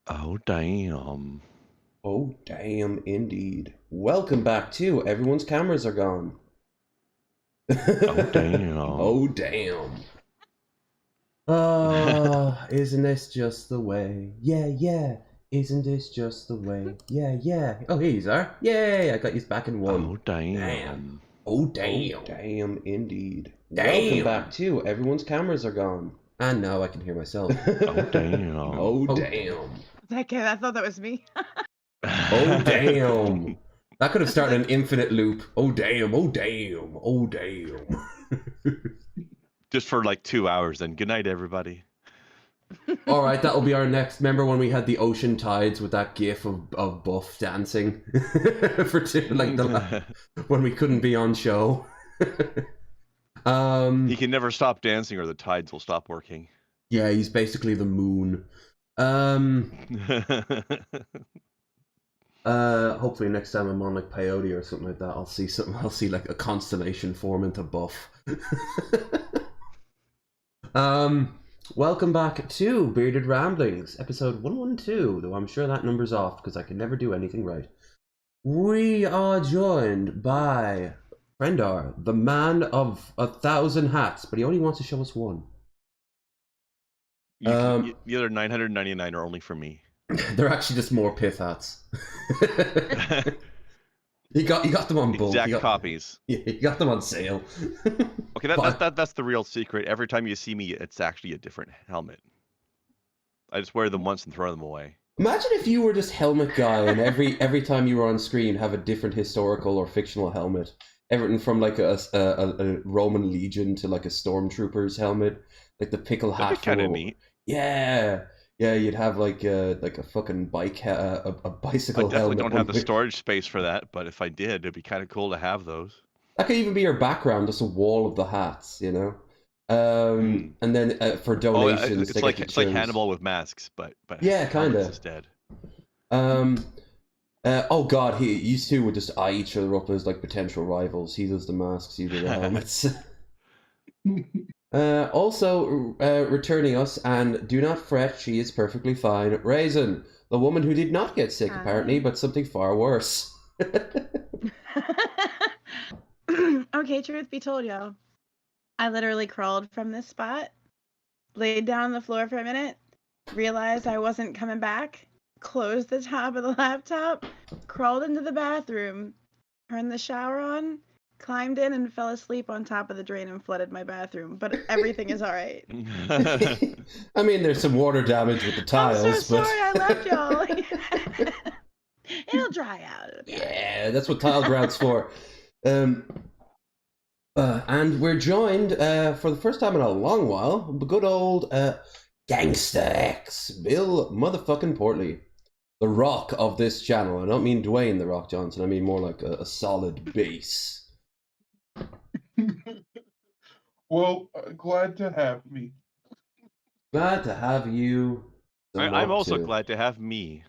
Oh, damn. Oh, damn, indeed. Welcome back to Everyone's Cameras Are Gone. Oh, damn. Oh, damn. Isn't this just the way? Yeah, yeah. Isn't this just the way? Yeah, yeah. Oh, here you are. Yay, I got you back in one. Oh, Damn. damn. Oh, damn, indeed. Welcome back to Everyone's Cameras Are Gone. And now I can hear myself. Oh, damn. Oh, damn. Okay, I thought that was me. Oh, damn. That could have started an infinite loop. Oh, damn. Oh, damn. Oh, damn. Just for like 2 hours then. Good night, everybody. All right, that'll be our next. Remember when we had the ocean tides with that gif of Buff dancing for when we couldn't be on show. He can never stop dancing or the tides will stop working. Yeah, he's basically the moon. Hopefully next time I'm on like peyote or something like that, I'll see something. I'll see like a constellation form into Buff. Welcome back to Bearded Ramblings, episode 112, though I'm sure that number's off because I can never do anything right. We are joined by Frendar, the man of 1,000 hats, but he only wants to show us one. The other 999 are only for me. They're actually just more pith hats. He got them on bulk. Exact copies. Yeah, he got them on sale. Okay, that's the real secret. Every time you see me, it's actually a different helmet. I just wear them once and throw them away. Imagine if you were just helmet guy and every time you were on screen have a different historical or fictional helmet. Everything from like a Roman legion to like a stormtrooper's helmet, like the pickle hat. That'd be kind of neat. Yeah, you'd have like a fucking bike, a bicycle helmet. I definitely don't have the storage space for that, but if I did, it'd be kind of cool to have those. That could even be your background, just a wall of the hats, you know. And then for donations, it's like Hannibal with masks, but yeah, kind of instead. Oh god, you two would just eye each other up as like potential rivals. He does the masks, you do the helmets. Also returning us, and do not fret, she is perfectly fine. Raisin, the woman who did not get sick apparently, but something far worse. Okay, truth be told, y'all. I literally crawled from this spot, laid down on the floor for a minute, realized I wasn't coming back, closed the top of the laptop, crawled into the bathroom, turned the shower on, climbed in and fell asleep on top of the drain and flooded my bathroom. But everything is all right. I mean, there's some water damage with the tiles. I'm so sorry I left y'all. It'll dry out. Yeah, that's what tile grout's for. And we're joined for the first time in a long while, good old Gangsta X, Bill motherfucking Portley, the rock of this channel. I don't mean Dwayne the Rock Johnson, I mean more like a solid base. Well, glad to have me. Glad to have you. I'm also glad to have me.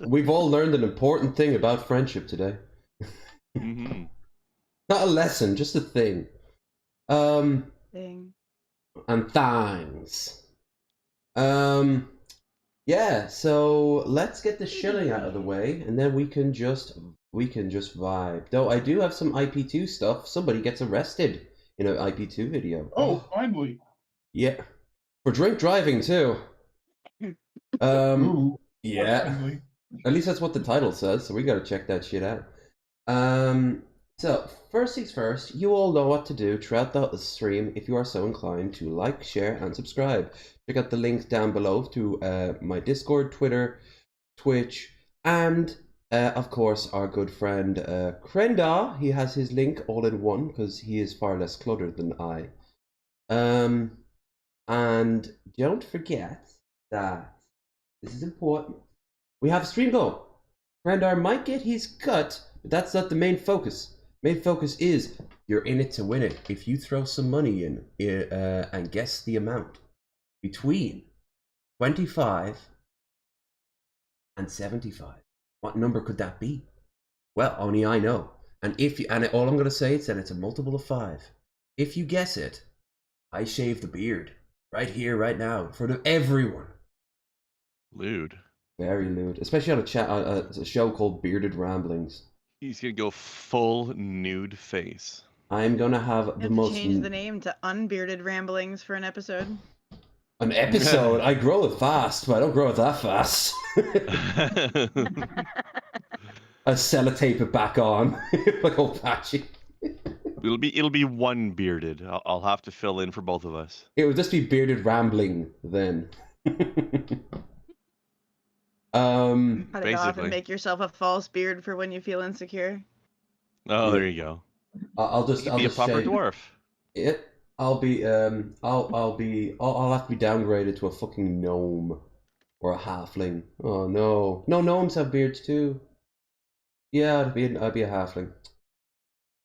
We've all learned an important thing about friendship today. Mm-hmm. Not a lesson, just a thing. Thing. And thangs. Yeah, so let's get the shilling out of the way, and then we can just vibe. Though I do have some IP2 stuff. Somebody gets arrested in an IP2 video. Oh, finally. Yeah. For drink driving too. Ooh, yeah. finally. At least that's what the title says, so we gotta check that shit out. So, first things first, you all know what to do throughout the stream if you are so inclined to like, share, and subscribe. Check out the links down below to my Discord, Twitter, Twitch, and, of course, our good friend Krenda. He has his link all in one because he is far less cluttered than I. And don't forget that this is important. We have a stream goal. Krendar might get his cut, but that's not the main focus. Main focus is you're in it to win it. If you throw some money in and guess the amount between 25 and 75, what number could that be? Well, only I know. And all I'm going to say is that it's a multiple of 5. If you guess it, I shave the beard right here, right now, in front of everyone. Lewd. Very lewd, especially on a show called Bearded Ramblings. He's gonna go full nude face. I'm gonna have You the have to most change the name to Unbearded Ramblings for an episode. an episode. I grow it fast, but I don't grow it that fast. I sellotape it back on like old patchy. It'll be one bearded. I'll have to fill in for both of us. It would just be Bearded Rambling then. Cut it off Basically. and make yourself a false beard for when you feel insecure. Oh, there you go. I'll You just can be a proper shave dwarf. it. I'll have to be downgraded to a fucking gnome or a halfling. Oh no, no gnomes have beards too. Yeah, I'd be a halfling.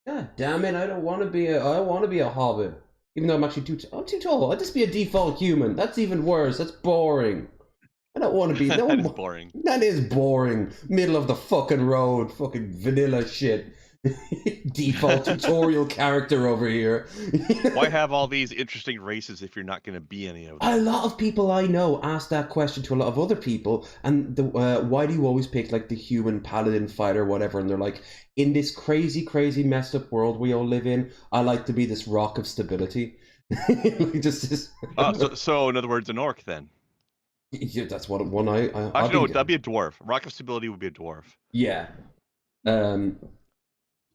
God damn it! I want to be a hobbit, even though I'm actually I'm too tall. I'd just be a default human. That's even worse. That's boring. I don't want to be. No, That is boring. That is boring. Middle of the fucking road, fucking vanilla shit. Default tutorial character over here. Why have all these interesting races if you're not going to be any of them? A lot of people I know ask that question to a lot of other people, and why do you always pick like the human paladin fighter or whatever? And they're like, in this crazy, crazy messed up world we all live in, I like to be this rock of stability. So in other words, an orc then. Yeah, that's what one I Actually, no, that'd be a dwarf. Rock of stability would be a dwarf. Yeah.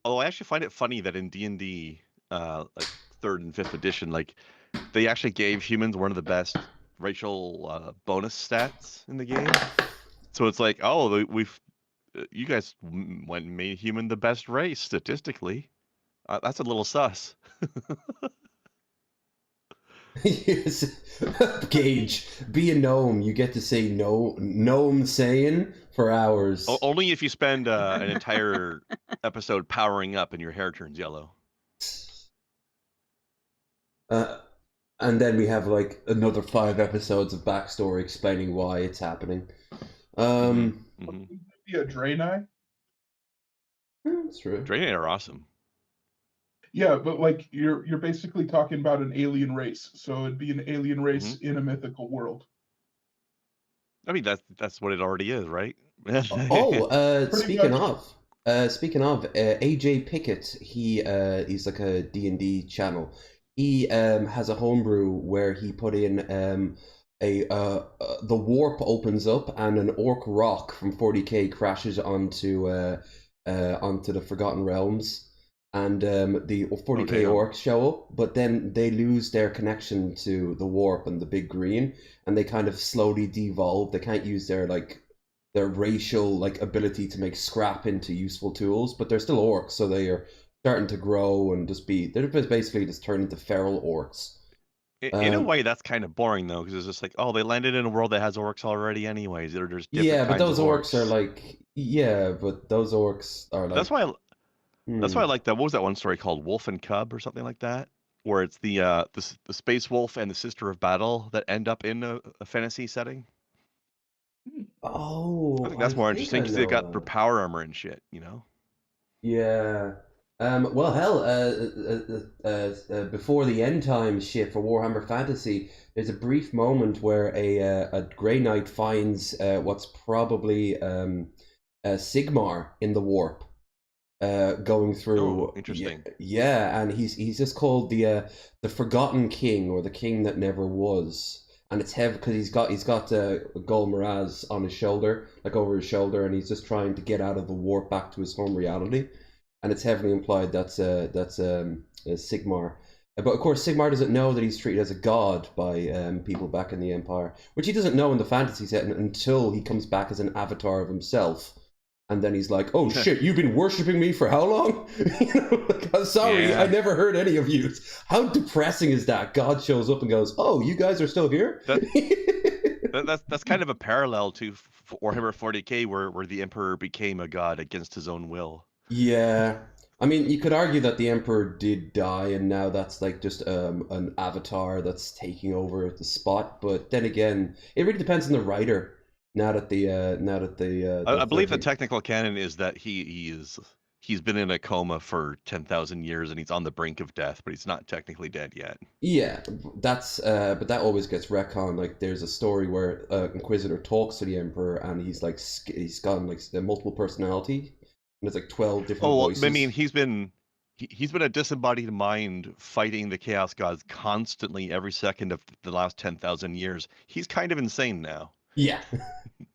Although I actually find it funny that in D&D, like 3rd and 5th edition, like they actually gave humans one of the best racial bonus stats in the game. So it's like, oh, you guys went and made human the best race statistically. That's a little sus. Yes. Gage, be a gnome. You get to say no gnome saying for hours. Only if you spend an entire episode powering up and your hair turns yellow. And then we have like another 5 episodes of backstory explaining why it's happening. Be a Draenei? That's true. Draenei are awesome. Yeah, but like you're basically talking about an alien race, so it'd be an alien race in a mythical world. I mean, that's what it already is, right? Speaking of, AJ Pickett, he's like a D&D channel. He has a homebrew where he put in the warp opens up and an orc rock from 40k crashes onto the Forgotten Realms. And the 40k orcs show up, but then they lose their connection to the warp and the big green, and they kind of slowly devolve. They can't use their racial ability to make scrap into useful tools, but they're still orcs, so they are starting to grow and they're basically just turn into feral orcs. In a way, that's kind of boring though, because it's just like, oh, they landed in a world that has orcs already, anyways. They're just different but kinds those of orcs are like, those orcs are like. That's why I like that. What was that one story called? Wolf and Cub or something like that, where it's the space wolf and the sister of battle that end up in a fantasy setting. Oh, I think that's more interesting because they got their power armor and shit, you know. Yeah. Well, hell, before the end time shit for Warhammer Fantasy, there's a brief moment where a Grey Knight finds what's probably Sigmar in the warp. Going through. Oh, interesting. Yeah, and he's just called the Forgotten King, or the King that never was, and it's heavy because he's got Gol Miraz on his shoulder, like over his shoulder, and he's just trying to get out of the warp back to his home reality, and it's heavily implied that's Sigmar. But of course, Sigmar doesn't know that he's treated as a god by people back in the Empire, which he doesn't know in the fantasy setting until he comes back as an avatar of himself. And then he's like, "Oh shit, you've been worshipping me for how long?" I'm sorry, I never heard any of you. How depressing is that? God shows up and goes, "Oh, you guys are still here." That's kind of a parallel to Warhammer 40k, where the Emperor became a god against his own will. Yeah, I mean, you could argue that the Emperor did die, and now that's like just an avatar that's taking over the spot. But then again, it really depends on the writer. I believe the technical canon is that he is he's been in a coma for 10,000 years and he's on the brink of death, but he's not technically dead yet. Yeah, that's but that always gets retconned. Like there's a story where Inquisitor talks to the Emperor and he's like he's got like the multiple personality, and there's like 12 different voices. I mean, he's been a disembodied mind fighting the Chaos Gods constantly every second of the last 10,000 years. He's kind of insane now. Yeah.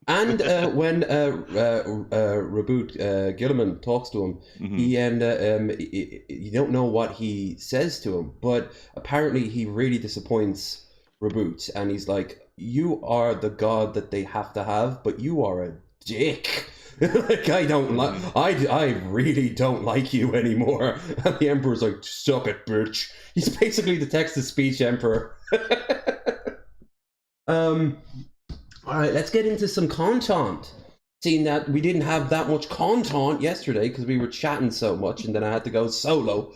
And when Reboot Gilliman talks to him, he you don't know what he says to him, but apparently he really disappoints Reboot, and he's like, "You are the god that they have to have, but you are a dick." Like I don't like, I really don't like you anymore. And the Emperor's like, "Suck it, bitch." He's basically the text-to-speech Emperor. All right, let's get into some content. Seeing that we didn't have that much content yesterday because we were chatting so much, and then I had to go solo.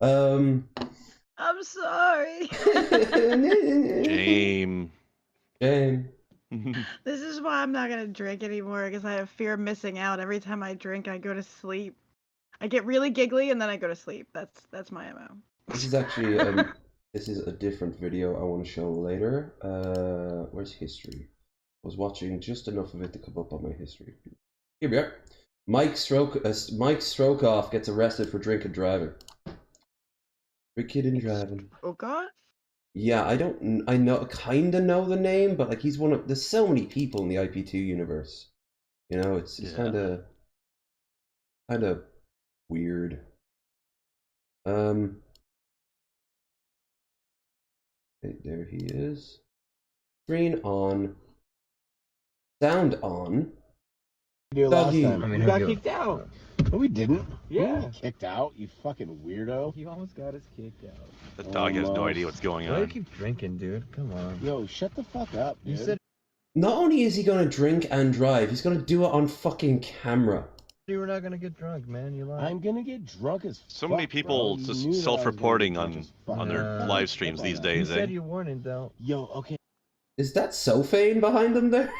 I'm sorry. Shame. This is why I'm not gonna drink anymore, because I have fear of missing out. Every time I drink, I go to sleep. I get really giggly and then I go to sleep. That's my MO. This is actually this is a different video I want to show later. Where's history? I was watching just enough of it to come up on my history. Here we are. Mike Strokoff gets arrested for drinking and driving. Drinking and driving. Oh God. Yeah, I kind of know the name, but like he's one of. There's so many people in the IP2 universe. You know, it's kind of weird. There he is. Screen on. Sound on. Doggy. Last time. We got kicked out. No, we didn't. Yeah. We kicked out, you fucking weirdo. He almost got us kicked out. The dog has no idea what's going Why do you on. keep drinking, dude? Come on. Yo, shut the fuck up, dude. You said Not only is he gonna drink and drive, he's gonna do it on fucking camera. you were not gonna get drunk, man. You lied. I'm gonna get drunk as fuck, So many people bro. You just knew that I was gonna self-reporting get drunk on as fuck. their live streams these You days, said eh? you weren't, though. Yo, okay. Is that Sophane behind him there?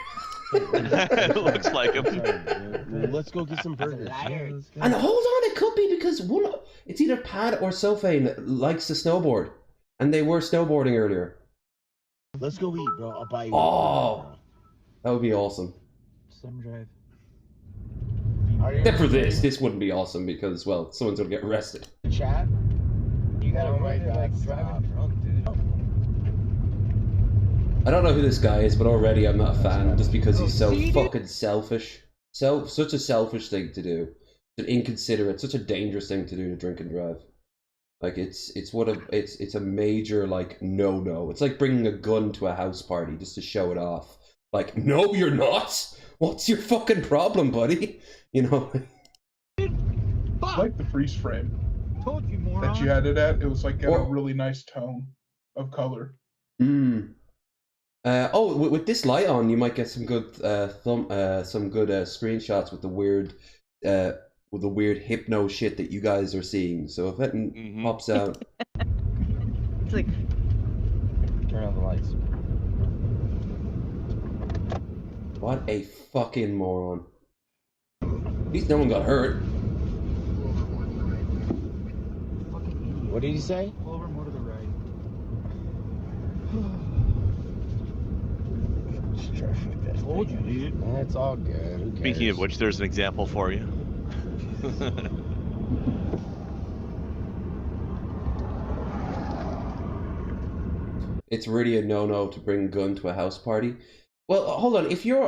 It looks like him. Sorry, dude. Well, let's go get some burgers. Yeah, let's go. And hold on, it could be because it's either Pat or Sophane that likes to snowboard, and they were snowboarding earlier. Let's go eat, bro. I'll buy you. Oh, that would be awesome. Some drive. Except for this wouldn't be awesome because, well, someone's gonna get arrested. Chat. You gotta Oh my God, like stop. driving drunk, dude. I don't know who this guy is, but already I'm not a fan just because he's so fucking selfish. Such a selfish thing to do. Such an inconsiderate, such a dangerous thing to do, to drink and drive. Like it's a major like no. It's like bringing a gun to a house party just to show it off. Like, no, you're not. What's your fucking problem, buddy? You know. I like the freeze frame Told you, moron. that you had it at. It was like got Or- a really nice tone of color. With this light on, you might get some good screenshots with the weird hypno shit that you guys are seeing. So if it pops out, It's like, Turn on the lights. what a fucking moron! At least no one got hurt. What did he say? Pull over more to the right. Told you, dude. It's all good. Who Speaking cares? of which, there's an example for you. It's really a no-no to bring a gun to a house party. Well, hold on. If you're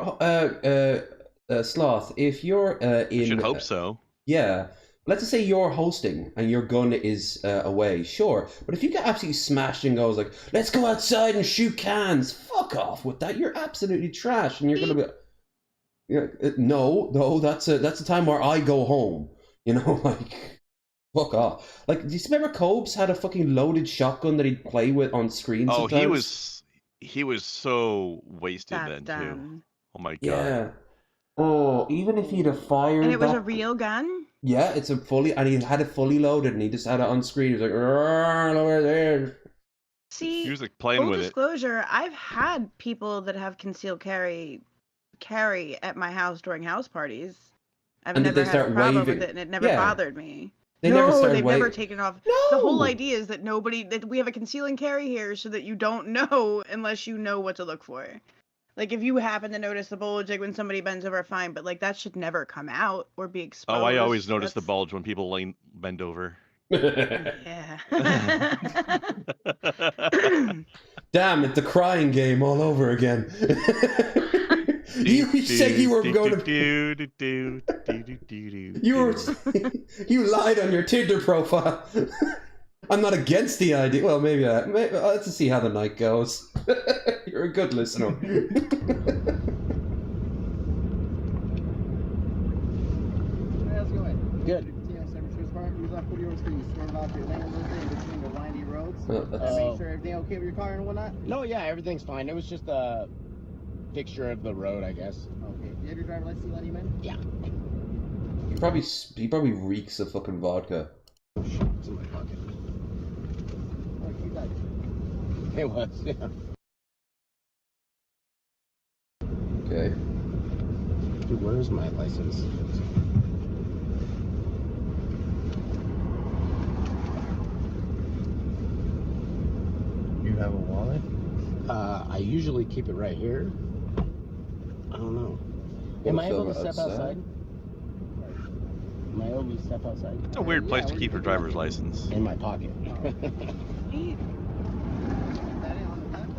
Sloth, if you're in, I should hope so. Yeah. Let's just say you're hosting and your gun is away, sure. But if you get absolutely smashed and goes like, let's go outside and shoot cans, fuck off with that. You're absolutely trash, and you're gonna be, no, that's a time where I go home. You know, like, fuck off. Like, do you remember Cobes had a fucking loaded shotgun that he'd play with on screen? Oh, sometimes? he was so wasted that's then too. dumb. Oh my god. Yeah. Oh, even if he'd have fired. And it was that... a real gun? Yeah, it's a fully, and he had it fully loaded, and he just had it on screen. He was like, over there. See, He was like playing full with it. disclosure, I've had people that have concealed carry at my house during house parties. I've And did never they had start a problem waving? with it, and it never Yeah. bothered me. They never No, started they've never waving. taken off. No. The whole idea is that that we have a conceal and carry here so that you don't know unless you know what to look for. Like, if you happen to notice the bulge, like when somebody bends over, fine, but like that should never come out or be exposed. Oh, I always notice the That's- bulge when people bend over. Yeah. Damn it, the crying game all over again. You said you were going to. You lied on your Tinder profile. I'm not against the idea. Well, maybe let's see how the night goes. You're a good listener. How's it going? Good. Make sure everything okay with your car and whatnot? No, yeah, everything's fine. It was just a picture of the road, I guess. Okay. You have your driver license, Lenny, man? Yeah. He probably reeks of fucking vodka. Oh shit, it's in my pocket. Oh, you got it. It was, yeah. Okay. Dude, where's my license? You have a wallet? I usually keep it right here. I don't know. Am I able to step outside? Am I able to step outside? It's a weird place to keep your driver's license. In my pocket.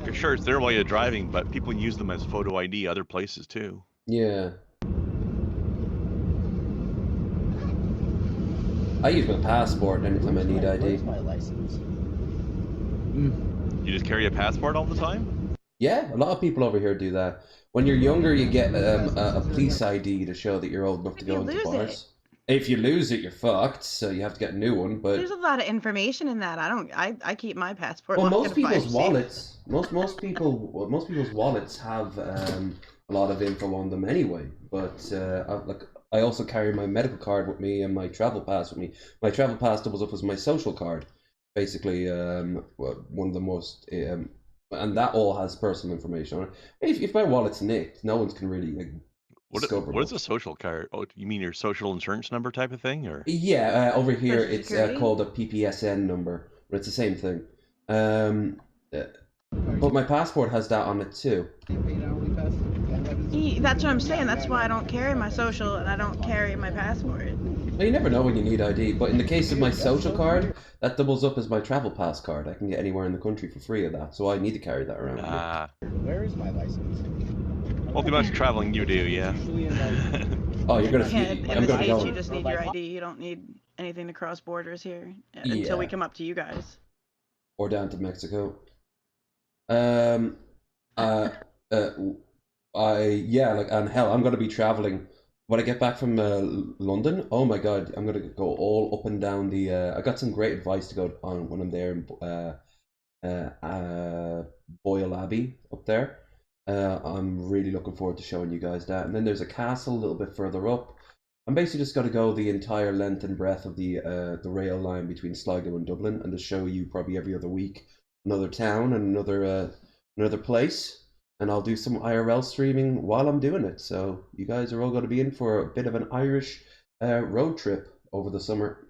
You're sure it's there while you're driving, but people use them as photo ID other places too. Yeah. I use my passport anytime I need ID. Where's my license? You just carry a passport all the time? Yeah, a lot of people over here do that. When you're younger, you get a police ID to show that you're old enough to If go you into lose bars. If you lose it, you're fucked. So you have to get a new one. But There's a lot of information in that. I keep my passport. well, locked most in a fire people's safe. wallets, most people's wallets have a lot of info on them anyway. But I also carry my medical card with me and my travel pass with me. My travel pass doubles up as my social card, basically. One of the most, and that all has personal information on it. If my wallet's nicked, no one's can really discover What is much. a social card? Oh, you mean your social insurance number type of thing, or? Yeah, over here Social it's Security? called a PPSN number, but it's the same thing. But my passport has that on it too. That's what I'm saying. That's why I don't carry my social and I don't carry my passport. Well, you never know when you need ID, but in the case of my social card, that doubles up as my travel pass card. I can get anywhere in the country for free of that, so I need to carry that around. Ah, Where is my license? well, the amount of traveling you do, yeah. Usually in my... Oh, you're gonna. Yeah, in I'm the gonna States, go. you just need your ID. You don't need anything to cross borders here until we Yeah. come up to you guys. Or down to Mexico. And hell, I'm gonna be traveling when I get back from London. Oh my god, I'm gonna go all up and down the. I got some great advice to go on when I'm there in Boyle Abbey up there. I'm really looking forward to showing you guys that. And then there's a castle a little bit further up. I'm basically just gonna go the entire length and breadth of the rail line between Sligo and Dublin, and just show you probably every other week another town and another place. And I'll do some IRL streaming while I'm doing it. So you guys are all going to be in for a bit of an Irish road trip over the summer.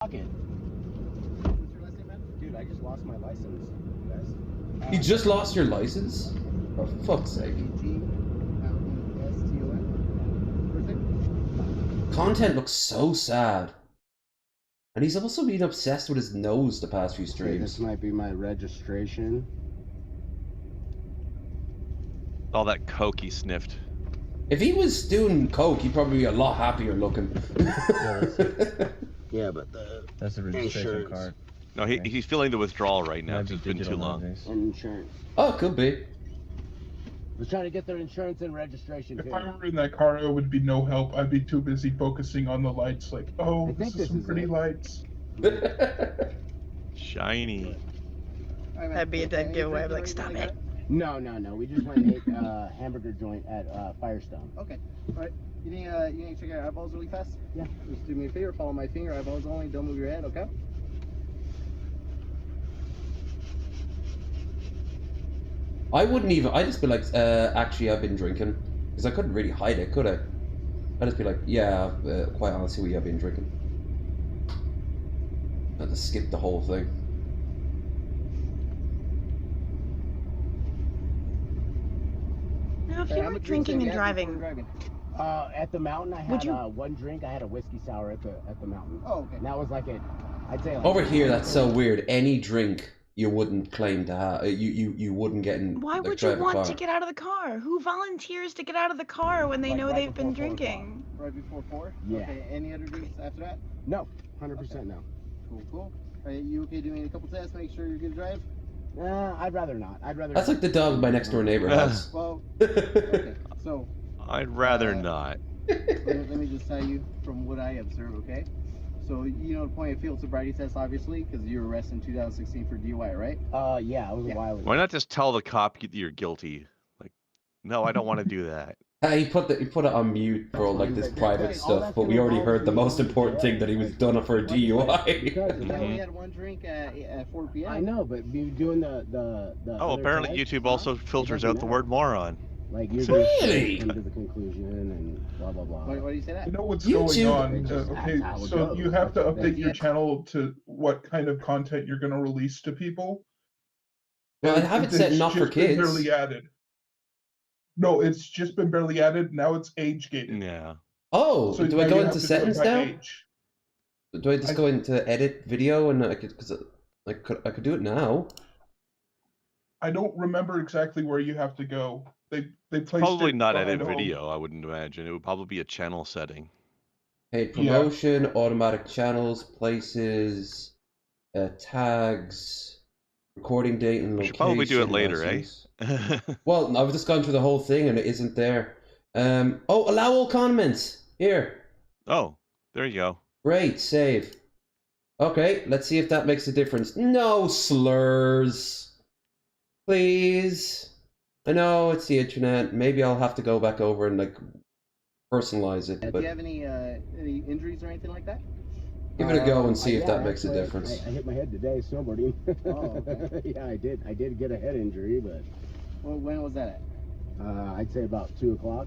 Pocket. What's your last name, man? Dude, I just lost my license, you guys. You just lost your license? For fuck's sake. Content looks so sad. And he's also been obsessed with his nose the past few Okay, streams. this might be my registration. All that coke he sniffed. If he was doing coke, he'd probably be a lot happier looking. Yeah, but the That's the registration Insurance. card. No, he's feeling the withdrawal right now. Might be It's been too digital long. nowadays. insurance. Oh, it could be. Was trying to get their insurance and registration If too. I were in that car, I would be no help. I'd be too busy focusing on the lights. Like, oh, I think this is some this is pretty it. lights. Shiny. That'd be a dead giveaway. I'd be like, stop it. No. We just went and ate hamburger joint at Firestone. Okay. All right. You need to check your eyeballs really fast? Yeah. Just do me a favor. Follow my finger. Eyeballs only. Don't move your head, okay? I wouldn't even. I'd just be like, actually, I've been drinking. Because I couldn't really hide it, could I? I'd just be like, yeah, quite honestly, we have been drinking. I had to skip the whole thing. Now, if Hey, you how were much drinks drinking have and you had before driving, At the mountain, I Would had you- one drink. I had a whiskey sour at the mountain. Oh, okay. And that was like I'd say like Over here, that's so weird. Any drink you wouldn't claim to have, you wouldn't get in. why like, would you drive a want car. to get out of the car? Who volunteers to get out of the car when they Like know right they've been before 4 o'clock. drinking? Right before 4? Yeah. Okay, any other drinks after that? No, 100% no. Cool. Are you okay doing a couple tests, make sure you're good to drive? I'd rather not. I'd rather. That's like the dog my next door neighbor has. Well, okay, so I'd rather not. let me just tell you from what I observe, okay? So, you know the point of field sobriety test, obviously, because you were arrested in 2016 for DUI, right? Yeah, it was a while ago. Why not just tell the cop you're guilty? Like, no, I don't want to do that. He put it on mute for all like this private All stuff, that's but we gonna already involve heard the you most going important to thing that he was jail. done for a DUI. Because You only had one drink at 4 p.m. I know, but you doing the Oh, other apparently tests, YouTube also filters out the word moron. like you're Really? just come to the conclusion and blah blah blah. Why do you say that? You know what's YouTube- going on. It just- Okay, that's how it so goes. you have to That's update your it. channel to what kind of content you're going to release to people. Well, I have it set It's not for just been kids. barely added. No, it's just been barely added. Now it's age gated. Yeah. Oh, So do I now go you have into to do it settings by now? age. Do I just go into edit video and I could, cause I could do it now. I don't remember exactly where you have to go. They placed Probably it not behind edit home. video, I wouldn't imagine. It would probably be a channel setting. Paid Yeah. promotion, automatic channels, places, tags, recording date and We location. should probably do it later, eh? license. Well, I've just gone through the whole thing and it isn't there. Oh, allow all comments. Here. Oh, there you go. Great, save. Okay, let's see if that makes a difference. No slurs. Please. I know it's the internet. Maybe I'll have to go back over and like personalize it, Do but you have any injuries or anything like that? give it a go and see if Yeah, that makes a actually, difference. I hit my head today snowboarding. Oh, okay. Yeah, I did. I did get a head injury, but Well, when was that at? I'd say about 2 o'clock.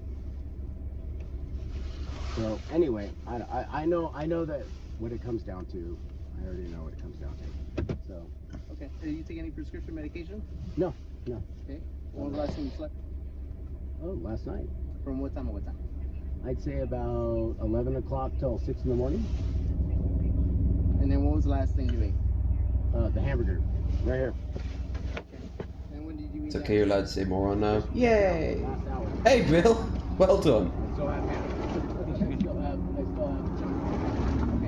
So anyway, I know that what it comes down to. I already know what it comes down to. So Okay. Do you take any prescription medication? no. Okay. When was the last time you slept? Oh, last night. From what time to what time? I'd say about 11 o'clock till 6 in the morning. And then what was the last thing you ate? The hamburger, right here. And when did you eat It's that? okay, you're allowed to say more on now. Yay! Last hour. Hey, Bill! Well done. I still have I still have.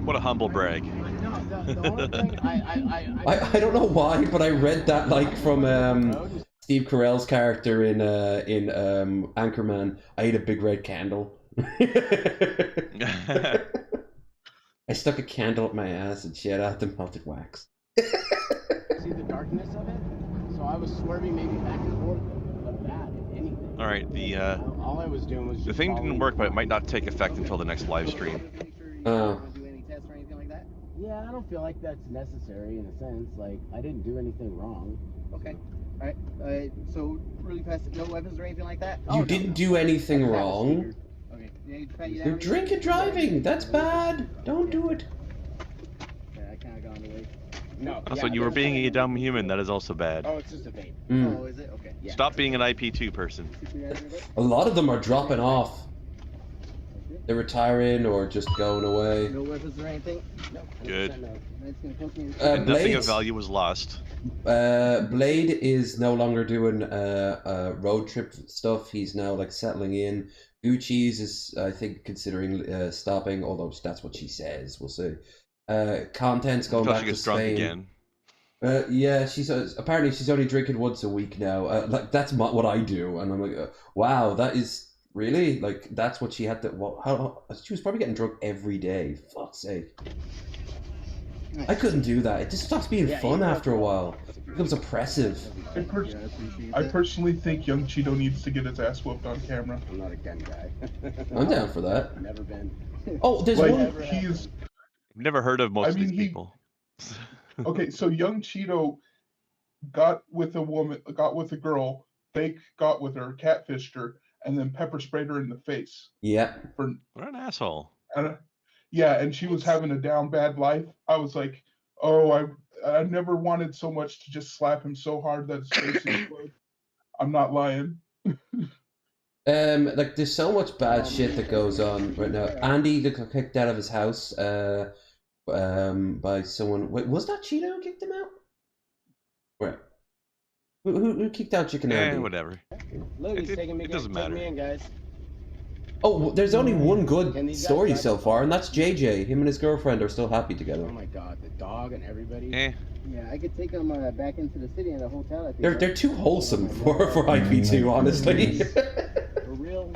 What a humble brag. No, the only thing I don't know why, but I read that like from Steve Carell's character in Anchorman. I ate a big red candle. I stuck a candle up my ass and shed out the melted wax. See the darkness of it? So I was swerving maybe back and forth of that, if anything. All right, All I was doing was the just thing didn't following work, but it the might not take effect until the next live stream. Make sure you Oh. don't do any tests or anything like that? Yeah, I don't feel like that's necessary in a sense. Like, I didn't do anything wrong. Okay. All right. So really fast, no weapons or anything like that? You didn't do anything That was wrong. weird. Okay. Yeah, you pat you You're down? drinking driving. That's bad. Don't do it. Yeah, I kind of got on the way. No. Also, yeah, you were there's being a nothing- dumb human. That is also bad. Oh, it's just a vape. Mm. Oh, is it? Okay. Yeah. Stop being an IP2 person. A lot of them are dropping off. They're retiring or just going away. No weapons or anything? No, Good. 100% no. That's gonna cook me. And nothing of Blades. value was lost. Blade is no longer doing road trip stuff. He's now like settling in. Gucci's is, I think, considering stopping, although that's what she says. We'll see. Content's going Until back she to gets drunk Spain. again. Yeah, apparently she's only drinking once a week now. Like that's what I do, and I'm like, wow, that is really like that's what she had to. How she was probably getting drunk every day. Fuck's sake. I couldn't do that. It just stops being Yeah, fun you after a while. It becomes oppressive. Yeah, I appreciate I that. personally think young Cheeto needs to get his ass whooped on camera. I'm not a gun guy. I'm down for that. Never been. Oh, there's one. Like he's I've never heard of most I of mean, these he- people. okay. So young Cheeto got with a girl. Fake got with her, catfished her, and then pepper sprayed her in the face. Yeah. For, What an asshole. Yeah, and she was having a down bad life. I was like, oh, I never wanted so much to just slap him so hard that his face exploded. I'm not lying. Like there's so much bad shit that goes on right now. Andy got kicked out of his house by someone. Wait, was that Cheeto who kicked him out? Right. Who kicked out Chicken Andy? Whatever. It doesn't matter. Me in, guys. Oh, there's only one good story so far, and that's JJ. Him and his girlfriend are still happy together. Oh my god, the dog and everybody. Yeah, I could take them back into the city in a hotel. I think, They're too wholesome for IP2, honestly. For real?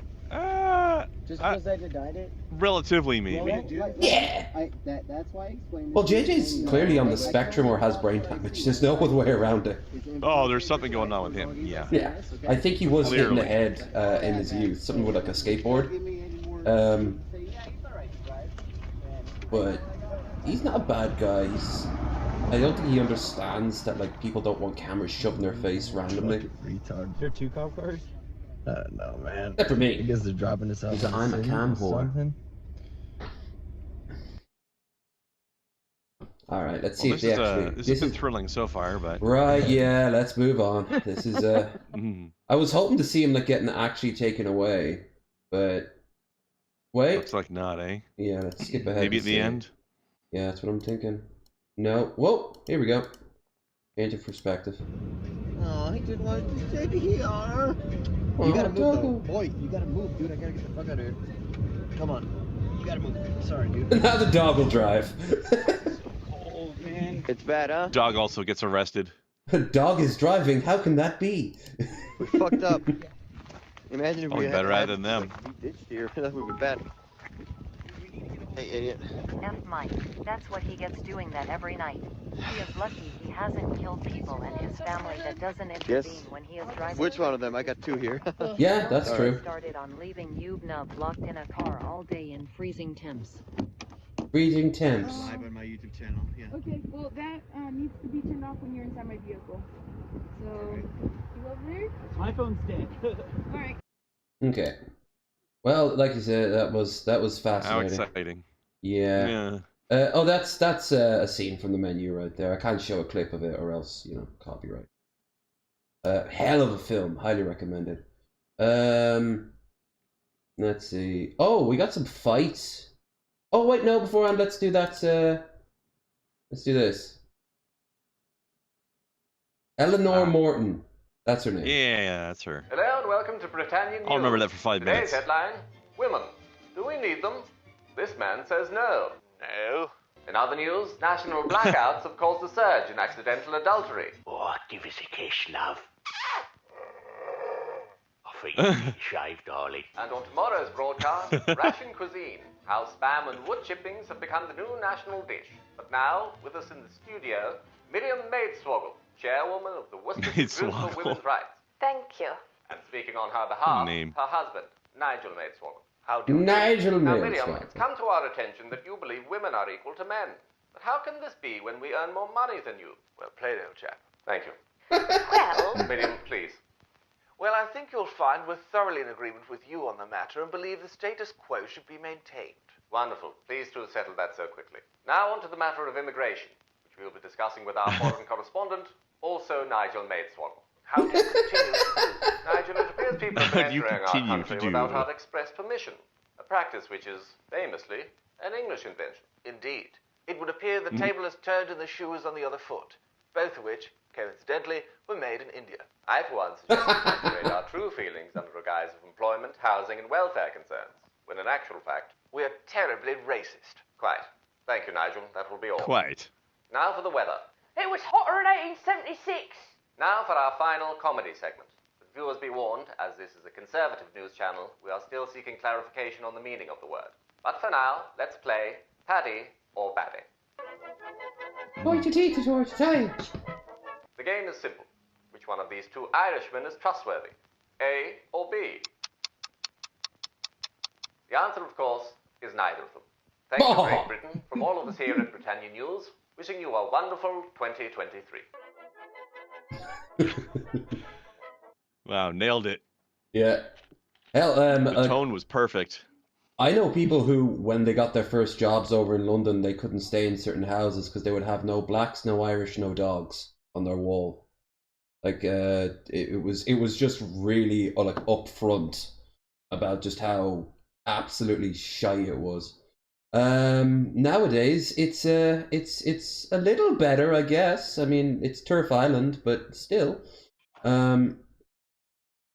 Just because I denied it? Relatively, maybe. Yeah. That's why I explained. Well, JJ's clearly on the spectrum or has brain damage. There's no other way around it. Oh, there's something going on with him. Yeah. Yeah, I think he was hitting the Clearly. head in his youth, something with like a skateboard. But he's not a bad guy. I don't think he understands that like people don't want cameras shoved in their face randomly. Retard. There are 2 cop cars? No, man. Except for I me. guess they're dropping us off. He's a I'm a cam whore. All right, let's see if they actually. This has been thrilling so far, but right. Yeah, let's move on. This is I was hoping to see him like getting actually taken away, but wait. Looks like not, eh? Yeah, let's skip ahead. Maybe at the end. Yeah, that's what I'm thinking. No. Whoa, here we go. Change of perspective. Oh, he didn't want to stay here. You gotta move, though. Boy, you gotta move, dude. I gotta get the fuck out of here. Come on. You gotta move. Sorry, dude. Now the dog will drive. Oh, man. It's bad, huh? Dog also gets arrested. Dog is driving. How can that be? We fucked up. Imagine if Probably we had better at it than them. We ditched here. That would be bad. Hey, idiot. F Mike. That's what he gets doing that every night. He is lucky he hasn't killed people and his family that doesn't intervene when he is driving. Which one of them? I got 2 here. Yeah, that's true. Started on leaving you nub locked in a car all day in freezing temps. Freezing temps. Live on my YouTube channel, yeah. Okay, well that needs to be turned off when you're inside my vehicle. So, you over there? My phone's dead. Alright. Okay. Well, like you said, that was fascinating. How exciting. Yeah. Oh, that's a scene from the menu right there. I can't show a clip of it, or else copyright. Hell of a film, highly recommended. Let's see. Oh, we got some fights. Oh wait, no. Beforehand, let's do that. Let's do this. Eleanor Morton. That's her name. Yeah, that's her. Hello and welcome to Britannia News. I'll remember that for 5 minutes. Today's headline, Women. Do we need them? This man says no. No. In other news, national blackouts have caused a surge in accidental adultery. What diversification of? I think you need shave, darling. And on tomorrow's broadcast, ration cuisine. How spam and wood chippings have become the new national dish. But now, with us in the studio, Miriam Maidswoggle, chairwoman of the Worcester Group for Women's Rights. Thank you. And speaking on her behalf, her husband, Nigel Maidswoggle. How do you Nigel Now, Maidswoggle. Miriam, it's come to our attention that you believe women are equal to men. But how can this be when we earn more money than you? Well played, old chap. Thank you. Well... Miriam, please. Well, I think you'll find we're thoroughly in agreement with you on the matter and believe the status quo should be maintained. Wonderful. Pleased to have settled that so quickly. Now on to the matter of immigration, which we'll be discussing with our foreign correspondent, also Nigel Maidswoggle. How do you continue to do? Nigel, it appears people are entering our country without our express permission, a practice which is, famously, an English invention. Indeed. It would appear the table has turned and the shoe is on the other foot, both of which, coincidentally, were made in India. I, for one, suggest we demonstrate our true feelings under a guise of employment, housing, and welfare concerns, when in actual fact, we are terribly racist. Quite. Thank you, Nigel. That will be all. Quite. Now for the weather. It was hotter in 1876. Now for our final comedy segment. But viewers be warned, as this is a conservative news channel, we are still seeking clarification on the meaning of the word. But for now, let's play Paddy or Batty. The game is simple. Which one of these two Irishmen is trustworthy? A or B? The answer, of course, is neither of them. Thank you, Great Britain, from all of us here at Britannia News, wishing you a wonderful 2023. Wow, nailed it. Yeah. Hell, The tone was perfect. I know people who, when they got their first jobs over in London, they couldn't stay in certain houses because they would have no blacks, no Irish, no dogs on their wall. Like, it was just really like upfront about just how absolutely shy it was. Nowadays it's a little better, I guess. I mean, it's Turf Island, but still,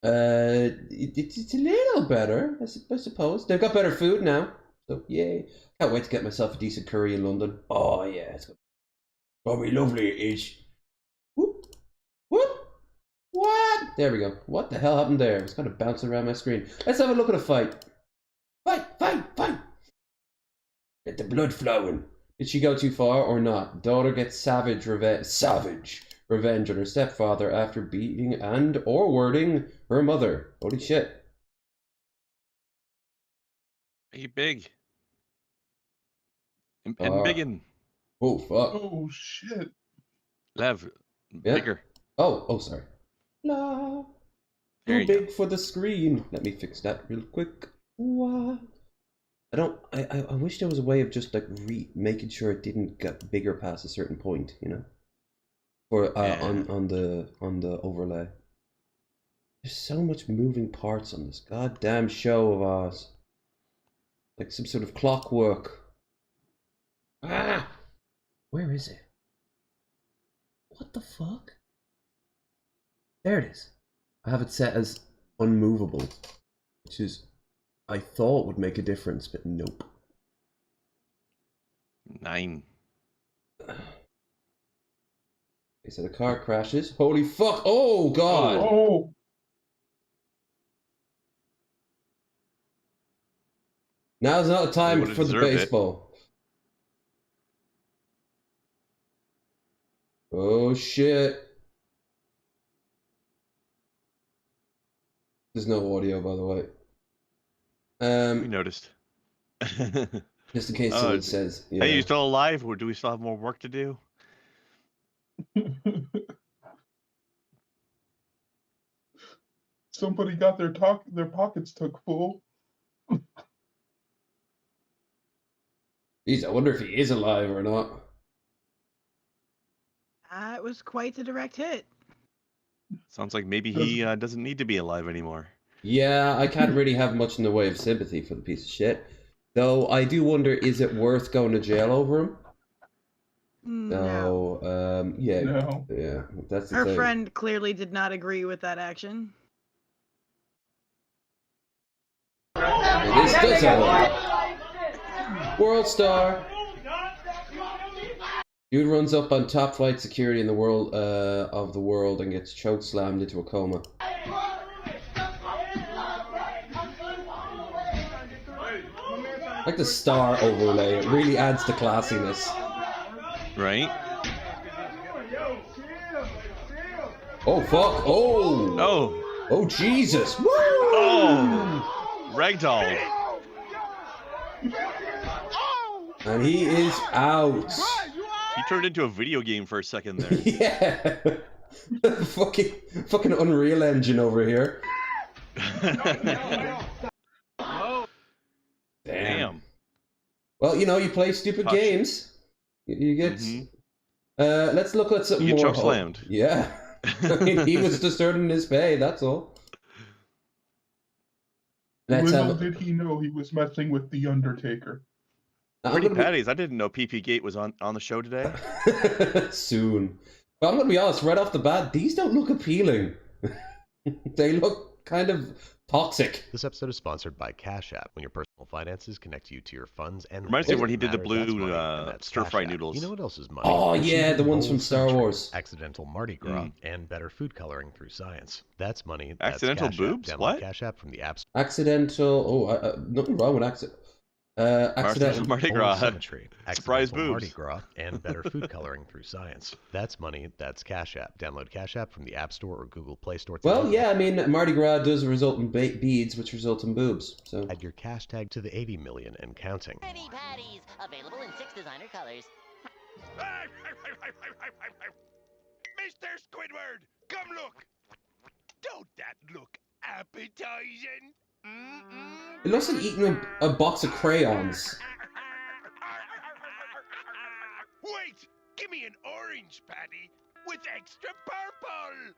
it's a little better, I suppose. They've got better food now, so yay! Can't wait to get myself a decent curry in London. Oh yeah, it's gonna be lovely. It is. Whoop whoop. What? There we go. What the hell happened there? It's kind of bouncing around my screen. Let's have a look at a fight. Fight! Get the blood flowing. Did she go too far or not? Daughter gets savage revenge on her stepfather after beating and or wording her mother. Holy shit. Hey, big. And biggin. Oh, fuck. Oh, shit. Lev, Yeah. bigger. Oh, sorry. La. There Too you big for the screen. Let me fix that real quick. What? I wish there was a way of just like making sure it didn't get bigger past a certain point, you know? For on the overlay. There's so much moving parts on this goddamn show of ours. Like some sort of clockwork. Ah! Where is it? What the fuck? There it is. I have it set as unmovable, which is, I thought would make a difference, but nope. 9. Okay, so the car crashes. Holy fuck! Oh god! Oh! Now's not a time would've for the deserved it. baseball. Oh shit! There's no audio, by the way. We noticed. Just in case someone says, yeah. Hey, you still alive, or do we still have more work to do? Somebody got their pockets took full. Jeez, I wonder if he is alive or not. It was quite the direct hit. Sounds like maybe he doesn't need to be alive anymore. Yeah, I can't really have much in the way of sympathy for the piece of shit. Though I do wonder, is it worth going to jail over him? No. Yeah. No. Yeah, that's the Her thing. friend clearly did not agree with that action. This does have a World Star. Dude runs up on top flight security in the world of the world and gets choke slammed into a coma. Like the star overlay, it really adds to classiness. Right? Oh fuck! Oh! Oh! Oh Jesus! Woo! Oh! Ragdoll. And he is out. He turned into a video game for a second there. Yeah. fucking Unreal Engine over here. Damn. Well, you know, you play stupid games. You get. Let's look at something more. You get choke slammed. Yeah. I mean, he was just earning his pay. That's all. Little did he know he was messing with the Undertaker. Pretty patties. I didn't know PP Gate was on the show today. Soon. But I'm gonna be honest, right off the bat, these don't look appealing. They look kind of toxic. This episode is sponsored by Cash App. When your personal finances connect you to your funds and reminds me of when he did the blue that's stir-fry Cash App. noodles. You know what else is money? Oh yeah, the ones from Star Wars. Accidental Mardi Gras and better food coloring through science. That's money. That's Accidental Cash boobs? App. Download What? Cash App from the App Store. Accidental. Nothing wrong with accidental Mardi Gras. Symmetry. Surprise Accidental Mardi boobs. Gras and better food coloring through science. That's money. That's Cash App. Download Cash App from the App Store or Google Play Store today. Well, yeah, I mean, Mardi Gras does result in beads, which result in boobs. So add your cash tag to the 80 million and counting. Many patties available in 6 designer colors. Mr. Squidward, come look. Don't that look appetizing? It looks like eating a box of crayons. Wait! Give me an orange patty with extra purple!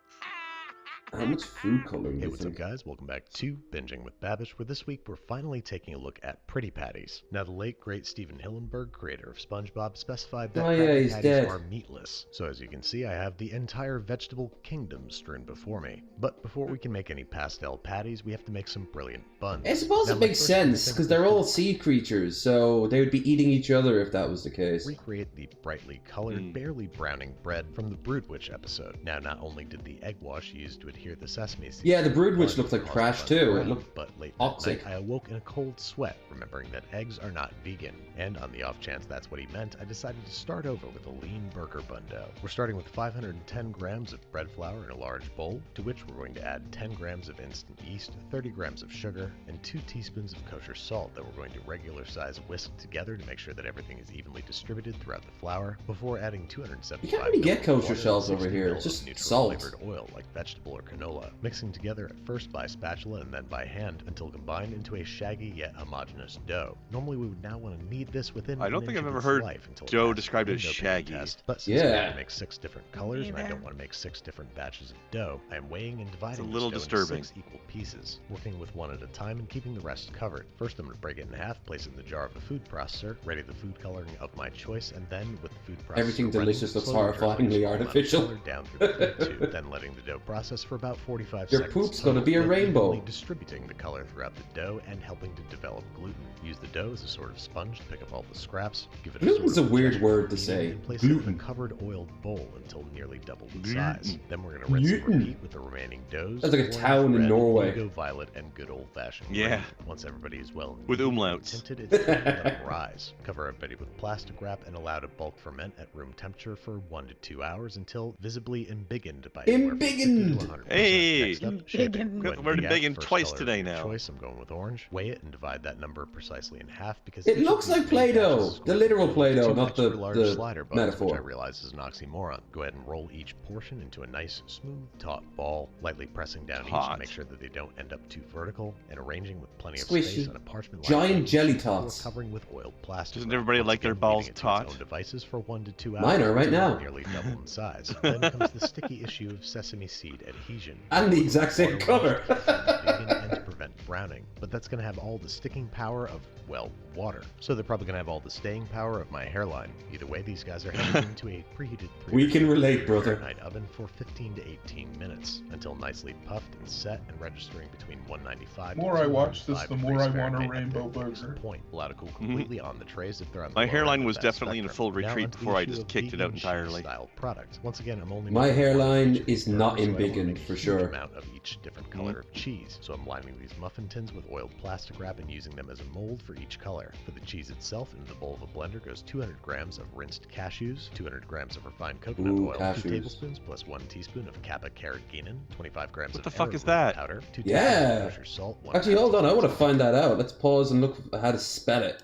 How much food coloring do Hey, you what's up, think? guys? Welcome back to Binging with Babish, where this week we're finally taking a look at Pretty Patties. Now, the late, great Stephen Hillenburg, creator of SpongeBob, specified that Oh, yeah, Krabby he's Patties dead. are meatless. So as you can see, I have the entire vegetable kingdom strewn before me. But before we can make any pastel patties, we have to make some brilliant buns. I suppose Now, it my makes first sense, instinct because was they're to all sea creatures, so they would be eating each other if that was the case. recreate the brightly colored, barely browning bread from the Brood Witch episode. Now, not only did the egg wash used to adhere the sesame seeds, Yeah, the Brood Witch bun looked like caused trash the bun to too. It brown, looked but late that toxic. night, I awoke in a cold sweat, remembering that eggs are not vegan. And on the off chance that's what he meant, I decided to start over with a lean burger bun dough. We're starting with 510 grams of bread flour in a large bowl, to which we're going to add 10 grams of instant yeast, 30 grams of sugar, and 2 teaspoons of kosher salt that we're going to regular size whisk together to make sure that everything is evenly distributed throughout the flour, before adding 275 You can't really get ml of kosher water salt and over 60 here. ml It's of just neutral salt. flavored oil like vegetable or canola, mixing together at first by spatula and then by hand until combined into a shaggy yet homogeneous dough. Normally we would now want to knead this within I don't an think inch I've of ever its heard life until it dough passes described the as window cooking shaggy. test. But since Yeah. we're going to make 6 different colors and I Neither. don't want to make 6 different batches of dough, I am weighing and dividing It's a this little dough disturbing. into 6 equal pieces, working with one at a time and keeping the rest covered. First I'm going to break it in half, place it in the jar of the food processor, ready the food coloring of my choice, and then with the food processor Everything running, delicious looks slowly drizzling horrifyingly a small amount of artificial. color down through the food tube, then letting the dough process for about 45 Your seconds. poop's gonna total, be a then rainbow. evenly distributing the color throughout the dough and helping to develop gluten. Use the dough as a sort of sponge to pick up all the scraps, give it Gluten's sort a of weird gesture word of to kneading, say. and place it in Gluten. a covered oiled bowl until nearly double in Gluten. size. Then we're going to rinse and Gluten. repeat with the remaining doughs. Sounds like a orange, town in red, Norway. indigo, violet, and good old-fashioned Yeah. green. Once everybody is well With kneaded and umlauts. tinted, it's time to let them rise. Cover everybody with plastic wrap and allow to bulk ferment at room temperature for 1 to 2 hours until visibly embiggened by anywhere from 50 to Embiggened. 100%. Hey! Next up, shaping. Embiggened. Go ahead and We're pick out embiggened the first twice color of today your now. choice. I'm going with orange. Weigh it and divide that number precisely in half because It each of looks these like main Play-Doh. batches is The going literal to Play-Doh, two not extra the- large the slider buns, metaphor. which I realize is an oxymoron. Go ahead and roll each portion into a nice, smooth, taut ball, lightly pressing down each Hot. to make sure that they don't end up too vertical, and arranging with plenty of Squishy. space on a parchment Giant jelly tots. covering with oiled plastic. Doesn't wrap. everybody Once like their again, balls kneading it to its taut? own devices for 1 to 2 hours. Mine are right until now. they're nearly double in size. Then comes the sticky issue of sesame seed adhesion. And the exact same Water color. wash to keep them vegan and to prevent browning. But that's going to have all the sticking power of, well, water. So they're probably going to have all the staying power of my hairline. Either way, these guys are headed into a preheated We can relate, brother. Fahrenheit oven for 15 to 18 minutes until nicely puffed and set and registering between 195 The more to I watch this, 205 the more I degrees want a Fahrenheit at rainbow their thickest burger. point. Allow to cool completely on the trays if they're on the My lower hairline end of was that definitely in a spectrum. full Now retreat onto the before I issue just of kicked it vegan out entirely. cheese-style product. Once again, I'm only My making one hairline of each is of these not burgers, so I don't embiggened, make a for huge sure. amount of each different color of cheese. So I'm lining these muffin tins with oiled plastic wrap and using them as a mold for each color. For the cheese itself, into the bowl of a blender goes 200 grams of rinsed cashews, 200 grams of refined coconut Ooh, oil, cashews. 2 tablespoons plus 1 teaspoon of kappa carrageenan, 25 grams What of the fuck is arrowroot that? powder, 2 Yeah. teaspoons of kosher salt, 1 Actually, half hold on. I want to teaspoon find that out. Let's pause and look at how to spell it.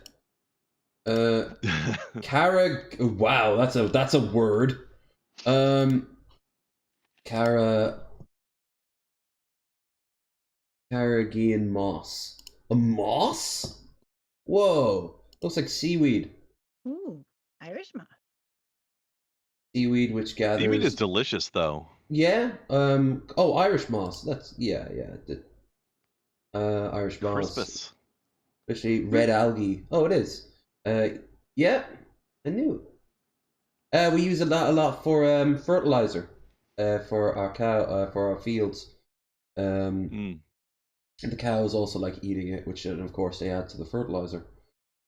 Wow, that's a word. Carrageenan moss. A moss? Whoa. Looks like seaweed. Ooh, Irish moss. Seaweed which gathers. Seaweed is delicious, though. Yeah. Oh, Irish moss. That's yeah. Irish moss. Crispus. Especially red algae. Oh, it is. Yeah. I knew. We use a lot for fertilizer. For our cow. For our fields. And the cows also like eating it, which of course they add to the fertilizer.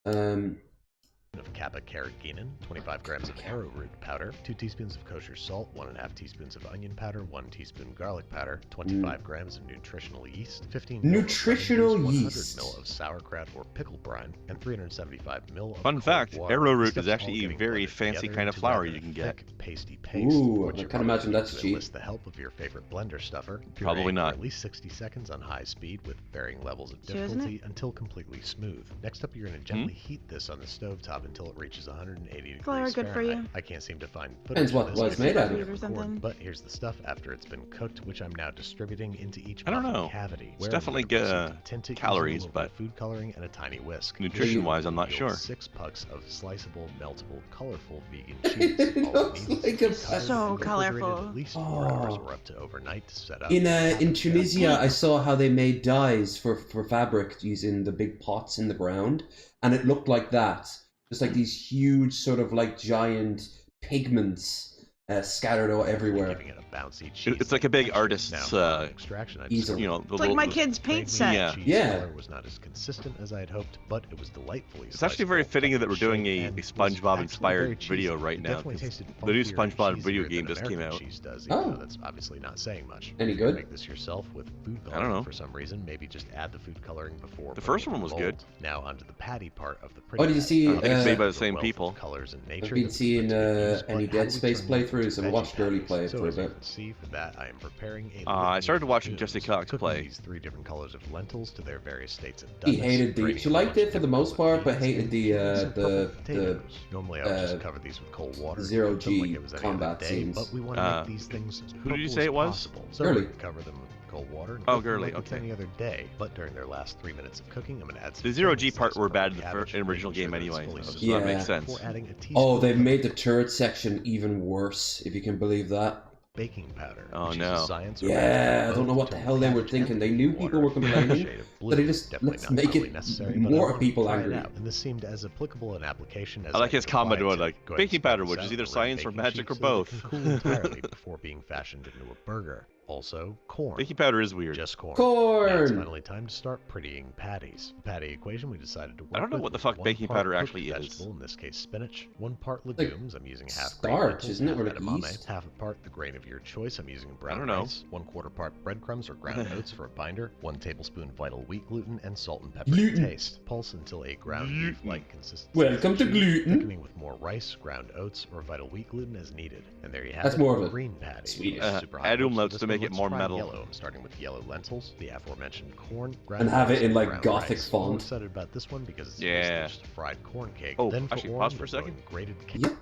of kappa carrageenan, 25 grams of arrowroot powder, 2 teaspoons of kosher salt, 1.5 teaspoons of onion powder, 1 teaspoon garlic powder, 25 grams of nutritional yeast, 15 nutritional ml of yeast, 100 ml of sauerkraut or pickle brine, and 375 ml of Fun cold fact, water. arrowroot This is stuff's all actually a getting very blended fancy together kind of into flour rather you can get. thick pasty paste. Ooh, which I you're can't probably imagine gonna that's need to cheap. enlist the help of your favorite blender stuffer. Probably Pureeing not. For at least 60 seconds on high speed with varying levels of Choosing difficulty until completely smooth. Next up, you're going to gently heat this on the stovetop until it reaches 180 Flour degrees good for Fahrenheit. you. I can't seem to find Depends footage of what this it's made out of. Or something. but here's the stuff after it's been cooked, which I'm now distributing into each I don't muffin know. cavity. It's where I'm definitely gonna proceed good to tint it calories, using a little bit but of food coloring and a tiny whisk. nutrition-wise, I'm not Yield sure. 6 pucks of sliceable, meltable, colorful vegan cheese. It All it looks needs like is a to be covered So and refrigerated colorful. At least 4 hours or up to overnight to set up. In Tunisia, I saw how they made dyes for fabric using the big pots in the ground, and it looked like that. Just like these huge, sort of like giant pigments scattered all everywhere. Giving it a bouncy cheese. It's like a big artist's, extraction. easel. you know, It's like my kid's paint set. Yeah. Color was not as consistent as I had hoped, but it was delightfully. It's actually very fitting that we're doing a SpongeBob-inspired very video right now. Definitely tasted The new funkier and SpongeBob video cheesier game than just came American out. cheese does, even Oh. though that's obviously not saying much. Any You can good? Make this yourself with food I don't coloring know. for some reason. Maybe just add the food coloring before. The first putting it one in was the good. mold. Now onto the patty part of the. Oh, did you see? I think it's made by the The same wealth of people. colors and I've nature been that was seeing meant to be used, any but how Dead do we Space turn them into playthroughs. I veggie watched Girly patties? play it So for a as you bit. can see, for that I am preparing a. I started litany watching of Jesse legumes, Cox cooking play. These 3 different colors of lentils to their various states of He doneness, hated the. draining She a liked bunch it for the of most different part, but beans, hated the and purple the potatoes. Normally I would just cover these with cold water, Zero cook them like G it was any combat other day, scenes. but we want to make these things as who did you purple say as it was? possible. So Girly. we cover them with cold water and Oh, cook them Girly, like it's okay. any other day. But during their last 3 minutes of cooking, I'm gonna add some The zero G things, part some were bad purple in the cabbage, original making game sure that it's anyway, fully so soaked that makes sense. before adding a teaspoon Oh, they've of made the turret section even worse. If you can believe that. baking powder. Oh, which no. is a science or Yeah, method I don't know both what the to hell they were cabbage thinking. and They knew water. people were complaining, Shade of blue, so they just definitely let's not make probably it necessary, but I more wanted to people try it angry. out, and this seemed as applicable an application as I like his comment could to it, apply like, go ahead and baking spread powder, this which out is on either a red science or baking magic sheet or so that it both. can cool entirely before being fashioned into a burger. Also, corn. Baking powder is weird. Just corn. Corn! Now it's finally time to start prettying patties. The patty equation we decided to work I don't know with what the was fuck 1 baking part powder cooked actually is. vegetable, in this case spinach, 1 part legumes, I'm using half starch, grain isn't it, or lentils, like half edamame, yeast? half a part the grain of your choice, I'm using brown don't know. rice, 1/4 part breadcrumbs or ground oats for a binder, 1 tablespoon vital wheat gluten, and salt and pepper Gluten. to taste. Pulse until a ground beef-like consistency. Welcome to gluten. Thickening with more rice, ground oats, or vital wheat gluten as needed. And there you have That's it, more of a green patty. Swedish. Super Add hot roast. umlauts This to one, make it let's more try metal. Yellow. I'm starting with yellow lentils, the aforementioned corn, ground And have it rice, in, like, brown gothic rice. I'm font. excited about this one because it's Yeah. basically just a fried corn cake. Oh, Then for actually, orange, pause for a we're second. throwing grated Yep.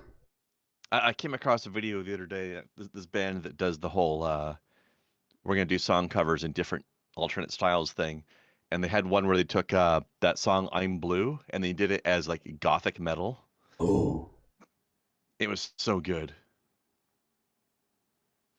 I came across a video the other day. This band that does the whole we're gonna do song covers in different alternate styles thing, and they had one where they took that song "I'm Blue" and they did it as like gothic metal. Oh. It was so good.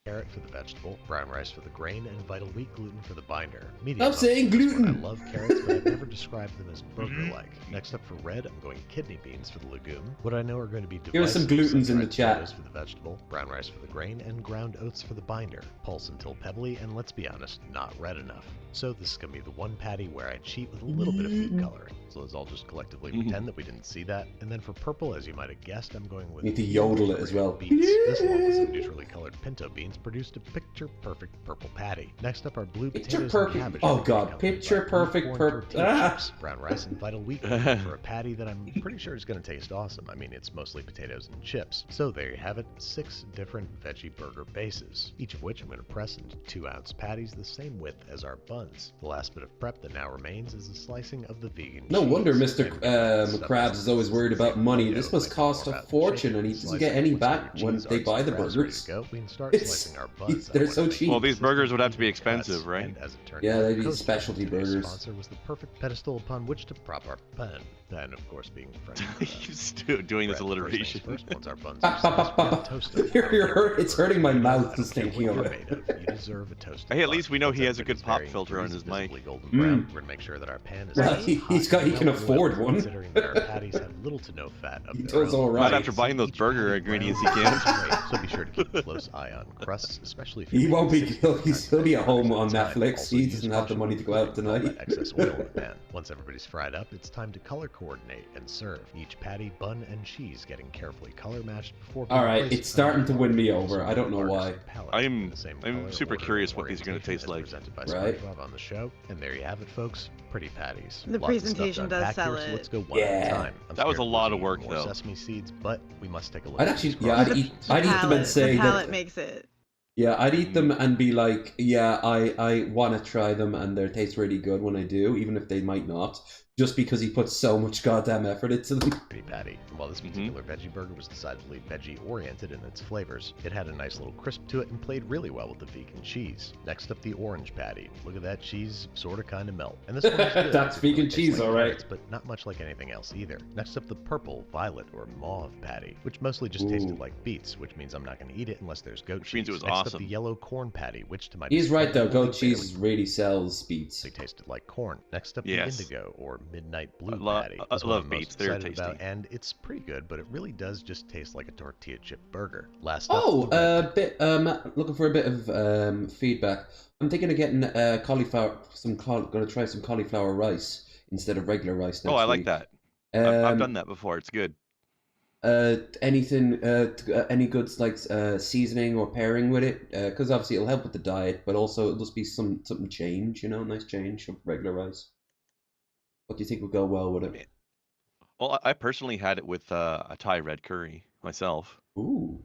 Carrot for the vegetable, brown rice for the grain, and vital wheat gluten for the binder. Stop saying gluten! I love carrots, but I've never described them as burger-like. Next up for red, I'm going kidney beans for the legume. What I know are going to be Give us some divisive glutens in the sun-dried chat. potatoes for the vegetable, brown rice for the grain, and ground oats for the binder. Pulse until pebbly, and let's be honest, not red enough. So this is going to be the one patty where I cheat with a little bit of food coloring. So let's all just collectively pretend that we didn't see that. And then for purple, as you might have guessed, I'm going with... Need to yodel it as well. Beets. This along with some neutrally colored pinto beans produced a picture-perfect purple patty. Next up are blue Picture potatoes perfect. and cabbage. Oh that god, come picture by perfect corn purple. tortilla chips, brown rice, and vital wheat gluten for a patty that I'm pretty sure is going to taste awesome. I mean, it's mostly potatoes and chips. So there you have it, 6 different veggie burger bases, each of which I'm going to press into 2-ounce patties the same width as our buns. The last bit of prep that now remains is the slicing of the vegan No cheese. wonder Mr. And McCrabs is always worried about money. This must cost a fortune, and he doesn't get any back when they buy the burgers. We can start slicing our buns. They're so cheap. Well, these burgers would have to be expensive, right? And as it turned Yeah, out, they'd be Coast specialty today's burgers. sponsor was the perfect pedestal upon which to prop our pen. And of course, being friends. He's doing this alliteration. First, once our buns Ba, ba, ba, ba, ba. toast them. It's hurting my mouth just I don't thinking care of what it. you're made of, you deserve a toasted Hey, at least bun. we know Once he has a good everybody's pop varying filter on degrees his of mic. visibly golden brown, Mm. we're gonna make sure that our pan is Well, nice and he's hot. he can Well, afford one. Considering that our patties have little to no fat of He their does own. all Not right. after buying those Each burger patty ingredients he brown can. is great, so be sure to keep a close eye on crusts, especially if He you're won't be. making He'll be at home on time. Netflix. Also, He use doesn't have the caution money to go with out putting all tonight. that excess oil in the pan. Once everybody's fried up, it's time to color coordinate and serve. Each patty, bun, and cheese getting carefully color matched before being Alright, placed it's starting to win me over. so I don't know burgers why. and pallets I'm in the same color, super order, curious and what these are going to orientation taste as like. presented by Right. SpongeBob on the show. And there you have it, folks. Pretty patties. The Lots of stuff to presentation does unpack sell here, so it. let's go one at a time. I'm That was scared a lot we're of work, eating more though. sesame seeds, but we must take a look. I'd at actually, these yeah, products. I'd eat them and say the palette that. makes it. Yeah, I'd eat them and be like, yeah, I want to try them and they taste really good when I do, even if they might not, just because he puts so much goddamn effort into them. Pretty patty. And while this particular veggie burger was decidedly veggie-oriented in its flavors, it had a nice little crisp to it and played really well with the vegan cheese. Next up, the orange patty. Look at that cheese, sorta kinda melt. And this one is good. That's It vegan tastes cheese, like alright. carrots, but not much like anything else either. Next up, the purple, violet, or mauve patty, which mostly just tasted like beets, which means I'm not going to eat it unless there's goat cheese. means it was Next up, awesome. the yellow corn patty, which to my He's right though, disappointment, goat cheese barely really sells beets. They tasted like corn. Next up, Yes. the indigo or midnight blue I patty. I Is what love I'm most beets. They're excited about, tasty. and it's pretty good, but it really does just taste like a tortilla chip burger. Last up, Oh, the red looking for a bit of feedback. I'm thinking of getting cauliflower. Gonna try some cauliflower rice instead of regular rice next Oh, I like week. that. I've done that before. It's good. Anything? Any good like seasoning or pairing with it? Because obviously it'll help with the diet, but also it'll just be something change. You know, nice change from regular rice. What do you think will go well with it? Well, I personally had it with a Thai red curry myself. Ooh,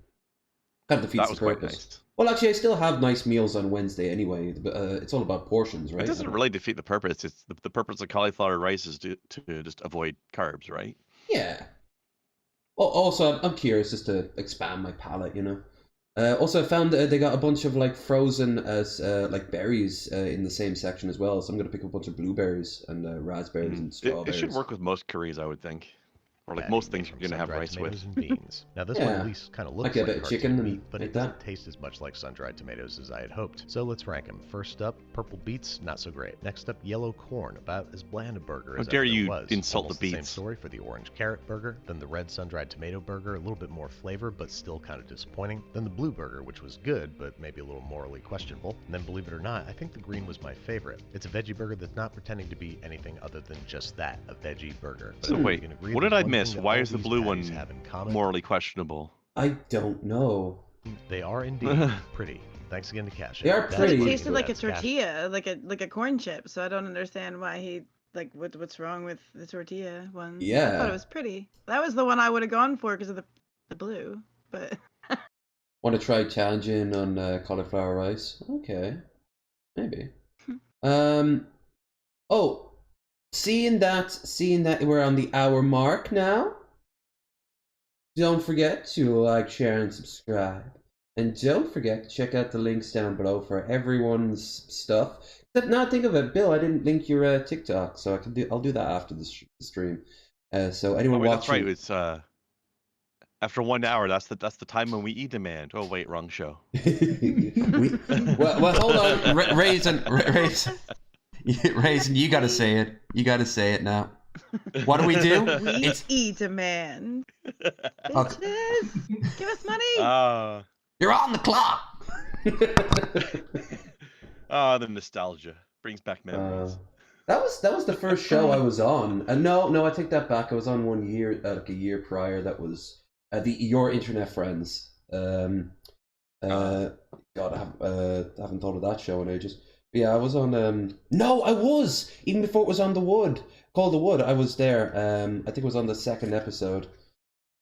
kind of defeats That was the quite purpose. nice. Well, actually, I still have nice meals on Wednesday anyway. But it's all about portions, right? It doesn't really defeat the purpose. It's the purpose of cauliflower rice is to just avoid carbs, right? Yeah. Well, also, I'm curious just to expand my palate, you know. Also, I found they got a bunch of like frozen like berries in the same section as well. So I'm gonna pick up a bunch of blueberries and raspberries and It strawberries. should work with most curries, I would think. Or like patty most made things from you're gonna have sun-dried rice tomatoes with. and beans. Now this one Yeah. at least kind of Might looks get a like bit of cartoon chicken and meat, but like it that. doesn't taste as much like sun-dried tomatoes as I had hoped. So let's rank them. First up, purple beets, not so great. Next up, yellow corn, about as bland a burger How as dare ever there you was. insult Almost the same beets. story for the orange carrot burger. Then the red sun-dried tomato burger, a little bit more flavor, but still kind of disappointing. Then the blue burger, which was good, but maybe a little morally questionable. And then believe it or not, I think the green was my favorite. It's a veggie burger that's not pretending to be anything other than just that, a veggie burger. But So I think wait, we can agree what there's did I one miss? thing that Why all is the these blue patties one have in common. morally questionable? I don't know. They are indeed pretty. Thanks again to Cash. They are But pretty. it tasted like a That's Cash. tortilla, like a corn chip. So I don't understand why he what's wrong with the tortilla one. I Yeah. thought it was pretty. That was the one I would have gone for because of the blue. But Want to try challenging on cauliflower rice? Okay, maybe. Oh, seeing that we're on the hour mark now. Don't forget to like, share, and subscribe. And don't forget to check out the links down below for everyone's stuff. Except now think of it, Bill, I didn't link your TikTok, so I'll do that after the stream. So anyone Oh, wait, that's watching, right. It's after 1 hour. That's the time when we eat demand. Oh wait, wrong show. well, hold on, Raisin, you gotta say it. You gotta say it now. What do we do? we eat a man. Bitches, give us money. You're on the clock. The nostalgia brings back memories. That was the first show I was on. No, I take that back. I was on 1 year, like a year prior. That was Your Internet Friends. God, I haven't thought of that show in ages. But yeah, I was on. No, I was even before it was on The Wood. Called The Wood. I was there. I think it was on the second episode.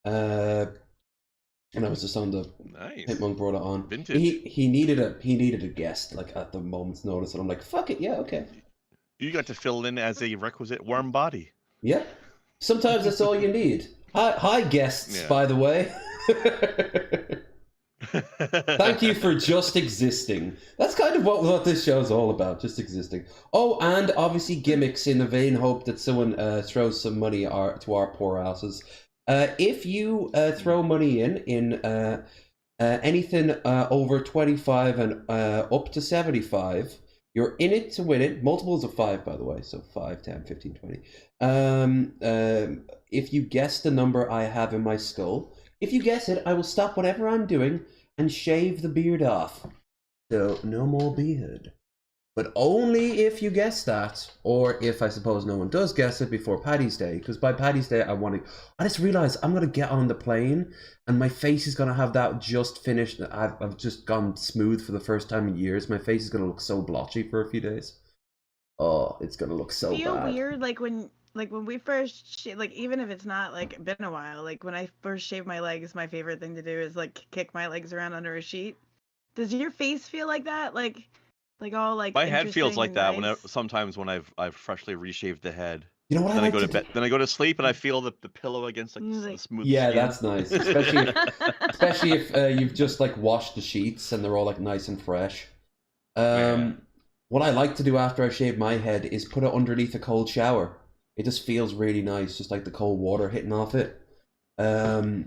And I was just on the nice. Hitmonk brought it on. Vintage. He needed a guest like at the moment's notice, and I'm like, fuck it, yeah, okay. You got to fill in as a requisite warm body. Yeah. Sometimes that's all you need. Hi guests, by the way. Thank you for just existing. That's kind of what this show's all about, just existing. Oh, and obviously gimmicks in the vain hope that someone throws some money to our poor asses. If you throw money in anything over 25 and up to 75, you're in it to win it. Multiples of 5, by the way. So 5, 10, 15, 20. If you guess the number I have in my skull, if you guess it, I will stop whatever I'm doing and shave the beard off. So no more beard. but only if you guess that, or if I suppose no one does guess it before Paddy's Day, because by Paddy's Day I just realized I'm going to get on the plane and my face is going to have that just finished. I've just gone smooth for the first time in years. My face is going to look so blotchy for a few days. Oh, it's going to look so feel bad. Weird like when we first like, even if it's not like been a while, like when I first shave my legs, my favorite thing to do is like kick my legs around under a sheet. Does your face feel like that? Like all like my head feels like that nice? sometimes when I've freshly reshaved the head. You know what? Then I go to bed. Then I go to sleep and I feel the pillow against like the smooth yeah, skin. that's nice, especially if you've just like washed the sheets and they're all like nice and fresh. What I like to do after I shave my head is put it underneath a cold shower. It just feels really nice, just like the cold water hitting off it. But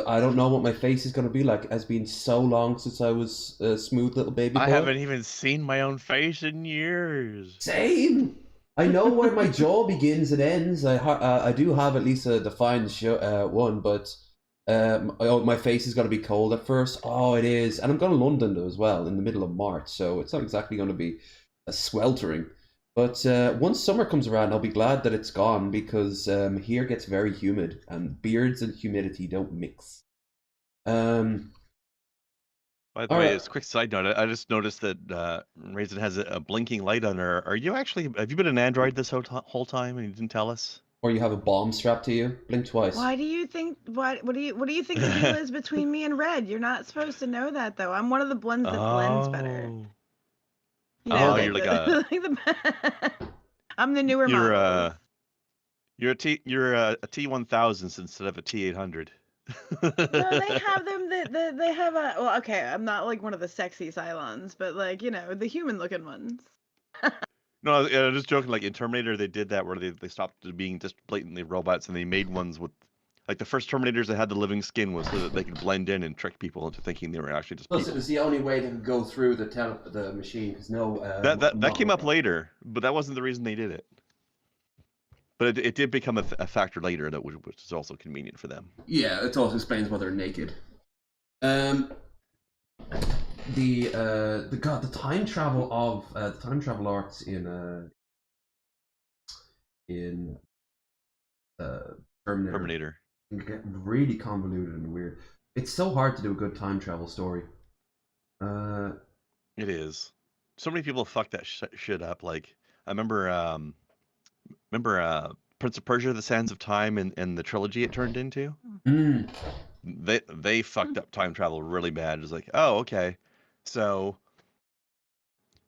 I don't know what my face is going to be like. It's been so long since I was a smooth little baby boy. I haven't even seen my own face in years. Same. I know where my jaw begins and ends. I do have at least a defined one, but my face is going to be cold at first. Oh, it is. And I'm going to London though as well in the middle of March, so it's not exactly going to be sweltering. But once summer comes around, I'll be glad that it's gone, because here gets very humid, and beards and humidity don't mix. By the way, as a quick side note, I just noticed that Raisin has a blinking light on her. Have you been an android this whole time and you didn't tell us? Or you have a bomb strapped to you? Blink twice. Why do you think? What do you think the deal is between me and Red? You're not supposed to know that though. I'm one of the ones that blends better. You know, you're like a. I'm the newer model. You're a T1000 instead of a T800. No, they have them. They have a. Well, okay, I'm not like one of the sexy Cylons, but like the human-looking ones. No, I'm just joking. Like in Terminator, they did that where they stopped being just blatantly robots and they made ones with. Like the first Terminators that had the living skin was so that they could blend in and trick people into thinking they were actually just people. Plus, it was the only way they could go through the machine, because no. That came up later, but that wasn't the reason they did it. But it did become a factor later, which is also convenient for them. Yeah, it also explains why they're naked. The time travel arcs in Terminator. Get really convoluted and weird. It's so hard to do a good time travel story. It is. So many people fuck that shit up. Like I remember Prince of Persia: The Sands of Time and the trilogy it turned into. They fucked up time travel really bad. It's like, oh, okay, so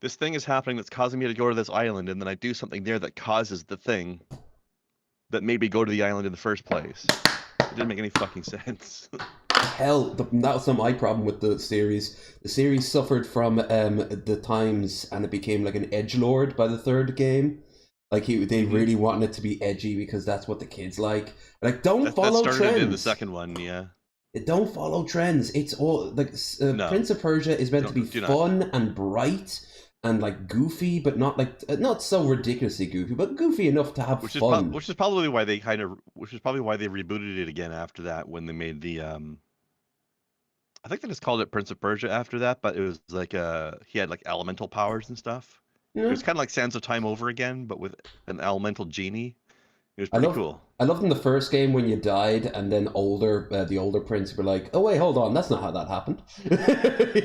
this thing is happening that's causing me to go to this island, and then I do something there that causes the thing that made me go to the island in the first place. It didn't make any fucking sense. Hell, that was not my problem with the series. The series suffered from the times, and it became like an edgelord by the third game. Like they really wanted it to be edgy because that's what the kids like. Like, don't follow trends. That started in the second one, yeah. Don't follow trends. It's all like Prince of Persia is meant to be fun and bright and like goofy, but not not so ridiculously goofy, but goofy enough to have fun. Which is probably why they rebooted it again after that, when they made the I think they just called it Prince of Persia after that, but it was like he had like elemental powers and stuff. Yeah. It was kind of like Sands of Time over again, but with an elemental genie. It was pretty cool. I loved in the first game when you died, and then the older prince were like, "Oh wait, hold on, that's not how that happened."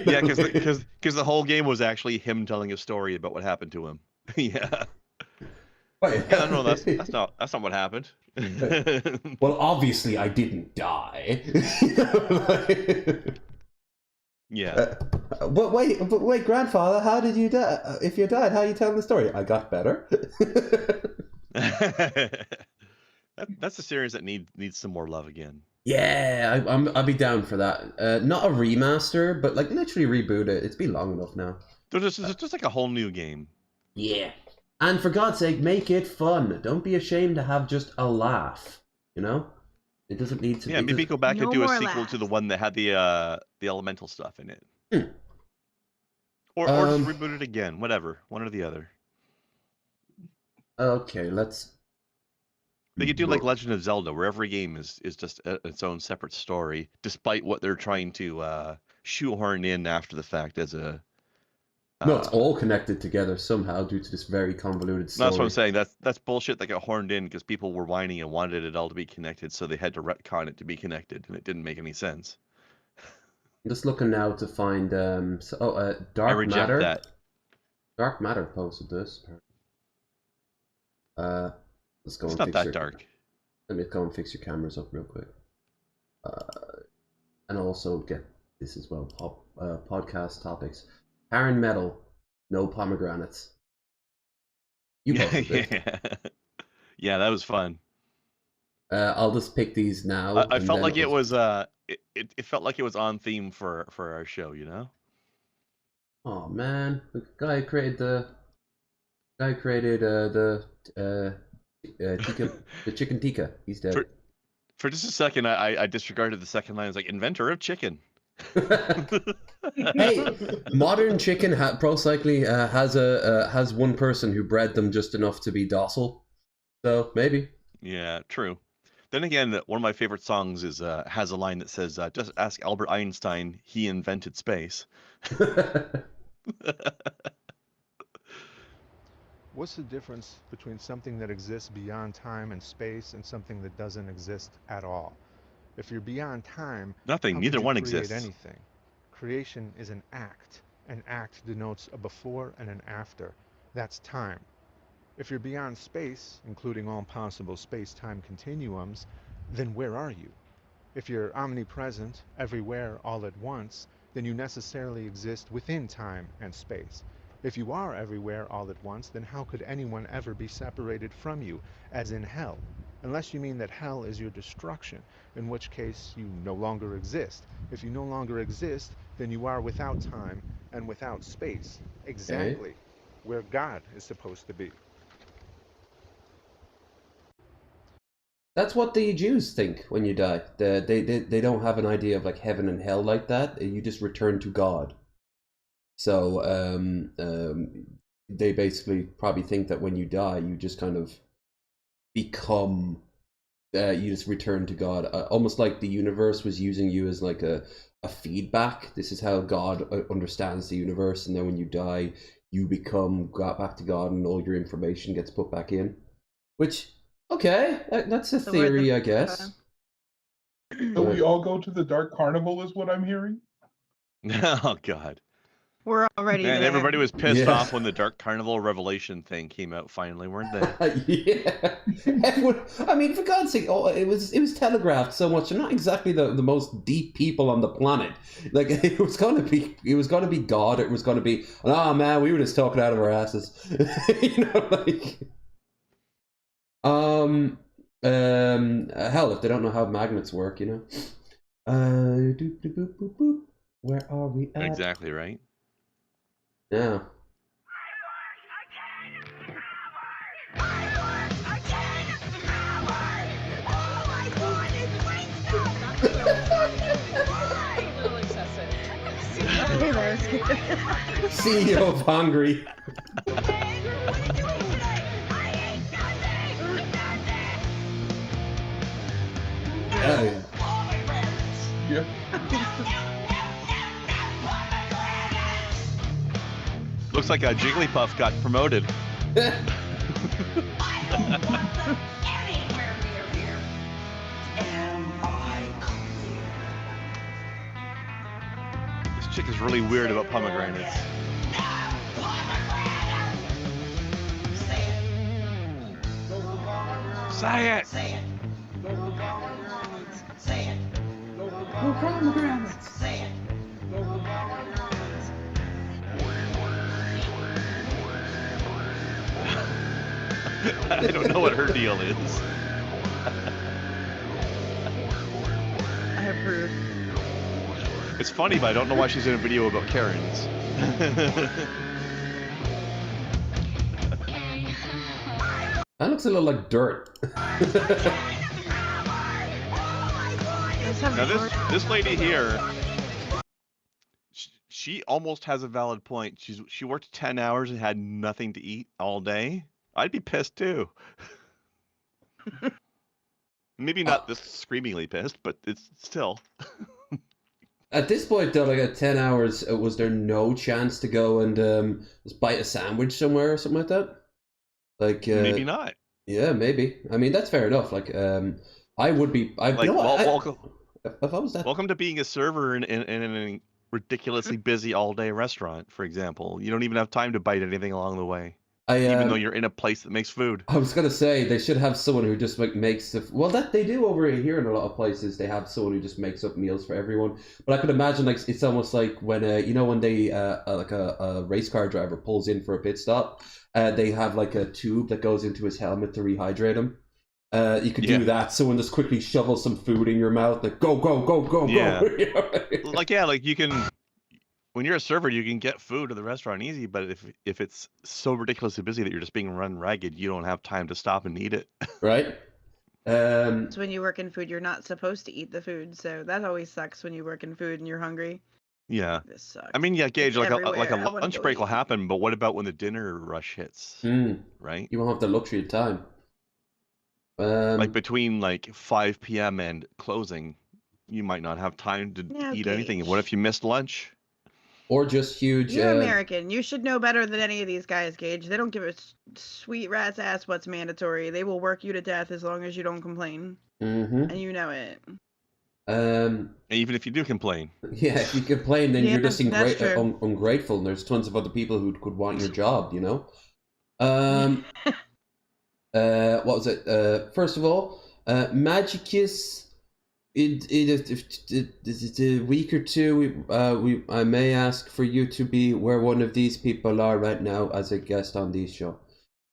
Yeah, because the whole game was actually him telling a story about what happened to him. Yeah. Wait, yeah, no, that's not what happened. Well, obviously, I didn't die. Yeah. But wait, grandfather, how did you die? If you died, how are you telling the story? I got better. That's a series that needs some more love again. Yeah, I'll be down for that. Not a remaster, but like literally reboot it. It's been long enough now. It's just like a whole new game. Yeah. And for God's sake, make it fun. Don't be ashamed to have just a laugh. You know? It doesn't need to be... Yeah, maybe go back and do a sequel to the one that had the elemental stuff in it. Or just reboot it again. Whatever. One or the other. Okay, let's... They could do like Legend of Zelda, where every game is just its own separate story, despite what they're trying to shoehorn in after the fact as a No, it's all connected together somehow due to this very convoluted story. That's what I'm saying. That's bullshit that got horned in because people were whining and wanted it all to be connected, so they had to retcon it to be connected, and it didn't make any sense. I'm just looking now to find Dark I reject Matter. that. Dark Matter posted this. Let's go. It's and not fix that your, dark. Let me go and fix your cameras up real quick. And also get this as well. Podcast topics. Karen Metal, no pomegranates. You posted it. Yeah, that was fun. I'll just pick these now. I felt like it was it felt like it was on theme for our show, you know? Oh man, the guy created the chicken tikka. He's dead. For just a second, I disregarded the second line. I was like, inventor of chicken. Hey, modern chicken Pro Cycling has one person who bred them just enough to be docile. So maybe. Yeah, true. Then again, one of my favorite songs is has a line that says, "Just ask Albert Einstein. He invented space." What's the difference between something that exists beyond time and space and something that doesn't exist at all? If you're beyond time, nothing. how Neither could you one create exists. Anything. Creation is an act. An act denotes a before and an after. That's time. If you're beyond space, including all possible space-time continuums, then where are you? If you're omnipresent, everywhere, all at once, then you necessarily exist within time and space. If you are everywhere all at once, then how could anyone ever be separated from you, as in hell? Unless you mean that hell is your destruction, in which case you no longer exist. If you no longer exist, then you are without time and without space. Exactly where God is supposed to be. That's what the Jews think when you die. They don't have an idea of like heaven and hell like that. You just return to God. So they basically probably think that when you die, you just kind of become, you just return to God. Almost like the universe was using you as like a feedback. This is how God understands the universe. And then when you die, you got back to God and all your information gets put back in. Which, okay, that's a theory, I guess. So we all go to the Dark Carnival is what I'm hearing? Oh, God. We're already Man, there. everybody was pissed off when the Dark Carnival Revelation thing came out finally, weren't they? Yeah. Everyone, I mean, for God's sake, it was telegraphed so much. They're not exactly the most deep people on the planet. Like it was gonna be God. It was gonna be, oh man, we were just talking out of our asses. You know, like hell, if they don't know how magnets work, you know. Where are we at? Exactly right. Yeah. CEO of Hungry. Yeah. Looks like a Jigglypuff got promoted. This chick is really weird about pomegranates. Say it! No pomegranates. I don't know what her deal is. I approve. It's funny, but I don't know why she's in a video about Karens. That looks a little like dirt. Now this lady here, she almost has a valid point. She worked 10 hours and had nothing to eat all day. I'd be pissed too. Maybe not this screamingly pissed, but it's still. At this point, though, like at 10 hours, was there no chance to go and just bite a sandwich somewhere or something like that? Like maybe not. Yeah, maybe. I mean, that's fair enough. Like, I would be. I Like, you know what, welcome. If I was that. Welcome to being a server in a ridiculously busy all-day restaurant, for example. You don't even have time to bite anything along the way, even though you're in a place that makes food. I was gonna say they should have someone who just like makes the. Well, that they do over here in a lot of places. They have someone who just makes up meals for everyone. But I could imagine like it's almost like when you know when they like a race car driver pulls in for a pit stop, they have like a tube that goes into his helmet to rehydrate him. You could do that. Someone just quickly shovels some food in your mouth, like go, go, go, go, go. Like you can, when you're a server, you can get food to the restaurant easy. But if it's so ridiculously busy that you're just being run ragged, you don't have time to stop and eat it. Right. So when you work in food, you're not supposed to eat the food, so that always sucks when you work in food and you're hungry. Yeah. This sucks. I mean, yeah, Gage, like everywhere. a lunch break will happen, but what about when the dinner rush hits? Right? You won't have the luxury of time. Like between like 5 p.m. and closing, you might not have time to eat anything. What if you missed lunch? Or just huge. You're American. You should know better than any of these guys, Gage. They don't give a sweet rat's ass what's mandatory. They will work you to death as long as you don't complain. And you know it. Even if you do complain. Yeah, if you complain, then you're just that's ungrateful, and there's tons of other people who could want your job, you know? What was it? First of all, Magicus, in a week or two, I may ask for you to be where one of these people are right now as a guest on the show.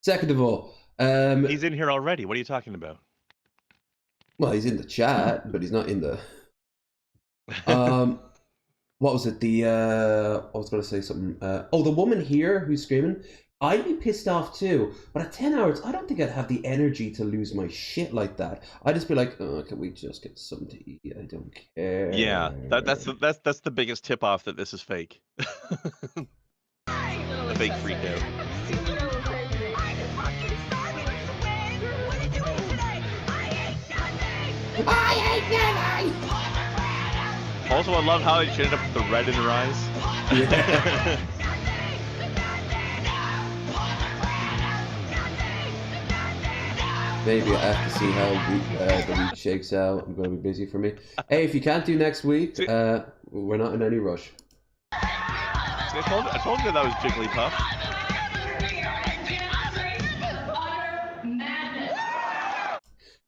Second of all, he's in here already. What are you talking about? Well, he's in the chat, but he's not in the. What was it? I was going to say something. Oh, the woman here who's screaming. I'd be pissed off too, but at 10 hours, I don't think I'd have the energy to lose my shit like that. I'd just be like, oh, can we just get something to eat? I don't care. Yeah, that's the biggest tip off that this is fake. A fake freak out. I hate nothing! Also, I love how she ended up with the red in her eyes. Yeah. Maybe I have to see how the week shakes out. I'm going to be busy for me. Hey, if you can't do next week, we're not in any rush. I told you that was Jigglypuff.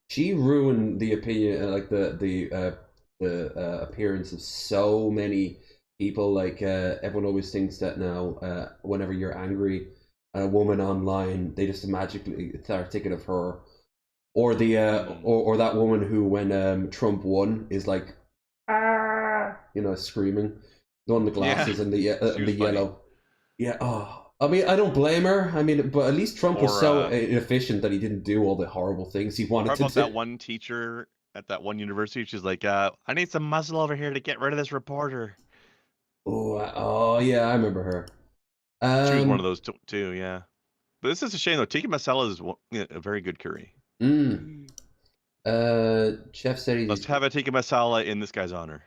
She ruined the opinion, like the appearance of so many people. Like everyone always thinks that now, whenever you're angry, a woman online, they just magically start thinking of her. Or the or that woman who, when Trump won, is like, you know, screaming, the one with the glasses and the yellow. Yeah. Oh, I mean, I don't blame her. I mean, but at least Trump was so inefficient that he didn't do all the horrible things he wanted to do. That one teacher at that one university, she's like, I need some muscle over here to get rid of this reporter. Oh yeah, I remember her. She was one of those too, yeah. But this is a shame though. Tikka masala is a very good curry. Chef said let's have a tikka masala in this guy's honor.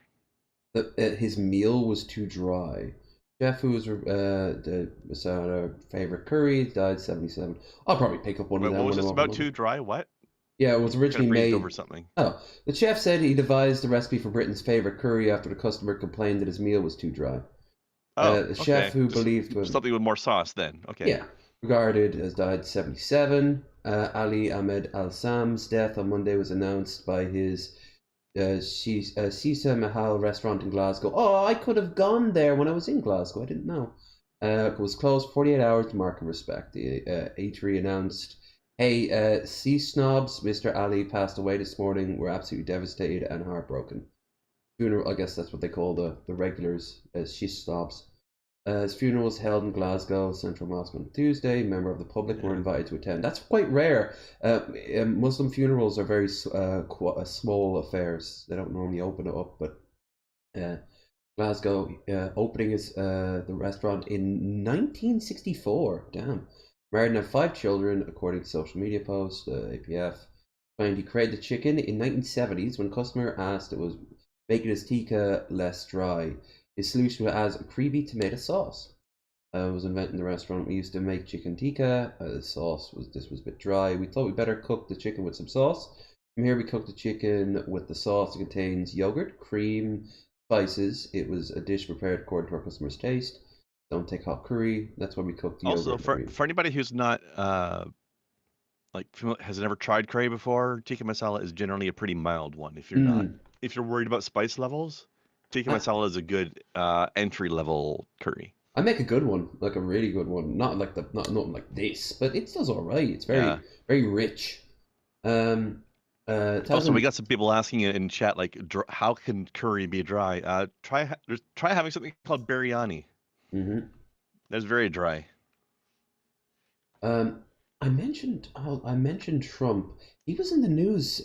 His meal was too dry. Chef, who was the masala favorite curry, died 77. I'll probably pick up one of them. What was this about? Too dry? What? Yeah, it was originally made over something. Oh, the chef said he devised the recipe for Britain's favorite curry after the customer complained that his meal was too dry. The chef who believed something with more sauce. Then okay. Yeah, regarded as died 77. Ali Ahmed Al Sam's death on Monday was announced by his Sisa Mahal restaurant in Glasgow. Oh, I could have gone there when I was in Glasgow. I didn't know. It was closed 48 hours to mark and respect. The eatery announced, hey, sea snobs, Mr. Ali passed away this morning. We're absolutely devastated and heartbroken. Funeral, I guess that's what they call the regulars, sea snobs. His funeral was held in Glasgow Central Mosque on Tuesday. Member of the public were invited to attend. That's quite rare. Muslim funerals are very small affairs. They don't normally open it up, but Glasgow opening the restaurant in 1964. Damn. Married and had 5 children, according to social media posts. APF claimed he created the chicken in 1970s when a customer asked. It was making his tikka less dry. His solution was a creamy tomato sauce. Was invented in the restaurant. We used to make chicken tikka. The sauce was a bit dry. We thought we'd better cook the chicken with some sauce. From here, we cooked the chicken with the sauce. It contains yogurt, cream, spices. It was a dish prepared according to our customer's taste. Don't take hot curry. That's why we cooked the Also, yogurt. for anybody who's not has never tried curry before, tikka masala is generally a pretty mild one. If you're worried about spice levels, tikka masala is a good entry level curry. I make a good one, like a really good one. Not like not like this, but it does all right. It's very very rich. Also, we got some people asking in chat like, how can curry be dry? Try having something called biryani. Mm-hmm. That's very dry. I mentioned Trump. He was in the news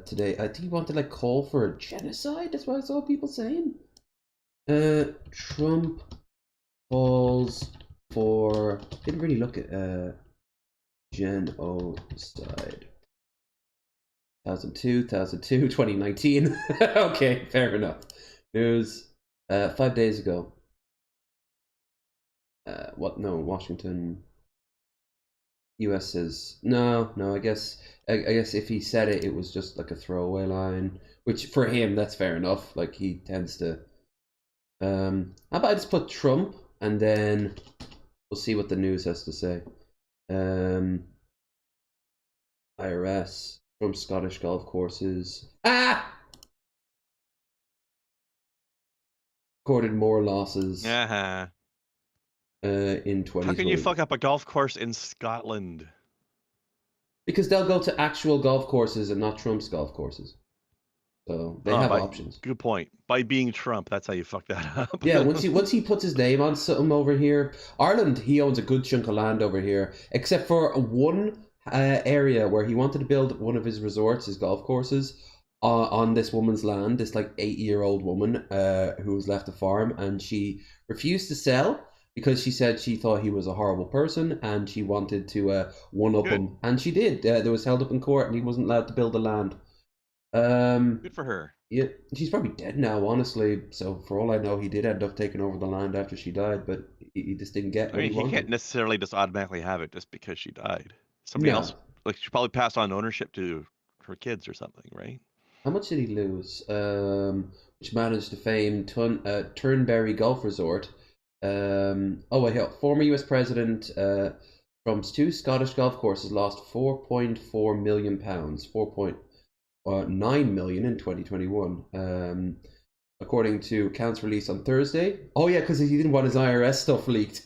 today. I think he wanted to like call for a genocide. That's what I saw people saying. Trump calls for. Didn't really look at genocide. 2002, 2019. Okay, fair enough. News 5 days ago. No, Washington. US says no. I guess if he said it, it was just like a throwaway line, which for him that's fair enough. Like he tends to. How about I just put Trump and then we'll see what the news has to say. IRS, Trump Scottish golf courses. Recorded more losses. In 2020. How can you fuck up a golf course in Scotland? Because they'll go to actual golf courses and not Trump's golf courses. So they have options. Good point. By being Trump, that's how you fuck that up. Yeah, once he puts his name on something over here, Ireland, he owns a good chunk of land over here, except for one area where he wanted to build one of his resorts, his golf courses, on this woman's land. This like 8-year-old woman who was left a farm, and she refused to sell. Because she said she thought he was a horrible person and she wanted to one-up him. And she did. There was held up in court and he wasn't allowed to build the land. Good for her. Yeah, she's probably dead now, honestly. So for all I know, he did end up taking over the land after she died, but he just didn't get what he wanted. He can't necessarily just automatically have it just because she died. Somebody else, like she probably passed on ownership to her kids or something, right? How much did he lose? Which managed the famed Turnberry Golf Resort. Former US President Trump's 2 Scottish golf courses lost £4.4 million, 4.9 million in 2021, according to accounts released on Thursday. Oh yeah, because he didn't want his IRS stuff leaked.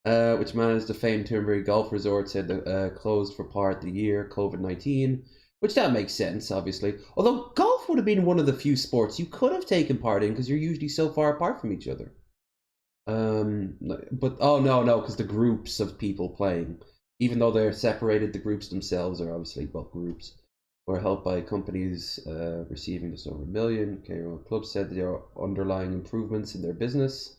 Which managed the famed Turnberry Golf Resort said closed for part of the year, COVID-19. Which that makes sense, obviously. Although golf would have been one of the few sports you could have taken part in because you're usually so far apart from each other. But no, because the groups of people playing, even though they're separated, the groups themselves are obviously both groups, were helped by companies receiving just over $1 million. KRO Club said there are underlying improvements in their business.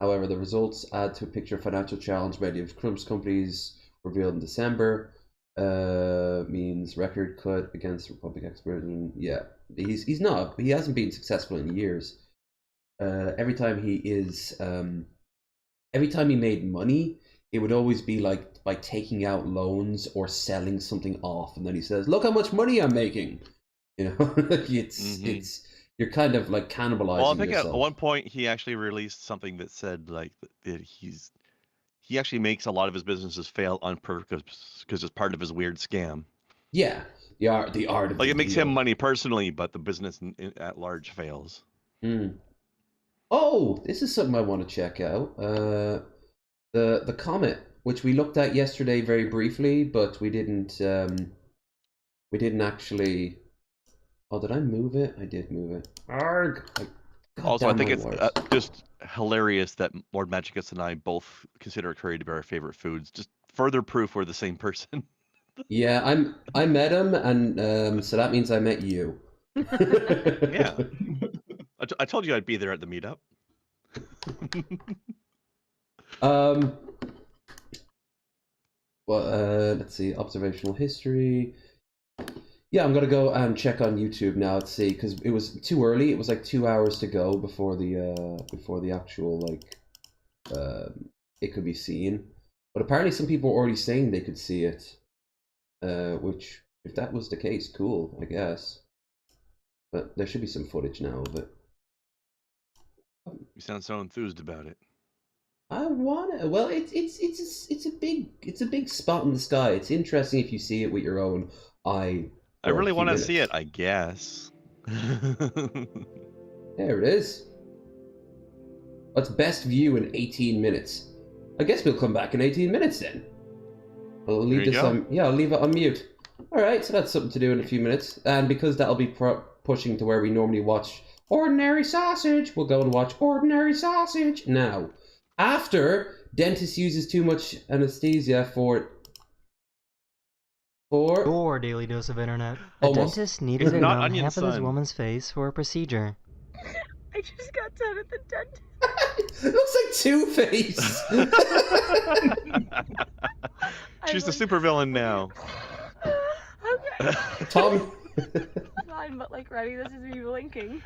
However, the results add to a picture of financial challenge many of Trump's companies revealed in December. Means record cut against Republic expert. Yeah, he hasn't been successful in years. Every time he made money, it would always be like by taking out loans or selling something off, and then he says, "Look how much money I'm making." You know, it's you're kind of like cannibalizing. Well, I think yourself. at one point he actually released something that said like that he actually makes a lot of his businesses fail on purpose because it's part of his weird scam. Yeah, the art of like it makes him money personally, but the business at large fails. Oh, this is something I want to check out. The comet, which we looked at yesterday very briefly, but we didn't actually. Oh, did I move it? I did move it. Arg! Also, I think it's just hilarious that Lord Magicus and I both consider curry to be our favorite foods. Just further proof we're the same person. Yeah, I met him, and so that means I met you. Yeah. I told you I'd be there at the meetup. Well, let's see. Observational history. Yeah, I'm gonna go and check on YouTube now to see, because it was too early. It was like 2 hours to go before the actual like it could be seen. But apparently some people were already saying they could see it, which if that was the case, cool, I guess. But there should be some footage now of it. You sound so enthused about it. I want to. Well, it's a big spot in the sky. It's interesting if you see it with your own eye. I really want to see it, I guess. There it is. What's best view in 18 minutes? I guess we'll come back in 18 minutes then. I'll leave this on. Yeah, I'll leave it on mute. All right, so that's something to do in a few minutes, and because that'll be pushing to where we normally watch Ordinary Sausage, we'll go and watch Ordinary Sausage now. After dentist uses too much anesthesia for Your daily dose of internet. A dentist needed to numb half of this woman's face for a procedure. I just got done at the dentist. It looks like Two-Face. She's the supervillain now. Okay. Tom. Fine, but like, ready? This is me blinking.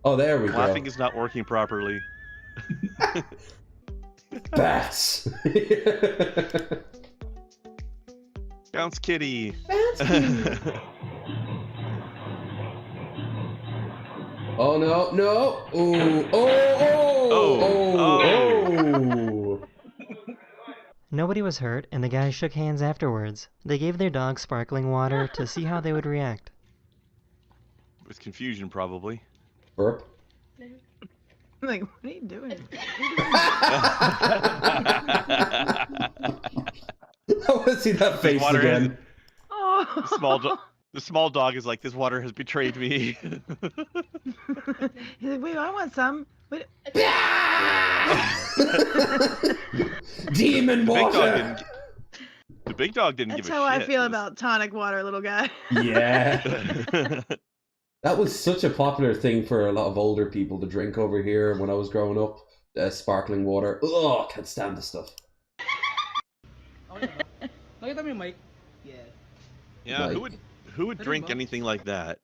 Oh, there we go. Laughing is not working properly. Bats. Bounce kitty. Bounce kitty. Oh no, no. Ooh. Oh. Nobody was hurt, and the guys shook hands afterwards. They gave their dog sparkling water to see how they would react. With confusion, probably. Burp. Like, what are you doing? I want to see that face again. Oh. The small dog is like, this water has betrayed me. He's like, wait, I want some. Wait. Demon water. The big dog didn't give a shit. That's how I feel about tonic water, little guy. Yeah. That was such a popular thing for a lot of older people to drink over here when I was growing up. Sparkling water. Ugh, can't stand the stuff. Nakita mo yung mic? Yeah, who would drink anything like that?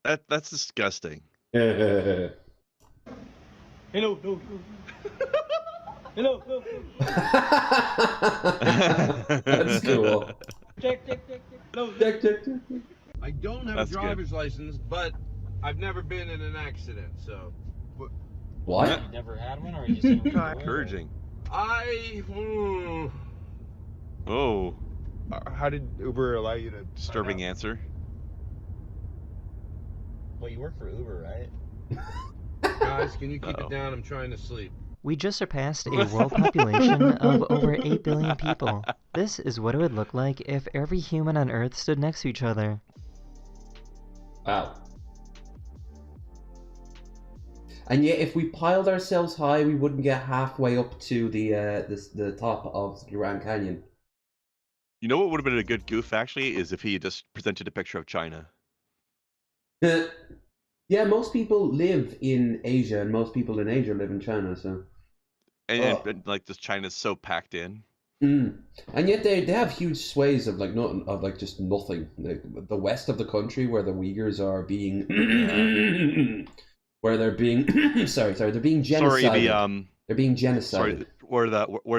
That's disgusting. Hello, no. Hello, no. That's cool. Check. Hello. Check. I don't have a driver's license, but I've never been in an accident, so. What? You never had one, or you just Encouraging. Oh. How did Uber allow you to... Disturbing answer. Well, you work for Uber, right? Guys, can you keep it down? I'm trying to sleep. We just surpassed a world population of over 8 billion people. This is what it would look like if every human on Earth stood next to each other. Wow. And yet, if we piled ourselves high, we wouldn't get halfway up to the top of the Grand Canyon. You know what would have been a good goof, actually, is if he just presented a picture of China. Yeah, most people live in Asia, and most people in Asia live in China, so... And like, this China's so packed in. And yet they have huge sways of just nothing. The west of the country, where the Uyghurs are being... where they're being... they're being genocided. They're being genocided. Sorry, where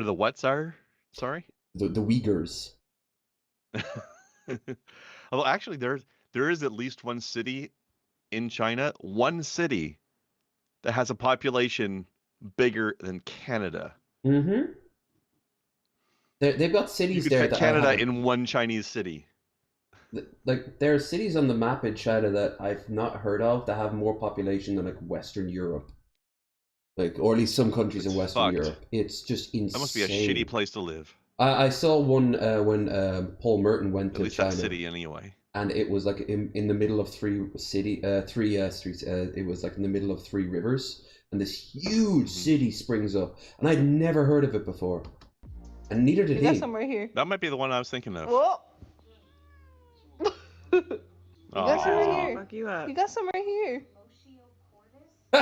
the whats are? Sorry? The Uyghurs. Although actually there is at least one city in China, that has a population bigger than Canada. Mm-hmm. They've got cities you there fit that Canada in one Chinese city. Like, there are cities on the map in China that I've not heard of that have more population than like Western Europe. Like, or at least some countries in Western Europe. It's just insane. That must be a shitty place to live. I saw one when Paul Merton went to China. That city, anyway. And it was like in the middle of three streets. It was like in the middle of 3 rivers, and this huge city springs up, and I'd never heard of it before, and neither did he. You got some right here. That might be the one I was thinking of. Whoa. You got some right here. Fuck you up. You got some right here. No.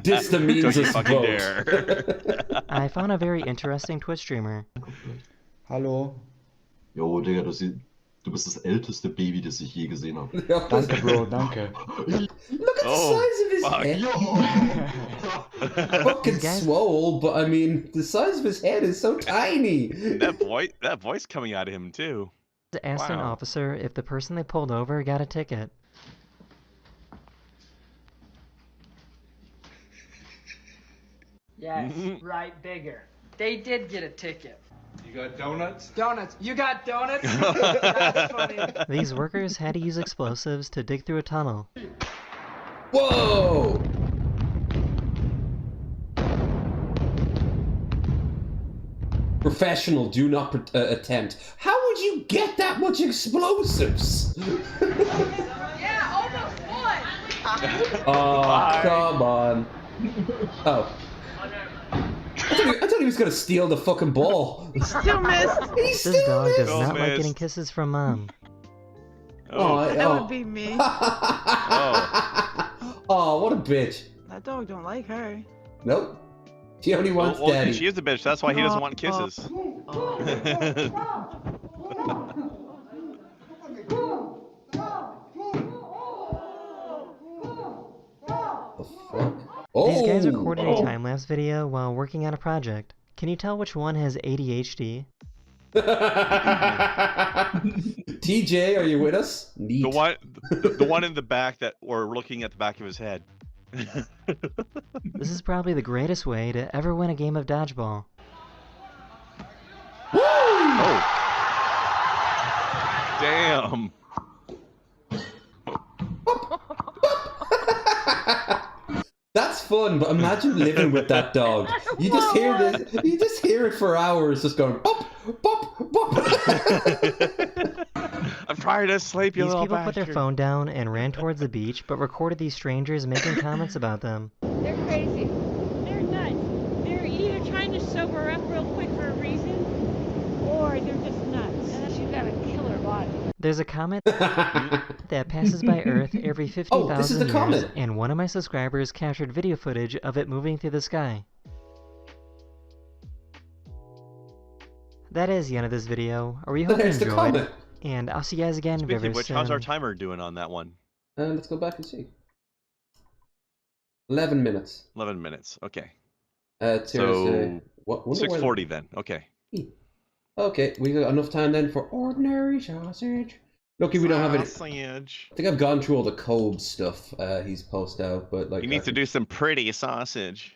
This the means Don't you of fucking vote. dare. I found a very interesting Twitch streamer. Hallo. Jo, Digga, du Du bist das älteste Baby, das ich je gesehen habe. Danke, Bro, danke. Look at the size of his head. Fucking swole, but I mean, the size of his head is so tiny. That voice coming out of him too. Asked an officer if the person they pulled over got a ticket. Yes, right, bigger. They did get a ticket. You got donuts? Donuts. You got donuts? That's funny. These workers had to use explosives to dig through a tunnel. Whoa! Professional, do not attempt. How would you get that much explosives? Yeah, almost won. Oh, come on. Oh. I thought he was gonna steal the fucking ball. He still missed. This dog does not like getting kisses from mom. That would be me. Oh, what a bitch. That dog don't like her. Nope. She only wants well, daddy. she is a bitch. That's why he doesn't want kisses. These guys recorded a time-lapse video while working on a project. Can you tell which one has ADHD? TJ, are you with us? Neat. The one in the back that we're looking at the back of his head. This is probably the greatest way to ever win a game of dodgeball. Oh. Damn. That's fun, but imagine living with that dog. You just hear this. You just hear it for hours, just going bop, bop, bop. I'm trying to sleep, you These little people put bastard. their phone down and ran towards the beach, but recorded these strangers making comments about them. They're crazy. They're nuts. They're either trying to sober up real quick for a reason, or they're just nuts. Unless you've got a killer body. There's a comet that passes by Earth every 50,000 years, comet. and one of my subscribers captured video footage of it moving through the sky. That is the end of this video. We hope you There's the enjoyed, comet. and I'll see you guys again Speaking very of which, soon. how's our timer doing on that one? Let's go back and see. 11 minutes. 11 minutes. Okay. Thursday. So 6:40 then. Okay. Okay, we got enough time then for ordinary sausage. Lucky we don't have any. Sausage. I think I've gone through all the code stuff he's posted out, but like He needs to do some pretty sausage.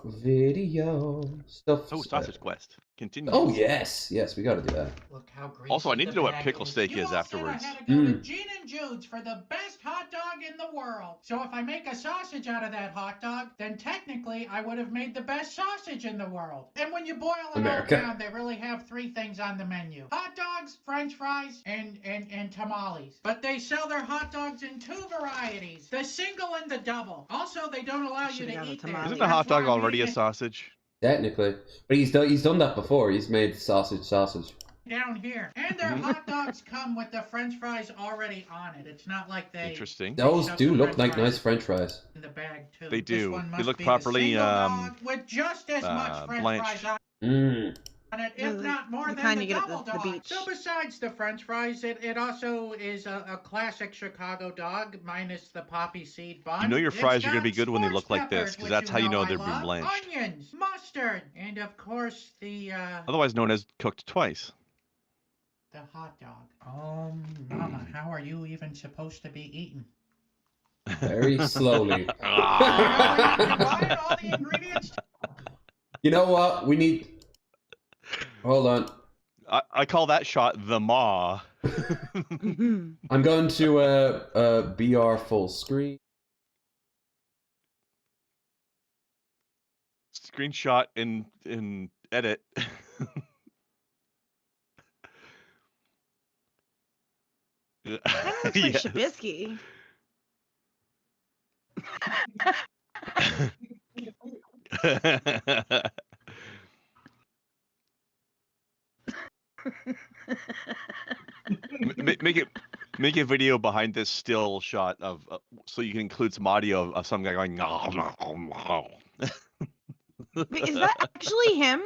Video stuff. Oh, Sausage Quest. Continue. Oh yes, we got to do that. Look how greasy Also, I need the to know what bag pickle is. steak is afterwards. I had to go to Gene and Jude's for the best hot dog in the world. So if I make a sausage out of that hot dog, then technically I would have made the best sausage in the world. And when you boil it America. all down, they really have three things on the menu: hot dogs, French fries, and tamales. But they sell their hot dogs in two varieties: the single and the double. Also, they don't allow you to eat there. Isn't the hot dog already a sausage? Technically, but he's done that before. He's made sausage. Down here. And their hot dogs come with the French fries already on it. It's not like they... Interesting. Those shove do the look French like fries nice French fries. in the bag too. They This do. one They must look be the properly single dog with just as much French blanched. fries on it, if not more the than kind the you get at double the dog. beach. So besides the French fries, it also is a classic Chicago dog minus the poppy seed bun. You know your It's fries are going to be got good when they sports look like this, peppers, because which that's how you know I they've been love, blanched. Onions, mustard, and of course the Otherwise known as cooked twice. hot dog. Oh, mama, how are you even supposed to be eaten? Very slowly. All the ingredients. You know what? We need. Hold on. I call that shot the maw. I'm going to BR full screen. Screenshot in edit. That looks like Shabisky. Make a video behind this still shot of so you can include some audio of some guy going. Wait, is that actually him?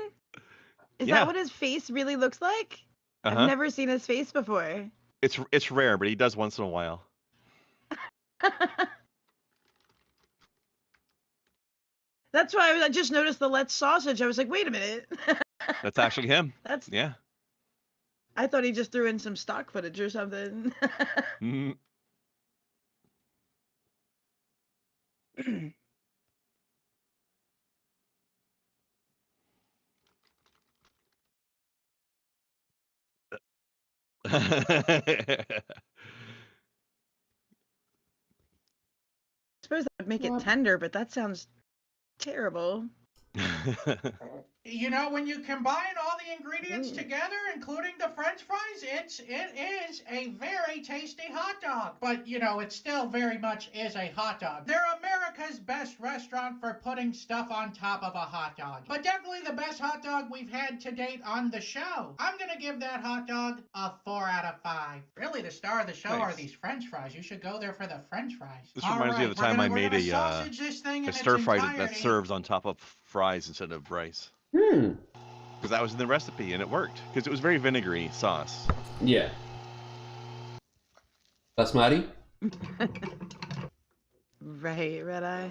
Is Yeah. that what his face really looks like? I've never seen his face before. It's rare, but he does once in a while. That's why I just noticed the Let's sausage. I was like, wait a minute. That's actually him. Yeah. I thought he just threw in some stock footage or something. Mm. I suppose that would make it tender, but that sounds terrible. You know, when you combine all the ingredients together, including the French fries, it is a very tasty hot dog. But you know, it still very much is a hot dog. They're America's best restaurant for putting stuff on top of a hot dog. But definitely the best hot dog we've had to date on the show. I'm gonna give that hot dog a 4 out of 5. Really, the star of the show are these French fries. You should go there for the French fries. This reminds me of the time I made a stir fry that entirety. serves on top of fries instead of rice. Because that was in the recipe and it worked. Because it was very vinegary sauce. Yeah. That's Maddie? Right, Red Eye.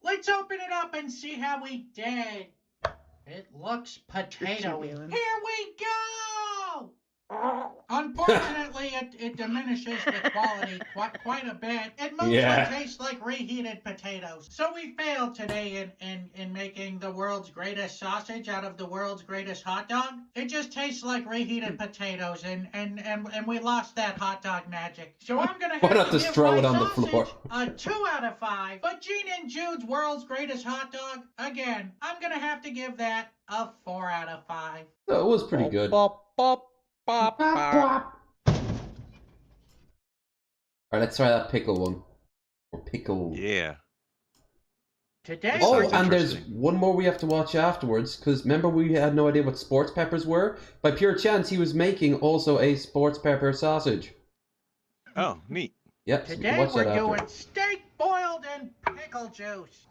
Let's open it up and see how we did. It looks potato-y. Here we go! Unfortunately, it diminishes the quality quite a bit. It mostly tastes like reheated potatoes. So we failed today in making the world's greatest sausage out of the world's greatest hot dog. It just tastes like reheated potatoes, and we lost that hot dog magic. So I'm gonna have Why not to just give throw my it on the sausage floor? a 2 out of 5. But Gene and Jude's world's greatest hot dog, again, I'm gonna have to give that a 4 out of 5. Oh, it was pretty good. All right, let's try that pickle one. Or pickle. Yeah. Today. Oh, and there's one more we have to watch afterwards, because remember we had no idea what sports peppers were? By pure chance, he was making also a sports pepper sausage. Oh, neat. Yep. So Today we're doing steak boiled in pickle juice.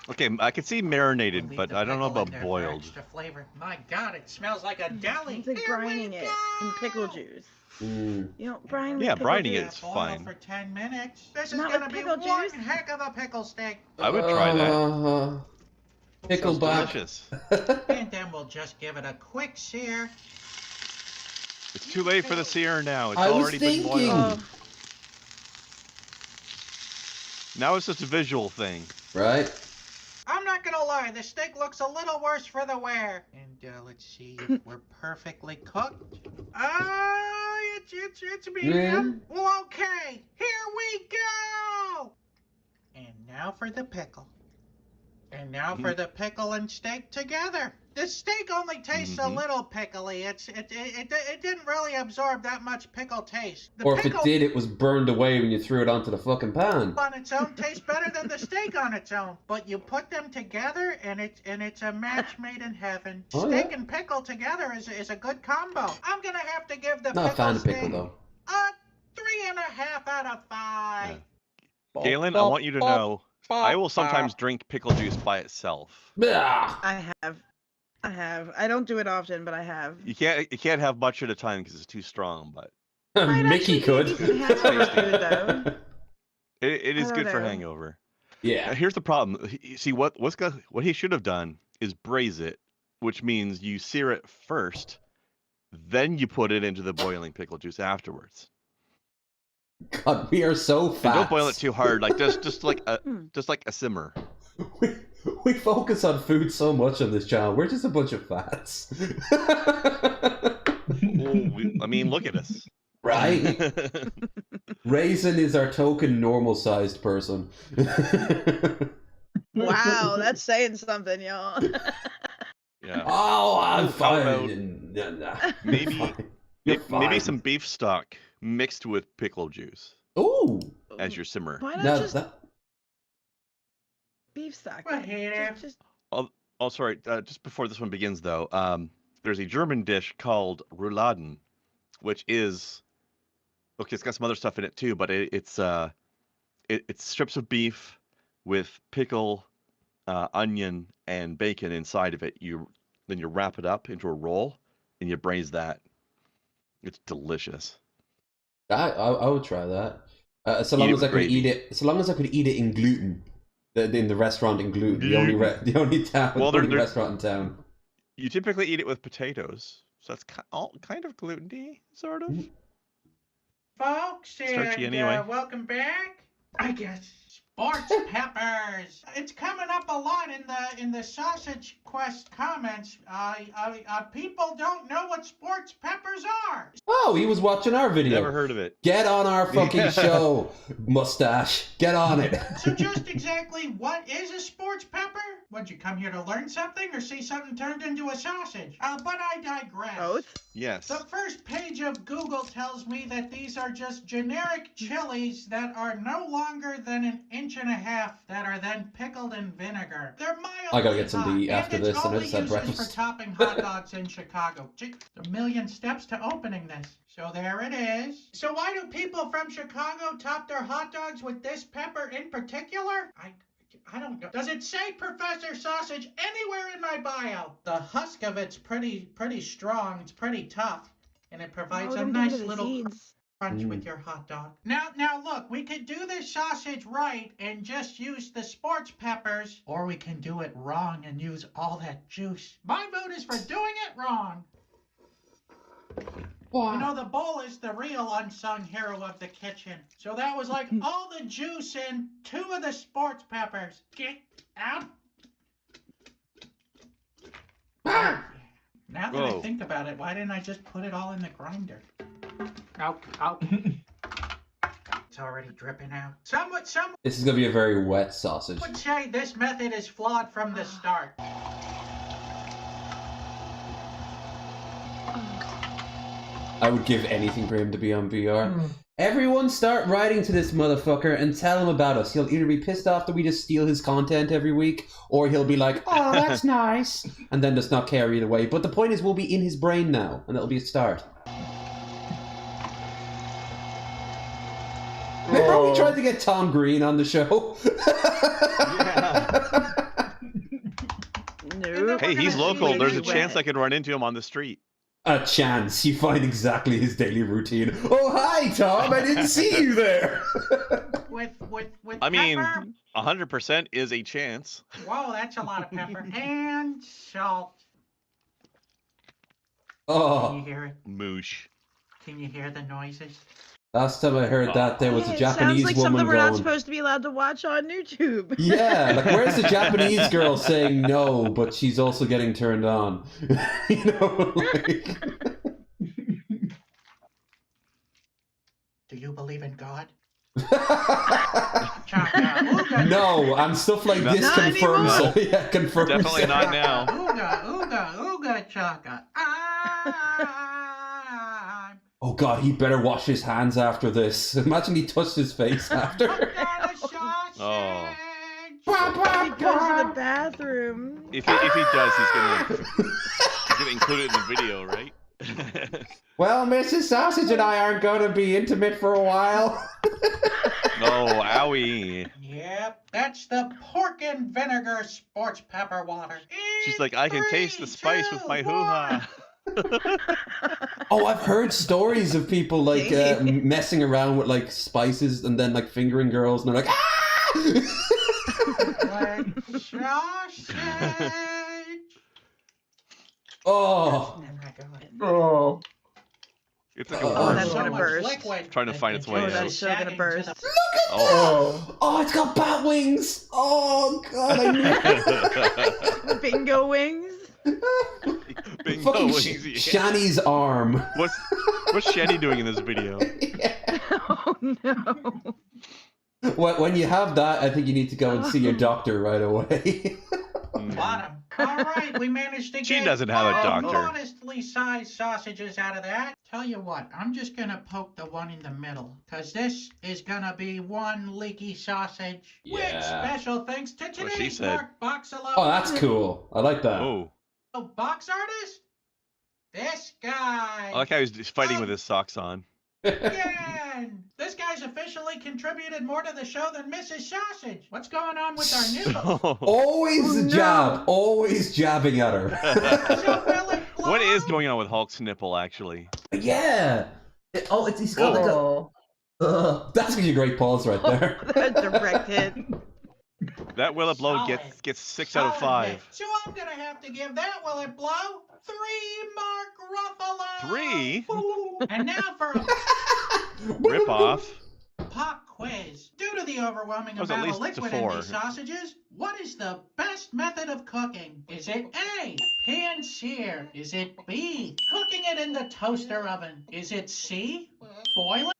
Okay, I can see marinated, but I don't know about boiled. Extra flavor. My God, it smells like a deli. It's like brining it in pickle juice. Mm. You don't brine with Yeah, pickle brining juice. it's fine. For 10 minutes. This is Not gonna with be pickle one juice. heck of a pickle steak. I would try that. Pickle Sounds back. delicious. And then we'll just give it a quick sear. It's too late for the sear now. It's I was already been thinking. boiled. Now it's just a visual thing. Right? I'm not gonna lie, the steak looks a little worse for the wear. And let's see if we're perfectly cooked. It's medium. Well, okay, here we go. And now for the pickle. And now for the pickle and steak together. The steak only tastes a little pickly. It didn't really absorb that much pickle taste. The Or if it pickle did, it was burned away when you threw it onto the fucking pan. on its own tastes better than the steak on its own. But you put them together, and it's a match made in heaven. Oh, Steak yeah. and pickle together is a good combo. I'm gonna have to give the Not a pickle fan of pickle steak though. a 3.5 out of 5. Galen, I want you to know, I will sometimes drink pickle juice by itself. I have. I don't do it often, but I have. You can't have much at a time because it's too strong, but Mickey could. it is I good don't for know. hangover. Yeah. Here's the problem. See what he should have done is braise it, which means you sear it first, then you put it into the boiling pickle juice afterwards. God, we are so And fat. don't boil it too hard, like just like a simmer. We focus on food so much on this channel. We're just a bunch of fats. I mean, look at us. Right? Raisin is our token normal-sized person. Wow, that's saying something, y'all. Yeah. Oh, I'm How about fine. maybe some beef stock mixed with pickle juice. Ooh. As your simmer. Why not Now just that- beef stock? Just Oh, sorry. Just before this one begins, though, there's a German dish called Rouladen, which is okay. It's got some other stuff in it too, but it's strips of beef with pickle, onion, and bacon inside of it. Then you wrap it up into a roll and you braise that. It's delicious. I would try that. So long as I could eat it. So long as I could eat it in gluten. In the restaurant in gluten. The only restaurant in town. You typically eat it with potatoes, so that's kind of gluten-y, sort of. Folks, Starchy and anyway. welcome back. I guess sports peppers. It's coming up a lot in the Sausage Quest comments. People don't know what sports peppers are. Oh, he was watching our video. Never heard of it. Get on our fucking show, mustache. Get on it. So just exactly what is a sports pepper? Would you come here to learn something or see something turned into a sausage? But I digress. Both? Yes. The first page of Google tells me that these are just generic chilies that are no longer than an inch and a half that are then pickled in vinegar. They're mildly I gotta get something to eat hot, after and this, and I it's just had only uses breakfast. for topping hot dogs in Chicago. Gee, a million steps to opening this. So there it is. So why do people from Chicago top their hot dogs with this pepper in particular? I don't know. Does it say Professor Sausage anywhere in my bio? The husk of it's pretty strong. It's pretty tough, and it provides a nice little crunch with your hot dog. Now look, we could do this sausage right and just use the sports peppers, or we can do it wrong and use all that juice. My vote is for doing it wrong. You know, the bowl is the real unsung hero of the kitchen. So that was like all the juice in 2 of the sports peppers. Get out. Now that I think about it, why didn't I just put it all in the grinder? Ow. It's already dripping out. Some This is gonna be a very wet sausage. would say this method is flawed from the start. I would give anything for him to be on VR. Everyone start writing to this motherfucker and tell him about us. He'll either be pissed off that we just steal his content every week, or he'll be like, oh, that's nice, and then just not care either way. But the point is, we'll be in his brain now, and it'll be a start. Remember we tried to get Tom Green on the show? No. Hey, he's local. There's a chance I could run into him on the street. A chance. You find exactly his daily routine. Oh, hi, Tom. I didn't see you there. with I mean, pepper. 100% is a chance. Whoa, that's a lot of pepper. And salt. Oh. Can you hear it? Moosh. Can you hear the noises? Last time I heard that, there was a It Japanese sounds like woman something we're not going... supposed to be allowed to watch on YouTube. Yeah, like where's the Japanese girl saying no, but she's also getting turned on? You know, like... Do you believe in God? No, and stuff like this Not confirms. anymore. Yeah, confirms. Definitely not now. Ooga chaka. Oh God, he better wash his hands after this. Imagine he touched his face after. Oh. He goes to the bathroom. If he does, he's gonna include it in the video, right? Well, Mrs. Sausage and I aren't going to be intimate for a while. Oh, owie. Yep, that's the pork and vinegar sports pepper water. She's like, I can taste the spice with my hoo-ha. Oh, I've heard stories of people like messing around with like spices and then like fingering girls, and they're like, oh. Oh. It's like a Oh, burst. that's gonna burst. Trying to find its way Oh, out. that's so gonna burst. Oh. Oh, it's got bat wings. Oh God, I knew it. Bingo wings. Bingo Fucking wings, yeah. Shani's arm. What's Shani doing in this video? Oh no. When you have that, I think you need to go and see your doctor right away. Bottom. All right, we managed to She get doesn't have a doctor. honestly sized sausages out of that. Tell you what, I'm just gonna poke the one in the middle, cause this is gonna be one leaky sausage. With Yeah. special thanks to what she today's said. Mark Boxalo. Oh, that's cool. I like that. Oh. Box artist? This guy. I like how he's fighting with his socks on. Yeah, this guy's officially contributed more to the show than Mrs. Sausage. What's going on with our nipples? Always a jab. Always jabbing at her. What is going on with Hulk's nipple, actually? Yeah. He's got like a... that's gonna be a great pause right there. Directed. That Will It Blow gets 6 out of 5. So I'm gonna have to give that Will It Blow 3 Mark Ruffalo. 3? And now for a Rip off. pop quiz. Due to the overwhelming That was at amount of least liquid in 4. these sausages, what is the best method of cooking? Is it A, pan-sear? Is it B, cooking it in the toaster oven? Is it C, boiling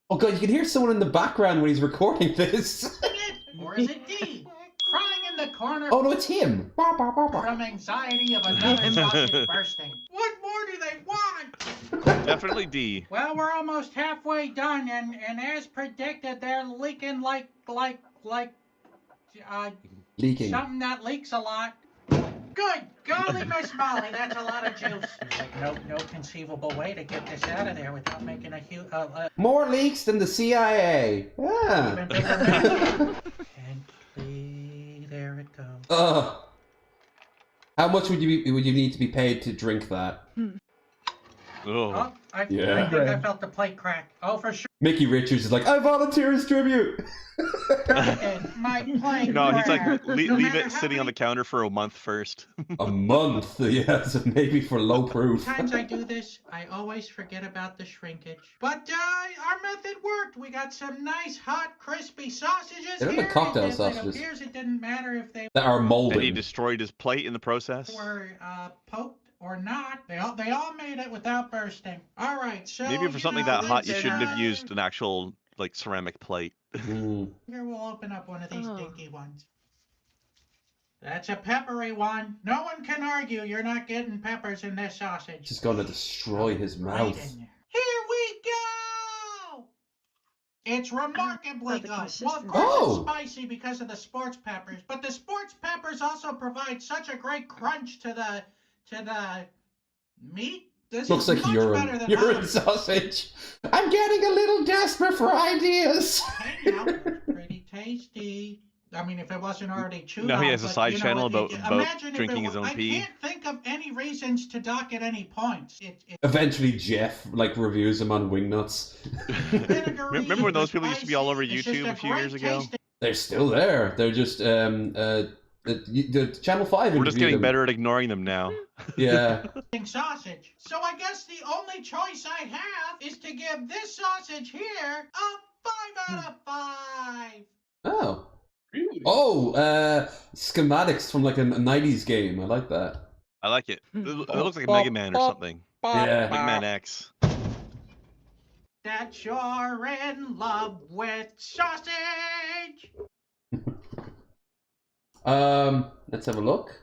Oh god, you can hear someone in the background when he's recording this. it? Or is it D, crying in the corner Oh no, it's him. from anxiety of another sausage bursting? What more do they want? Definitely D. Well, we're almost halfway done, and as predicted, they're leaking like Leaking. something that leaks a lot. Good golly, Miss Molly, that's a lot of juice. Like no conceivable way to get this out of there without making a huge. More leaks than the CIA. Yeah. Even bigger mess. And there it goes. How much would you need to be paid to drink that? Oh, I think I felt the plate crack. Oh, for sure. Mickey Richards is like, I volunteer as tribute. My plate. No, he's like, cracked. leave it sitting on the counter for a month first. A month? Yeah, so maybe for low proof. Times I do this, I always forget about the shrinkage. But our method worked. We got some nice, hot, crispy sausages They're here. the cocktail It sausages. appears it didn't matter if they That are molding. And he destroyed his plate in the process. were poked or not. They all made it without bursting. All right, so Maybe for something that hot, you this, shouldn't have used an actual like ceramic plate. Here we'll open up one of these dinky ones. That's a peppery one. No one can argue you're not getting peppers in this sausage. Just gonna destroy his mouth. Here we go! It's remarkably good. Well, of course Oh. it's spicy because of the sports peppers, but the sports peppers also provide such a great crunch to the meat. This Looks is like much urine. better than Urine mine. sausage. I'm getting a little desperate for ideas. Hey, now, pretty tasty. I mean, if it wasn't already chewed Now he on, has a but, side you know, channel about imagine if drinking it his own I pee. can't think of any reasons to dock at any points. Eventually, Jeff reviews him on Wingnuts. Remember when those people used to be all over YouTube a few years ago? They're still there. They're just the Channel 5 We're just interviewed getting them. better at ignoring them now. Yeah. Sausage. So I guess the only choice I have is to give this sausage here a 5 out of 5. Oh. Oh, schematics from like a 90s game. I like that. I like it. It looks like a Mega Man or something. Yeah. Mega Man X. That you're in love with sausage. Let's have a look.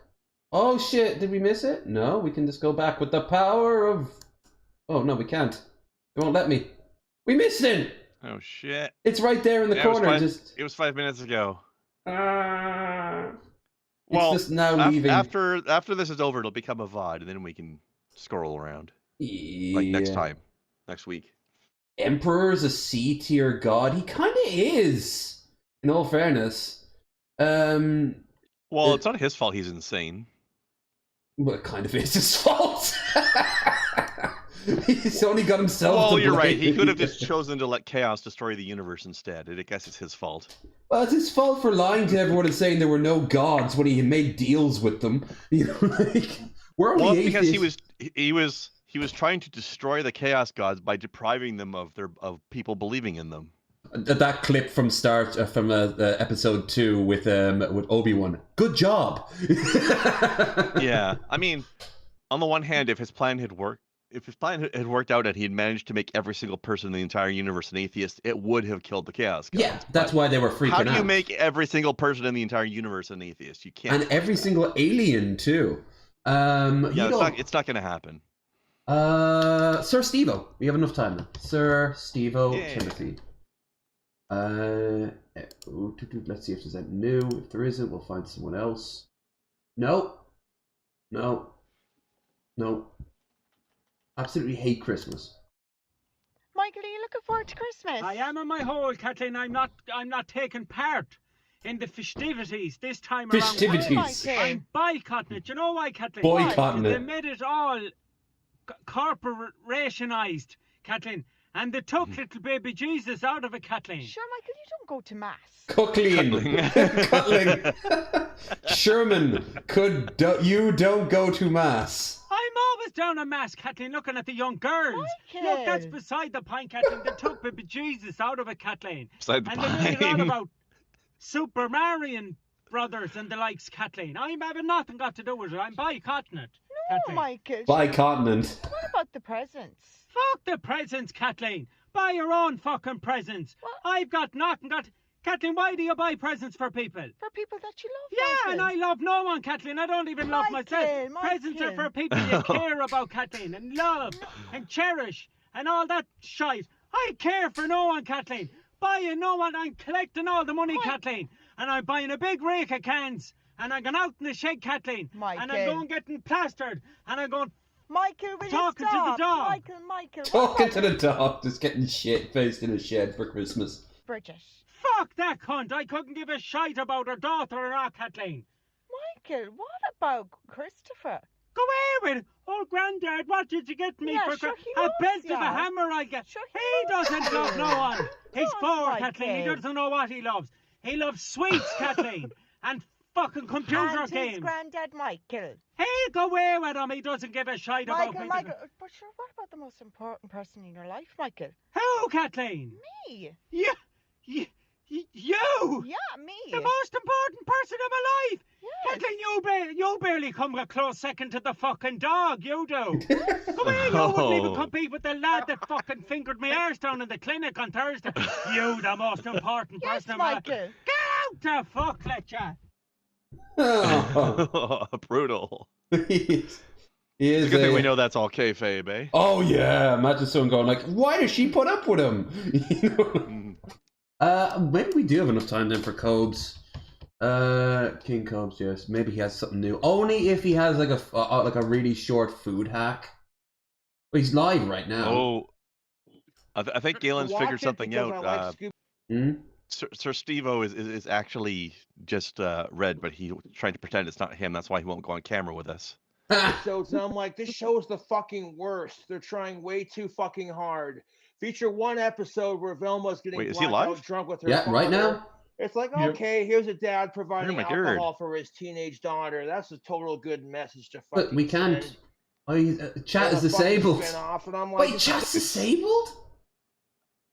Oh shit, did we miss it? No, we can just go back with the power of... Oh no, we can't. It won't let me. We missed it! Oh shit. It's right there in the corner. It was 5 minutes ago. It's Well, just now leaving. after this is over, it'll become a VOD, and then we can scroll around. Like next Yeah. time. Next week. Emperor's a C-tier god. He kind of is, in all fairness. Well, it's not his fault he's insane. Well, it kind of is his fault. He's only got himself Well, to you're right. blame. He could have just chosen to let chaos destroy the universe instead. I guess it's his fault. Well, it's his fault for lying to everyone and saying there were no gods when he made deals with them. You know, like, we're only Well, it's because atheists. he was trying to destroy the chaos gods by depriving them of people believing in them. That clip from episode 2 with Obi-Wan. Good job. Yeah, I mean, on the one hand, if his plan had worked out and he had managed to make every single person in the entire universe an atheist, it would have killed the chaos gods. Yeah, that's why they were freaking out. How do you make every single person in the entire universe an atheist? You can't. And every single alien too. Yeah, it's not going to happen. Sir Stevo. We have enough time now. Sir Stevo Timothy. Let's see if there's anything new. If there isn't, we'll find someone else. No. Absolutely hate Christmas. My to Christmas? I am in my hole, Kathleen. I'm not taking part in the festivities this time around. Festivities. I'm boycotting it. You know why, Kathleen? Boycotting They it. made it all corporationized, Kathleen. And they took little baby Jesus out of it, Kathleen. Sure, Michael, you don't go to mass. Cuddling. Sherman, you don't go to mass. I'm always down at mass, Kathleen, looking at the young girls. Michael. Look, that's beside the point, Kathleen. They took baby Jesus out of it, Kathleen. Beside the and they made it all pine. about Super Marion Brothers and the likes, Kathleen. I'm having nothing got to do with it. I'm boycotting it. No, Kathleen. Michael. By continent. What about the presents? Fuck the presents, Kathleen. Buy your own fucking presents. What? I've got nothing got... Kathleen, why do you buy presents for people? For people that you love, Yeah, Michael. and I love no one, Kathleen. I don't even love myself. Michael. Presents are for people you care about, Kathleen, and love and cherish and all that shite. I care for no one, Kathleen. Buying no one. I'm collecting all the money, Kathleen. And I'm buying a big rake of cans. And I'm going out in the shed, Kathleen. Michael. And I'm going getting plastered. And I'm going Michael, will talking you to stop? the dog. Michael. Talking to the dog, just getting shit faced in a shed for Christmas. Bridget. Fuck that cunt. I couldn't give a shite about her daughter or not, Kathleen. Michael, what about Christopher? Go away with it. Oh, Grandad, what did you get me Yeah, for sure he a loves belt ya. of a hammer I get? Sure he doesn't love no one. He's Don't poor, like Kathleen. He him. doesn't know what he loves. He loves sweets, Kathleen, and fucking computer And games. his granddad, Michael. Hey, go away with him. He doesn't give a shite about Michael, people. but sure, what about the most important person in your life, Michael? Who, Kathleen? Me. You. Yeah, me. The most important person in my life. Yes. Kathleen, you barely come a close second to the fucking dog. You do. Come here, you wouldn't even compete with the lad that fucking fingered my arse down in the clinic on Thursday. You, the most important person in my life. Michael. Get out the fuck, let ya. Oh. Brutal. He It's is a good thing we know that's all kayfabe, eh? Oh yeah, imagine someone going like, "Why does she put up with him?" You know? Maybe we do have enough time then for Cobes. King Cobes, yes. Maybe he has something new. Only if he has like a really short food hack. But he's live right now. Oh, I think Galen's figured something out. Sir Steve-O is actually just red, but he tried to pretend it's not him. That's why he won't go on camera with us. Episodes, and I'm like, this show's the fucking worst. They're trying way too fucking hard. Feature one episode where Velma's getting Wait, is he blackout live? drunk with her Yeah, father. right now. It's like, Yep. okay, here's a dad providing my God. alcohol for his teenage daughter. That's a total good message to fucking But we can't. send. Oh, chat is And a fucking disabled. spin-off, and I'm like, Wait, chat's disabled?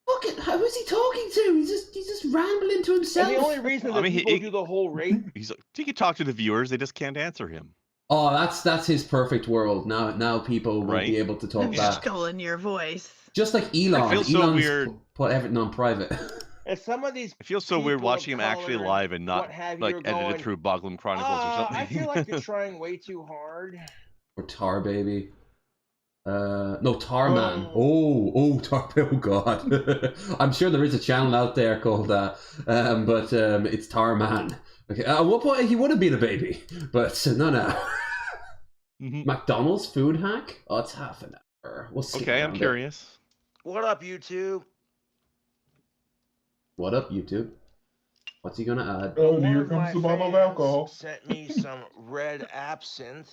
Fuck it, how is he talking to? He's just rambling to himself. And the only reason that people do the whole rate. He's like, he can talk to the viewers. They just can't answer him. Oh, that's his perfect world. Now people will be able to talk back. Stolen your voice. Just like Elon. It feels so Elon's weird. Put everything on private. And some of these It feels so weird people watching of him actually color live and not what have like you are edited going, through Boglum Chronicles or something. I feel like you're trying way too hard. Or Tar Baby. No, Tarman. Oh, Tar. Oh God. I'm sure there is a channel out there called that, but it's Tarman. Okay. At one point he would have been a baby, but no. McDonald's food hack? Oh, it's half an hour. We'll see. Okay, I'm curious. What up, YouTube? What up, YouTube? What's he gonna add? Oh, here comes the bottle of alcohol. Sent me some red absinthe.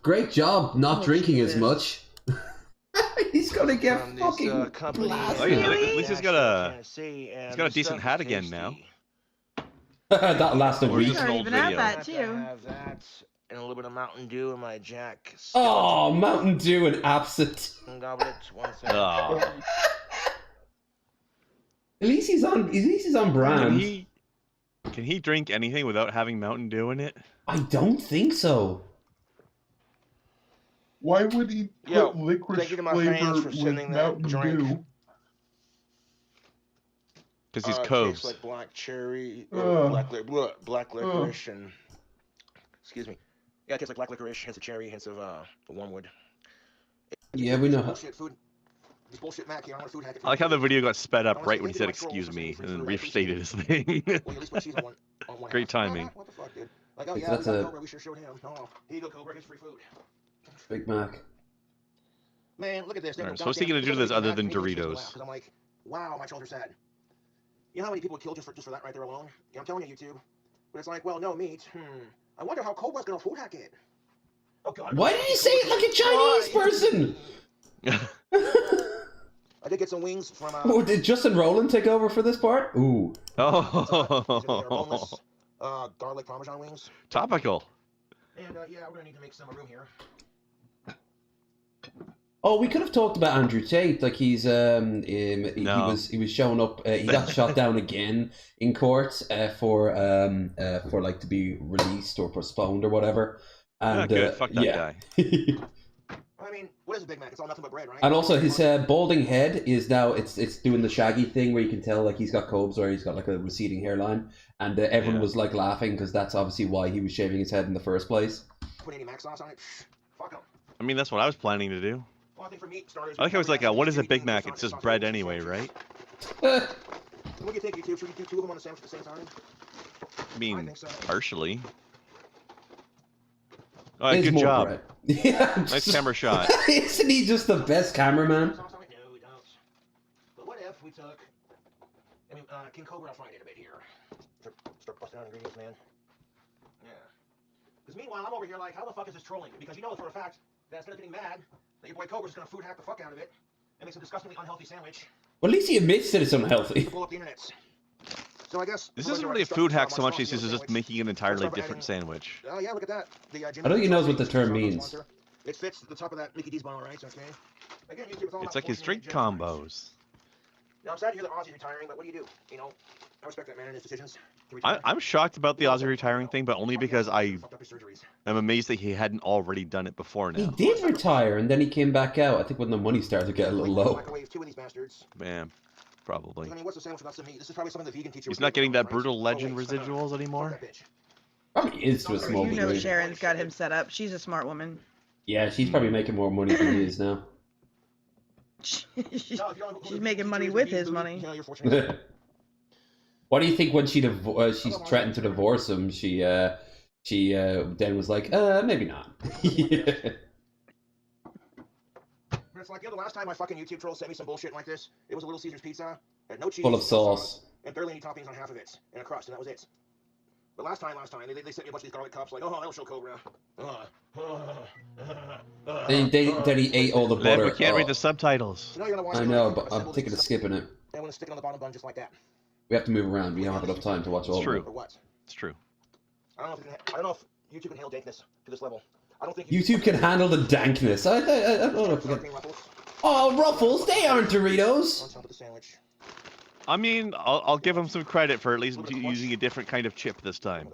Great job not drinking as much. He's gonna get from this, fucking company blasted. At least he's got a Tennessee, and he's got a this decent stuff hat is again tasty. now. That'll last a Or week. just an old even have video. that I too. have that and a little bit of Mountain Dew in my Jack. Oh, Mountain Dew and absinthe. Goblet. One second. Oh. At least he's on brand. Can he drink anything without having Mountain Dew in it? I don't think so. Why would he put Yo, licorice thank you to my flavor fans for with sending that Mountain drink. Dew? Because he's Tastes Cobes. like black cherry, Ugh. black licorice, and excuse me. Yeah, it tastes like black licorice, hints of cherry, hints of the wormwood. Yeah, we know. Bullshit food. This bullshit Mac here. I want a food hack. I like how the video got sped up right when he said "excuse me" and then restated his thing. Great timing. What the fuck, dude? Like, oh If yeah, that's we got a- Cobra, we should show him. Oh, here you go, Cobra. Here's free food. Big Mac. Man, look at this. Alright, so what's he gonna do to this other than Doritos? I'm like, wow, my children are sad. You know how many people would kill just for that right there alone? Yeah, I'm telling you, YouTube. But it's like, well, no meat. I wonder how Cobra's gonna food hack it. Oh God. Why did you say it like a Chinese person? I did get some wings from. Oh, did Justin Rowland take over for this part? Ooh. Oh. Garlic Parmesan wings. Topical. And yeah, we're gonna need to make some room here. Oh, we could have talked about Andrew Tate. Like he was showing up. He got shot down again in court for like to be released or postponed or whatever. And good. Fuck that guy. I mean, what is a Big Mac? It's all nothing but bread, right? And also his balding head is now it's doing the Shaggy thing where you can tell like he's got cobes or he's got like a receding hairline, and everyone was like laughing because that's obviously why he was shaving his head in the first place. Put any Mac sauce on it? Fuck 'em. I mean, that's what I was planning to do. Well, I think for meat starters. I think I was like, what is a Big Mac? It's just bread anyway, right? What do you think, YouTube? Should we do two of them on the sandwich at the same time? I mean, think so. partially. All right, good job. Yeah, nice camera shot. Isn't he just the best cameraman? No, we don't. But what if we took... I mean, King Cobra, I'll find it a bit here. Start busting out ingredients, man. Yeah. Because meanwhile, I'm over here like, how the fuck is this trolling? Because you know for a fact that instead of getting mad, that your boy Cobra's going to food hack the fuck out of it and make some disgustingly unhealthy sandwich. Well, at least he admits that it's unhealthy. Blow up the internet. So I guess... This isn't really a food hack so much as this is just making an entirely different sandwich. Oh, yeah, look at that. I don't think he knows what the term means. It fits the top of that Mickey D's bone, right? Okay. Again, It's like his drink combos. Now, I'm sad to hear that Ozzy's retiring, but what do? You know, I respect that man and his decisions. I'm shocked about the Ozzy retiring thing, but only because I am amazed that he hadn't already done it before now. He did retire, and then he came back out. I think when the money started to get a little low. Man, probably. I mean, what's the sandwich without some meat? This is probably something the vegan teacher. He's not getting that brutal legend residuals anymore. Probably is to a small degree. You know Sharon's got him set up. She's a smart woman. Yeah, she's probably making more money than he is now. She's making money with his money. What do you think when she's threatened to divorce him? She then was like, maybe not. It's like, the last time my fucking YouTube troll sent me some bullshit like this, it was a Little Caesar's pizza, had no cheese, full of sauce, and barely any toppings on half of it, and a crust, and that was it. But last time, they sent me a bunch of these garlic cups, like, oh, that'll show Cobra. Then he ate all the butter. We can't read the subtitles. I know, but I'm thinking of skipping it. I want to stick it on the bottom bun just like that. We have to move around. We don't have enough time to watch all of it. It's true. I don't know if YouTube can handle dankness to this level. I don't think YouTube can handle the dankness. I don't know if we can. Oh, Ruffles! They aren't Doritos. On top of the sandwich. I mean, I'll give him some credit for at least using a different kind of chip this time.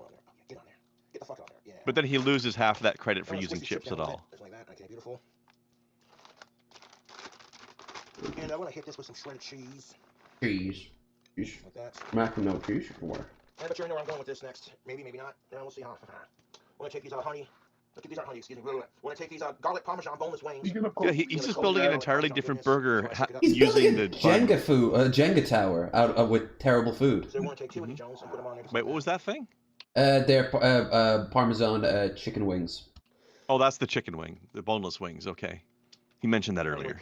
Get on there. Get the fuck on there. Yeah. But then he loses half that credit for using chips at all. Like that. Okay, beautiful. And I want to hit this with some shredded cheese. Cheese. Like that. Mac and no cheese for more. Yeah, but you know where I'm going with this next. Maybe, maybe not. Yeah, we'll see how. I'm going to take these honey. These aren't honey, excuse me. We're going to take these garlic Parmesan boneless wings. Yeah, he's just building an entirely different burger He's using building the Jenga tower out with terrible food. So we want to take two of these, Jones, and put them on there. Wait, what was that thing? They're Parmesan chicken wings. Oh, that's the chicken wing, the boneless wings. Okay, he mentioned that earlier.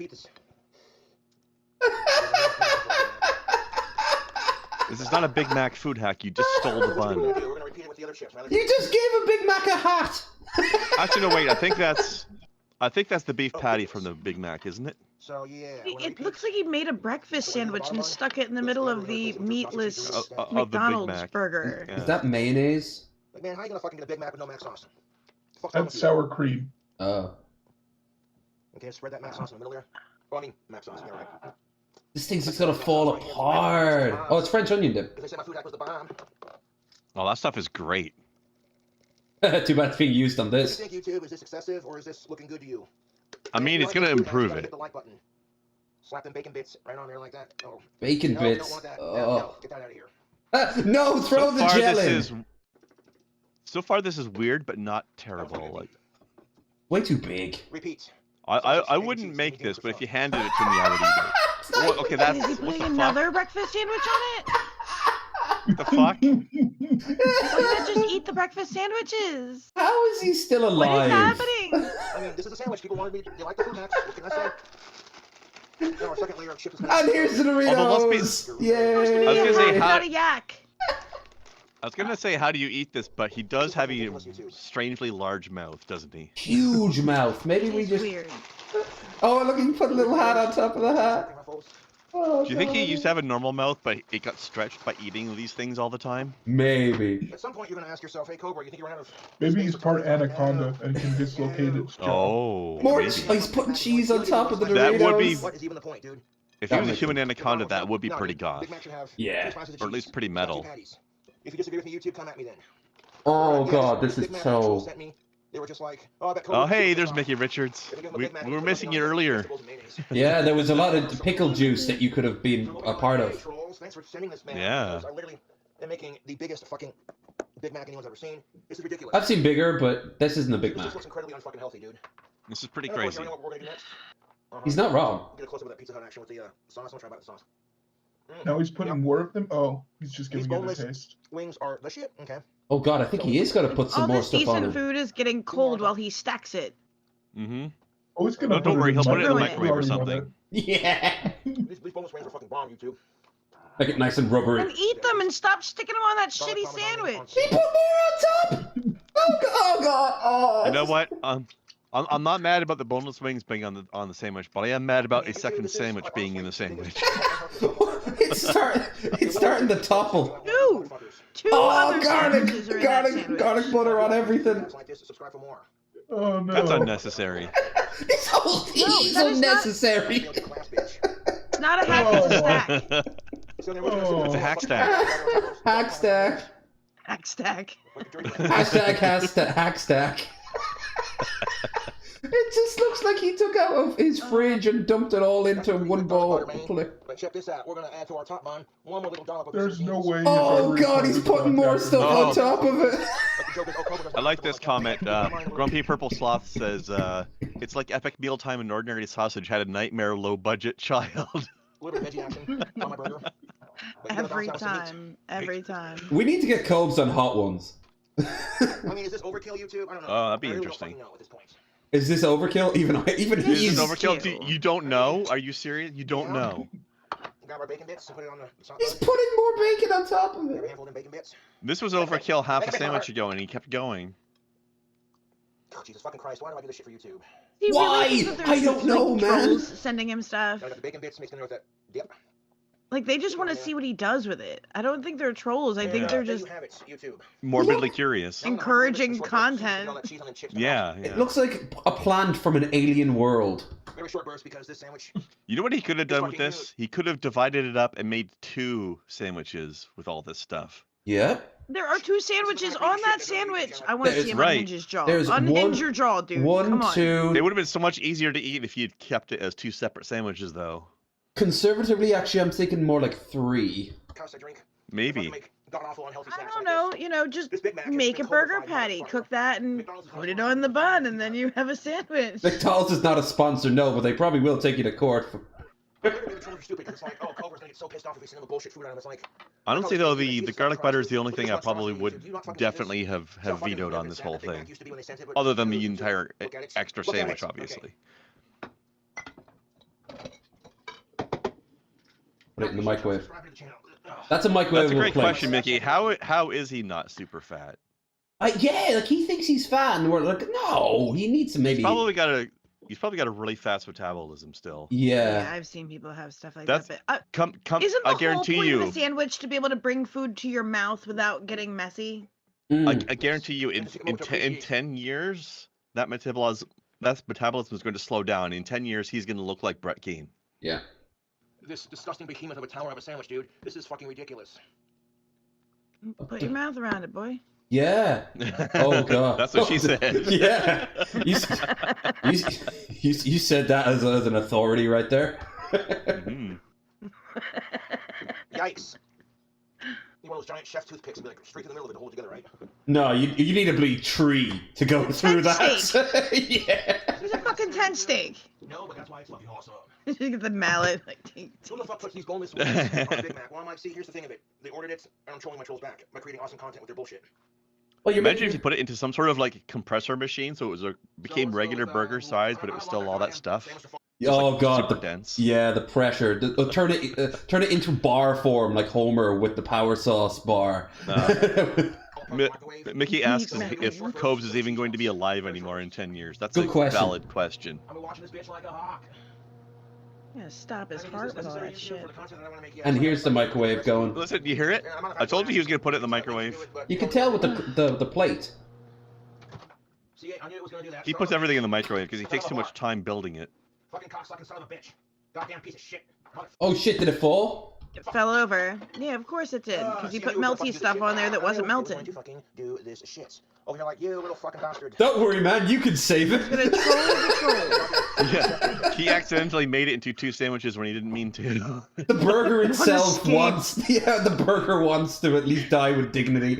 This is not a Big Mac food hack. You just stole the bun. We're going to repeat it with the other chips. You just gave a Big Mac a hat. Actually, no, wait. I think that's the beef patty from the Big Mac, isn't it? So yeah. It looks like he made a breakfast sandwich and stuck it in the middle of the meatless McDonald's burger. Is that mayonnaise? Like, man, how you gonna fucking get a Big Mac with no Mac sauce? That's sour cream. Oh. Okay, spread that Mac sauce in the middle there. Oh, I mean, Mac sauce. Yeah, right. This thing's just gonna fall apart. Oh, it's French onion dip. They said my food hack was the bomb. Oh, that stuff is great. Too bad it's being used on this. Do you think, YouTube, is this excessive or is this looking good to you? I mean, it's gonna improve it. Hit the like button. Slap them bacon bits right on there like that. Oh. Bacon bits. Don't want that. Oh. No, get that out of here. No, throw the gel in. So far, this is weird, but not terrible. Like, way too big. Repeat. I wouldn't make this, but if you handed it to me, I would eat it. Well, okay, that's Is he putting another breakfast sandwich on it? The fuck? Why not just eat the breakfast sandwiches? How is he still alive? What is happening? I mean, this is a sandwich. People wanted me to. They like the food hacks. What can I say? Now, a second layer of chips. And here's the Doritos. Although, let's be- Yay! I was gonna say Got a yak. I was gonna say, how do you eat this? But he does have a strangely large mouth, doesn't he? Huge mouth. Maybe we just. Weird. Oh, look! You put a little hat on top of the hat. Oh, Do you think he God. used to have a normal mouth, but it got stretched by eating these things all the time? Maybe. At some point, you're gonna ask yourself, "Hey, Cobra, you think you ran out of?" Maybe he's part anaconda and can dislocate its jaw. Oh, More. maybe. He's putting cheese on top of the Doritos. That would be. What is even the point, dude? If he was a human anaconda, that would be pretty goth, Big Mac should have Yeah. 3 slices of or at cheese, least pretty 2 metal. patties. If you disagree with me, YouTube, come at me then. Oh Yeah, God, this Big is Mac so. actual sent me, they were just like, "Oh, I bet Cobra Oh, hey, took there's this Mickey off." Richards. If you give him a We Big Mac, were it's missing nothing it else but earlier. vegetables and mayonnaise. Yeah, there was a lot of pickle juice that you could have been a part Hey, of. trolls, thanks for sending this, man. Yeah. I literally am making the biggest fucking Big Mac anyone's ever seen. This is ridiculous. I've seen bigger, but this isn't a Big This Mac. just looks incredibly unfucking healthy, dude. This is pretty And of course, crazy. you know what we're gonna do next? He's not wrong. We'll get a close up of that Pizza Hut action with the sauce. I'm gonna try about the sauce. Now he's putting more of them. Oh, he's just These giving it a boneless taste. wings are the shit. Okay. Oh God, I think he is gonna put some All more this stuff on decent him. food is getting cold while he stacks it. Mm-hmm. Oh, he's gonna. No, don't worry, he'll put it in the Ruin it. microwave or something. Yeah. These boneless wings are fucking bomb, YouTube. Make it nice and rubbery. And eat them and stop sticking them on that shitty sandwich. He put more on top. Oh God. Oh. You know what? I'm not mad about the boneless wings being on the sandwich, but I am mad about a second sandwich being in the sandwich. It's starting to topple. Two Oh, other sandwiches are in that sandwich. garlic butter on everything. Like this, subscribe for more. Oh no. That's unnecessary. This whole thing is that is not- unnecessary. It's not a hack, it's a stack. It's a hack stack. Hack stack. Hack stack. Hashtag hack stack. It just looks like he took out of his fridge and dumped it all into one bowl. But check this out. We're gonna add to our top bun one more little dollop of There's no way. he's Oh ever God, he's recorded putting more podcast. stuff on top of it. I like this comment. Grumpy Purple Sloth says, "It's like epic mealtime and ordinary sausage had a nightmare low-budget child." A little bit of veggie action on my burger. Every time. Every time. We need to get Cobes on hot ones. I mean, is this overkill, YouTube? I don't know. Oh, that'd be I really interesting. don't fucking know at this point. Is this overkill? Even Is he's this overkill? You don't know? Are you serious? You don't know? Grab our bacon bits and put it on the He's putting more bacon on top of Grab a it. handful of them bacon bits. This was overkill half a sandwich ago, and he kept going. Oh, Jesus fucking Christ! Why do I do this shit for YouTube? He Why? really thinks that I there's, don't know, like, man. trolls sending him stuff. I got the bacon bits mixed in there with that dip. Like, they just want to see what he does with it. I don't think they're trolls. I think they're There just you have it, YouTube. Morbidly curious. encouraging content. Yeah, It yeah. looks like a plant from an alien world. Very short burst because this sandwich. You know what he could have done with this? He could have divided it up and made 2 sandwiches with all this stuff. Yeah. There are 2 sandwiches on that sandwich. I want to see him Right. unhinge his jaw. There's Unhinge your jaw, dude. One, Come on. two. It would have been so much easier to eat if you'd kept it as 2 separate sandwiches, though. Conservatively, actually, I'm thinking more like 3. Maybe. I don't know. You know, just make a burger patty, cook that, and put it on the bun, and then you have a sandwich. McDonald's is not a sponsor, no, but they probably will take you to court. Honestly, though, the garlic butter is the only thing I probably would definitely have vetoed on this whole thing. Other than the entire extra sandwich, obviously. Put it in the microwave. That's a microwavable That's a great plate. question, Mickey. How is he not super fat? Yeah, like he thinks he's fat, and we're like, no, he needs to maybe. He's probably got a really fast metabolism still. Yeah. I've seen people have stuff like That's that. But, come. isn't the I guarantee whole point you. of a sandwich to be able to bring food to your mouth without getting messy? I guarantee you, in 10 years, that metabolism is going to slow down. In 10 years, he's going to look like Brett Keane. Yeah. This disgusting behemoth of a tower of a sandwich, dude. This is fucking ridiculous. Put your mouth around it, boy. Yeah. Oh God. That's what she said. Yeah. You said that as an authority right there. Mm-hmm. Yikes. You want those giant chef toothpicks and be like straight to the middle of it to hold it together, right? No, you need a bleed tree to go through that. Steak. It's a fucking tent steak. No, but that's why it's fucking awesome. You get the mallet. Like, Who the fuck puts these boneless wings on a Big Mac? Well, I'm like, see, here's the thing of it. They ordered it, and I'm trolling my trolls back by creating awesome content with their bullshit. Well, Imagine if you put it into some sort of like compressor machine, so it was became regular burger size, but it was still all that stuff. Oh god, super dense. Yeah, the pressure. Turn it into bar form like Homer with the power sauce bar. Mickey asks if Cobes is even going to be alive anymore in 10 years. That's Good a question. valid question. I've been watching this bitch like a hawk. Yeah, stop his heart with all that shit. And here's the microwave going. Listen, you hear it? I told you he was going to put it in the microwave. You can tell with the plate. See, I knew it was gonna do that. He puts everything in the microwave because he takes too much time building it. Fucking cocksucking son of a bitch. Goddamn piece of shit. Oh shit, did it fall? It fell over. Yeah, of course it did, because he put melty stuff on there that wasn't melted. To fucking do this shit. Oh, you're like, you little fucking bastard. Don't worry, man, you can save it. Gonna troll the troll. Yeah, he accidentally made it into 2 sandwiches when he didn't mean to. The burger itself wants, the burger wants to at least die with dignity.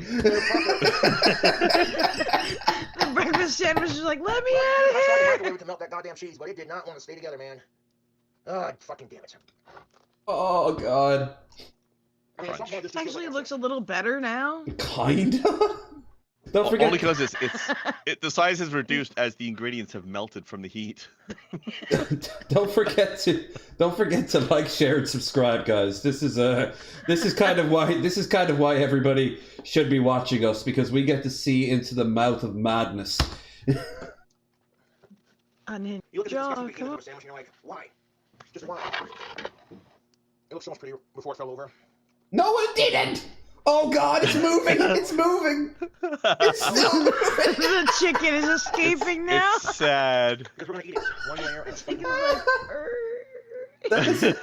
The breakfast sandwich is like, let me out of here. I to melt that goddamn cheese, but it did not want to stay together, man. Oh, fucking damn it. Oh god. Actually, it looks a little better now. Kinda. Don't forget. Only because the size is reduced as the ingredients have melted from the heat. Don't forget to like, share, and subscribe, guys. This is kind of why everybody should be watching us, because we get to see into the mouth of madness. You look at this sandwich and you're like, why? Just why? It looks so much prettier before it fell over. No, it didn't! Oh god, it's moving! It's moving! It's still moving! The chicken is escaping now. It's sad. Because we're gonna eat it. One layer and fucking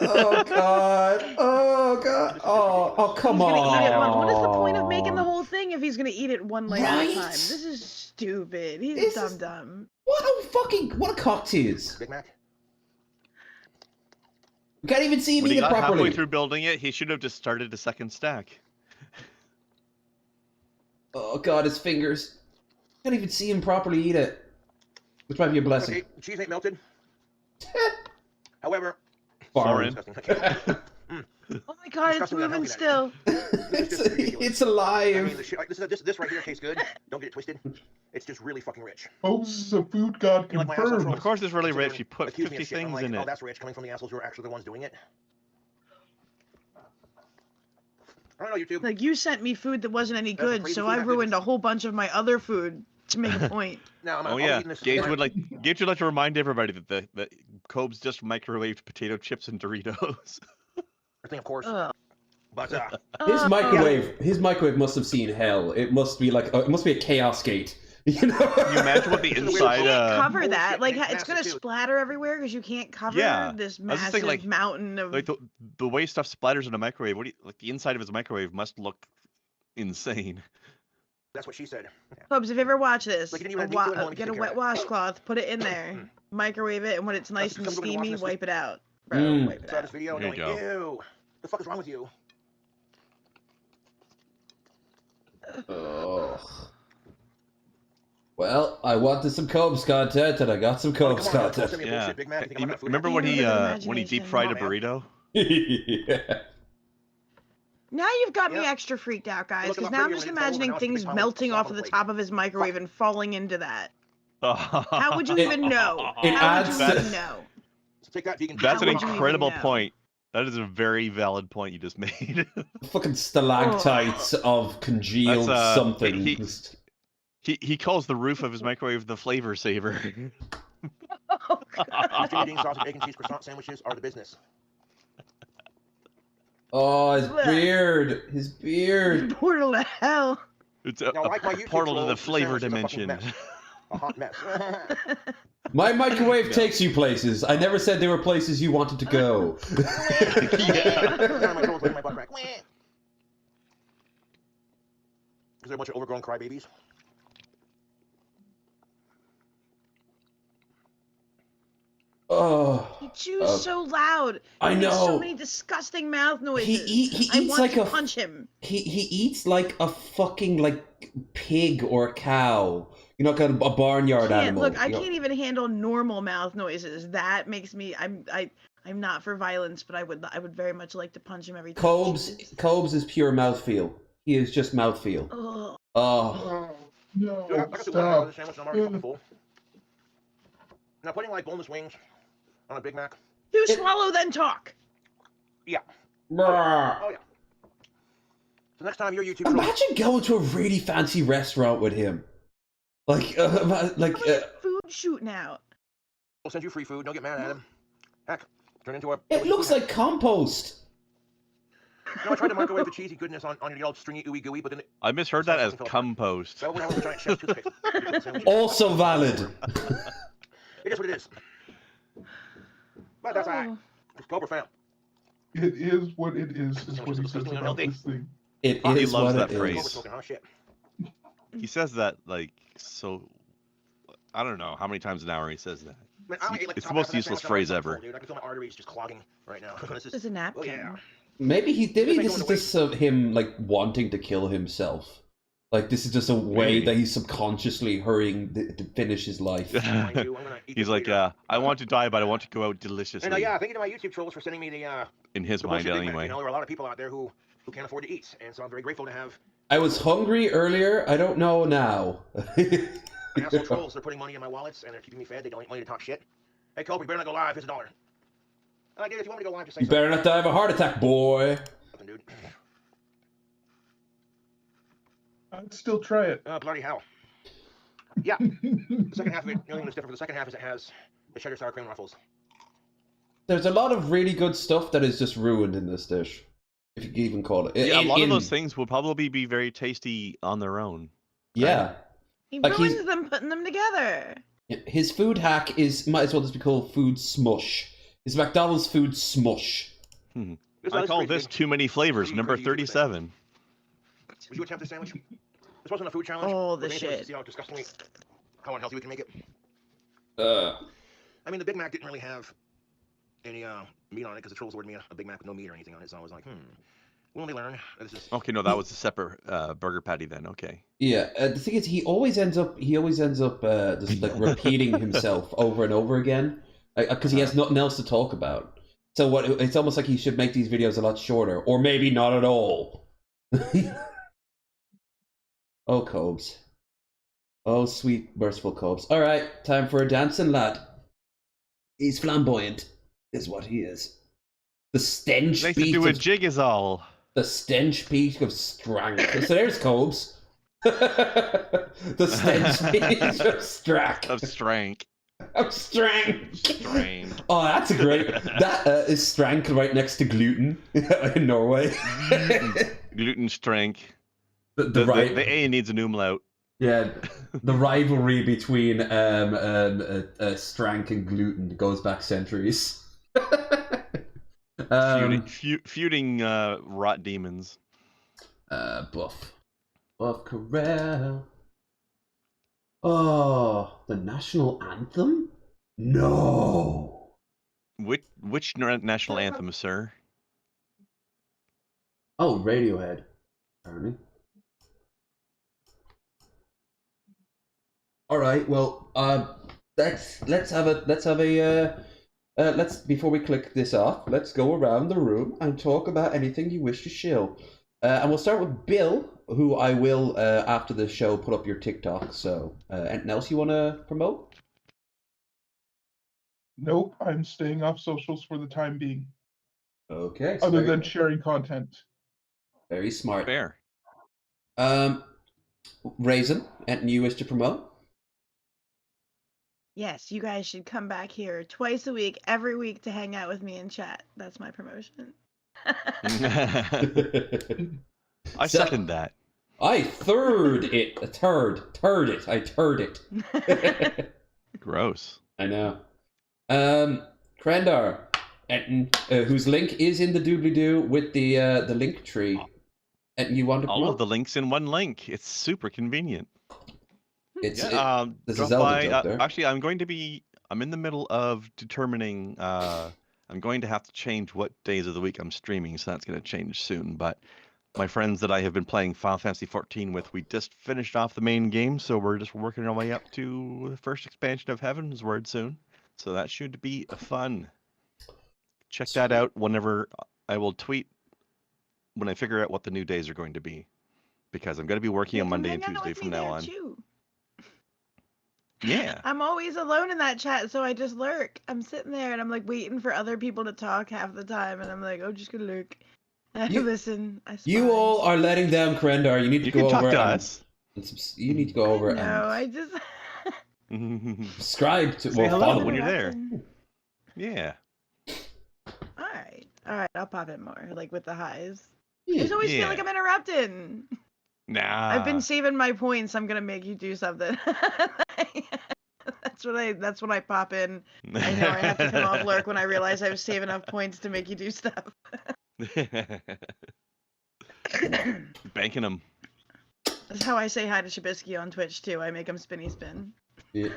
Oh god! Oh god! Oh come on! He's gonna eat it one. What is the point of making the whole thing if he's gonna eat it one layer at a time? Right? This is stupid. He's dumb. What a cock tease! Big Mac. We can't even see him When eat he it got properly. halfway through building it, he should have just started a second stack. Oh god, his fingers. Can't even see him properly eat it. Which might be a blessing. Okay, cheese ain't melted. However, Foreign. Oh my god, it's moving still. It's alive. I mean, this right here tastes good. Don't get it twisted. It's just really fucking rich. Hosts of food god confirmed. Of course it's really rich. You put 50 things in Oh, it. that's rich, coming from the assholes who are actually the ones doing it. I don't know, YouTube. Like, you sent me food that wasn't any good, so I ruined a whole bunch of my other food to make a point. Oh yeah, Gage would like to remind everybody that Cobes just microwaved potato chips and Doritos. I think, of course. But His microwave must have seen hell. It must be like it must be a chaos gate. You know? Can you imagine what the inside? You can't cover that. Like, it's gonna splatter everywhere because you can't cover this massive mountain of. Like the way stuff splatters in a microwave. Like the inside of his microwave must look insane. That's what she said. Cubs, if you ever watch this, Like, get a wet washcloth, put it in there, microwave it, and when it's nice and steamy, wipe it out. Bro, wipe it out. This video, There you go. Ew, the fuck is wrong with you? Oh. Well, I wanted some Cobes content, and I got some Cobes content. Yeah. Remember when he deep fried a burrito? Yeah. Now you've got me extra freaked out, guys, because now I'm just imagining things melting off of the top of his microwave and falling into that. How would you even know? How would you even know? That's an incredible point. That is a very valid point you just made. Fucking stalactites of congealed something. He calls the roof of his microwave the flavor saver. Eating sausage, egg, and cheese croissant sandwiches are the business. Oh, his beard! His beard! Portal to hell! It's a portal to the flavor dimension. A hot mess. My microwave takes you places. I never said there were places you wanted to go. Is there a bunch of overgrown crybabies? Oh. He chews so loud. I He makes know. so many disgusting mouth noises. He I eats want like to a punch him. He eats like a fucking pig or a cow. You know, kind of a barnyard animal. Look, I can't even handle normal mouth noises. That makes me. I'm not for violence, but I would very much like to punch him every time. Cobes is pure mouthfeel. He is just mouthfeel. Ugh. Oh. No, I got the stop. sandwich. I'm already fucking full. Now, putting like boneless wings on a Big Mac. You swallow then talk. Yeah. Bruh. Oh yeah. So next time you're YouTube. Imagine going to a really fancy restaurant with him. Like, Food shooting out. We'll send you free food. Don't get mad at him. Heck, turn into a. it looks like compost. No, I tried to microwave the cheesy goodness on the old stringy ooey gooey, but then I misheard that as compost. So when I was a giant chef's toothpaste. Also valid. It is what it is. But that's alright. It's Cobra fam. It is what it is what he says about this thing. It He is loves what that it phrase. is. Oh shit. He says that like so. I don't know how many times an hour he says that. Man, I ate, like, It's top the most half of that useless sandwich, phrase I'm ever. full, dude. I can feel my arteries just clogging right now. There's a napkin. Oh yeah. Maybe this is just him like wanting to kill himself. Like this is just a way that he's subconsciously hurrying to finish his life. He's like, I want to die, but I want to go out deliciously. And yeah, thank you to my YouTube trolls for sending me the. In his the mind, bullshit Big Mac. anyway. You know, there are a lot of people out there who can't afford to eat, and so I'm very grateful to have. I was hungry earlier. I don't know now. Asshole trolls. They're putting money in my wallets and they're keeping me fed. They don't want me to talk shit. Hey, Cole, we better not go live. Here's $1. And I did. If you want me to go live, just say You better not die of a heart attack, boy. something, dude. I'd still try it. Bloody hell. Yeah. The second half of it, the only thing that's different for the second half is it has the cheddar sour cream ruffles. There's a lot of really good stuff that is just ruined in this dish, if you can even call it. Yeah, a lot of those things will probably be very tasty on their own. Yeah. He Like ruins them putting them together. His food hack might as well just be called food smush. It's McDonald's food smush. I call this too many flavors, number 37. Would you attempt this sandwich? This wasn't a food challenge. Oh, the We're gonna shit. See how disgustingly, how unhealthy we can make it. I mean, the Big Mac didn't really have any meat on it because the trolls ordered me a Big Mac with no meat or anything on it. So I was like, we'll only learn. This is... Okay, no, that was a separate burger patty then. Okay. Yeah, the thing is, he always ends up just like repeating himself over and over again, because he has nothing else to talk about. So it's almost like he should make these videos a lot shorter, or maybe not at all. Oh, Cobes. Oh, sweet, merciful Cobes. All right, time for a dancing lad. He's flamboyant, is what he is. The stench Nice to beat do a of jig is all. the stench beat of strength. So there's Cobes. The stench beat of strack. Of strength. Of strength. Oh, that's a great. That is Strank right next to gluten in Norway. Gluten strength. The A needs an umlaut. Yeah, the rivalry between Strank and gluten goes back centuries. Feuding rot demons. Buff Corral. Oh, the national anthem? No. Which national anthem, sir? Oh, Radiohead. Apparently. All right. Well, let's before we click this off, let's go around the room and talk about anything you wish to shill. And we'll start with Bill, who I will after the show put up your TikTok. So, anything else you want to promote? Nope, I'm staying off socials for the time being. Okay. Other than sharing content. Very smart. Fair. Raisin, anything you wish to promote? Yes, you guys should come back here twice a week, every week to hang out with me and chat. That's my promotion. I second that. I third it. I turd it. Gross. I know. Krendar, whose link is in the doobly-doo with the link tree. And you want to all of the links in one link. It's super convenient. There's a drop Zelda by. joke there. Actually, I'm in the middle of determining. I'm going to have to change what days of the week I'm streaming, so that's going to change soon. But my friends that I have been playing Final Fantasy 14 with, we just finished off the main game, so we're just working our way up to the first expansion of Heaven's Word soon. So that should be fun. Check that out whenever I will tweet when I figure out what the new days are going to be, because I'm going to be working on Monday and Tuesday from now on. Yeah. I'm always alone in that chat, so I just lurk. I'm sitting there and I'm like waiting for other people to talk half the time, and I'm like, oh, just gonna lurk. I listen. I spy. You all are letting down Krendar. You need to go can talk over to and us. you need to go over No, I just. and subscribe to. Say Well, hello follow when me. you're there. Yeah. All right, I'll pop in more, like with the highs. I Yeah. just always feel like I'm interrupting. Nah. I've been saving my points. I'm gonna make you do something. That's when I pop in. I know I have to come off lurk when I realize I've saved enough points to make you do stuff. Banking them. That's how I say hi to Shabisky on Twitch too. I make him spinny spin. Yeah.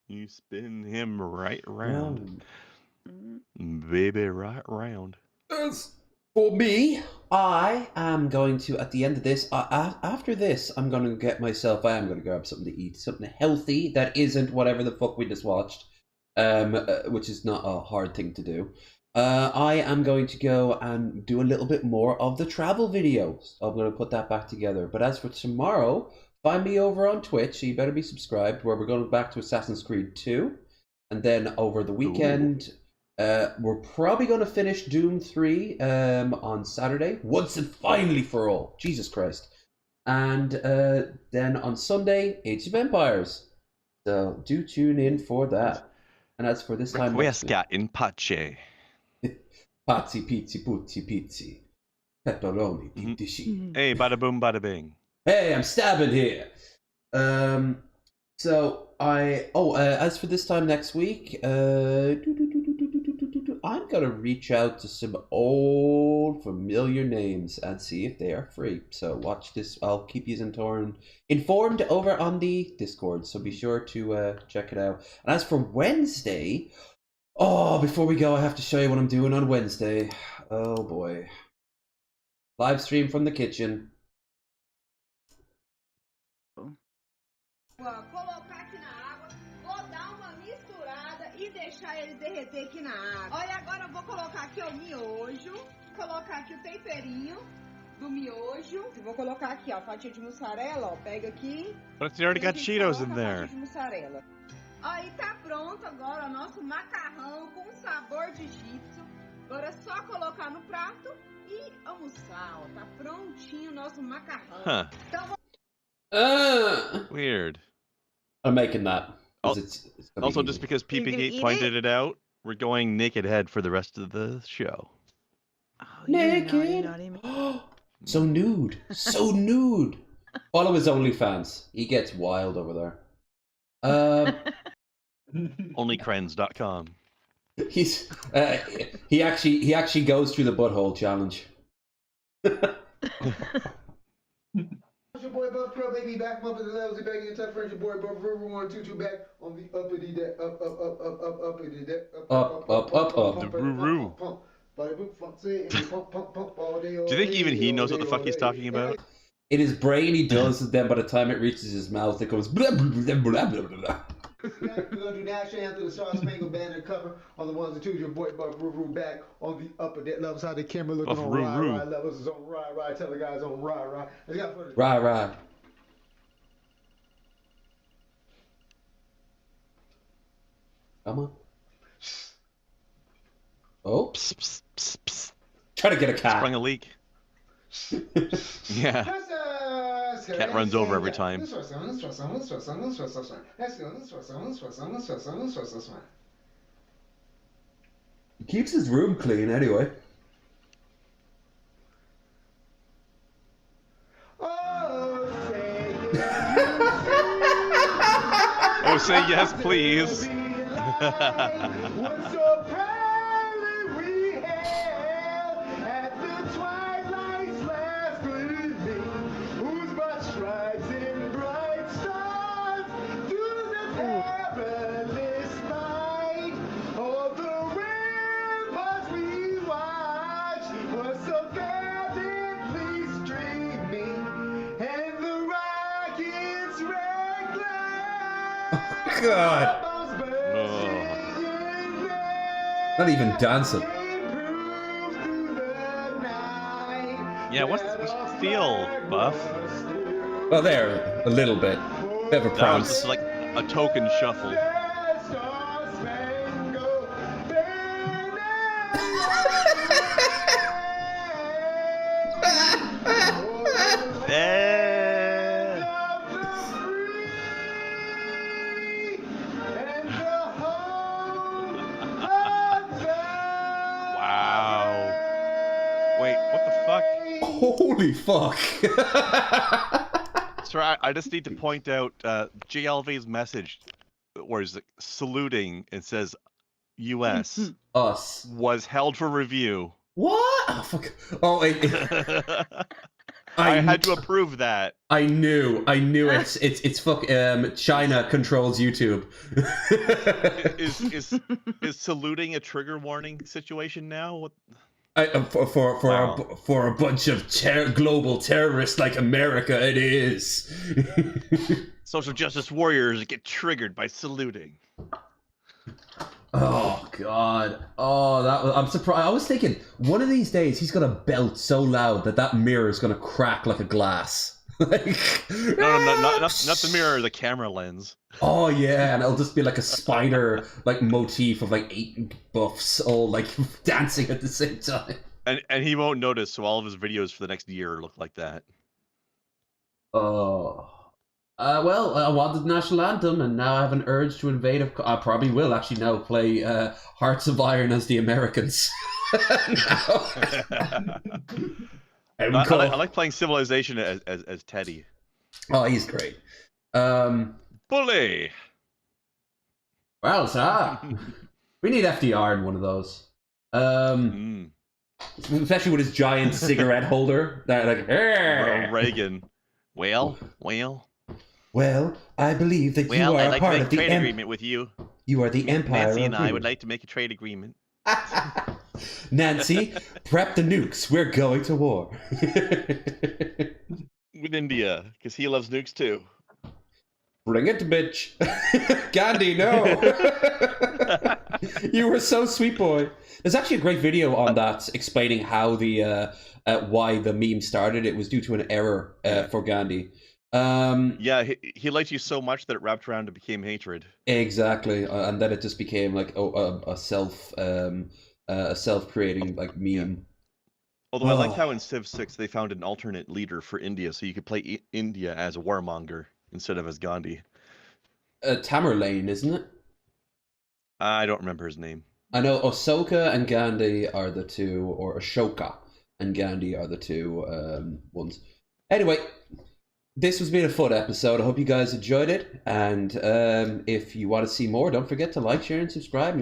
You spin him right round. Mm-hmm. Baby, right round. As for me, I am going to, at the end of this, after this, I'm going to get myself, I am going to grab something to eat, something healthy that isn't whatever the fuck we just watched, which is not a hard thing to do. I am going to go and do a little bit more of the travel videos. I'm going to put that back together. But as for tomorrow, find me over on Twitch, so you better be subscribed, where we're going back to Assassin's Creed 2. And then over the weekend, we're probably going to finish Doom 3 on Saturday, once and finally for all. Jesus Christ. And then on Sunday, Age of Empires. So do tune in for that. And as for this time next week, Requiescat in pace. Pazzi, pizzi, puzzi, pizzi. Pepperoni, dishi. Hey, bada boom, bada bing. Hey, I'm stabbing here. So as for this time next week, I'm gonna reach out to some old familiar names and see if they are free. So watch this. I'll keep you informed over on the Discord. So be sure to check it out. And as for Wednesday, before we go, I have to show you what I'm doing on Wednesday. Oh boy, live stream from the kitchen. Colocar aqui na água, vou dar uma misturada e deixar ele derreter aqui na água. Olha, agora eu vou colocar aqui o miojo, colocar aqui o temperinho do miojo. Vou colocar aqui, ó, fatia de mussarela, ó, pega aqui. But you already got Cheetos in there. Fatia de mussarela. Aí tá pronto agora o nosso macarrão com sabor de egípcio. Agora é só colocar no prato e almoçar, ó. Tá prontinho o nosso macarrão. Huh. Então, Weird. I'm making that. Also, be just easy. because You're gonna PP8 eat pointed it out, we're going naked head for the rest of the show. Naked. So nude. So nude. Follow his OnlyFans. He gets wild over there. Onlykrens.com. He's he actually goes through the butthole challenge. Your boy Buff Pro Baby back up at the levels, back in tough friends. Your boy Buff River 122 back on the uppity deck, uppity deck, Up. The roo-roo. Do you think even he knows what the fuck he's talking about? In his brain he does, and then by the time it reaches his mouth, it goes blah blah blah blah blah blah. We're gonna do National Anthem, the Star Spangled Banner cover on the ones and twos. Your boy Buff River back on the upper deck levels. How the camera looking Buff on Roo-Roo. ride levels is on ride. Tell the guys on ride. Let's go for it. Rah. Come on. Oh. Psst, psst, psst, psst. Try to get a cat. Sprung a leak. Yeah. Cat runs over every time. He keeps his room clean anyway. Oh, say yes, please. God. Not even dancing. Yeah, what's the feel, Buff? Well, there, a little bit. Bit of a That was prance. just like a token shuffle. Wow. Wait, what the fuck? Holy fuck. Sorry, I just need to point out JLV's message where he's like, saluting and says US Us was held for review. What? Oh fuck. Oh, I had to approve that. I knew it's fuck. China controls YouTube. Is saluting a trigger warning situation now? What? For a bunch of global terrorists like America, it is. Social justice warriors get triggered by saluting. Oh god. Oh, I'm surprised. I was thinking one of these days he's gonna belt so loud that mirror is gonna crack like a glass. Like, not the mirror, the camera lens. Oh yeah, and it'll just be like a spider like motif of like 8 buffs all like dancing at the same time. And he won't notice, so all of his videos for the next year look like that. Oh. Well, I wanted the national anthem, and now I have an urge to invade. I probably will actually now play Hearts of Iron as the Americans. I like playing Civilization as Teddy. Oh, he's great. Bully! Well, sir, we need FDR in one of those. Especially with his giant cigarette holder. That like, Reagan. Well, I believe that you are I'd like part to of make the a trade agreement with you. You are the empire. Nancy of and I you. would like to make a trade agreement. Nancy, prep the nukes. We're going to war. With India, because he loves nukes too. Bring it, bitch. Gandhi, no. You were so sweet, boy. There's actually a great video on that explaining how the why the meme started. It was due to an error for Gandhi. Yeah, he liked you so much that it wrapped around and became hatred. Exactly, and then it just became like a self-creating like meme. Although I liked how in Civ 6 they found an alternate leader for India, so you could play India as a warmonger instead of as Gandhi. Tamerlane, isn't it? I don't remember his name. I know Ahsoka and Gandhi are the two, or Ashoka and Gandhi are the two ones. Anyway, this has been a fun episode. I hope you guys enjoyed it. And if you want to see more, don't forget to like, share, and subscribe.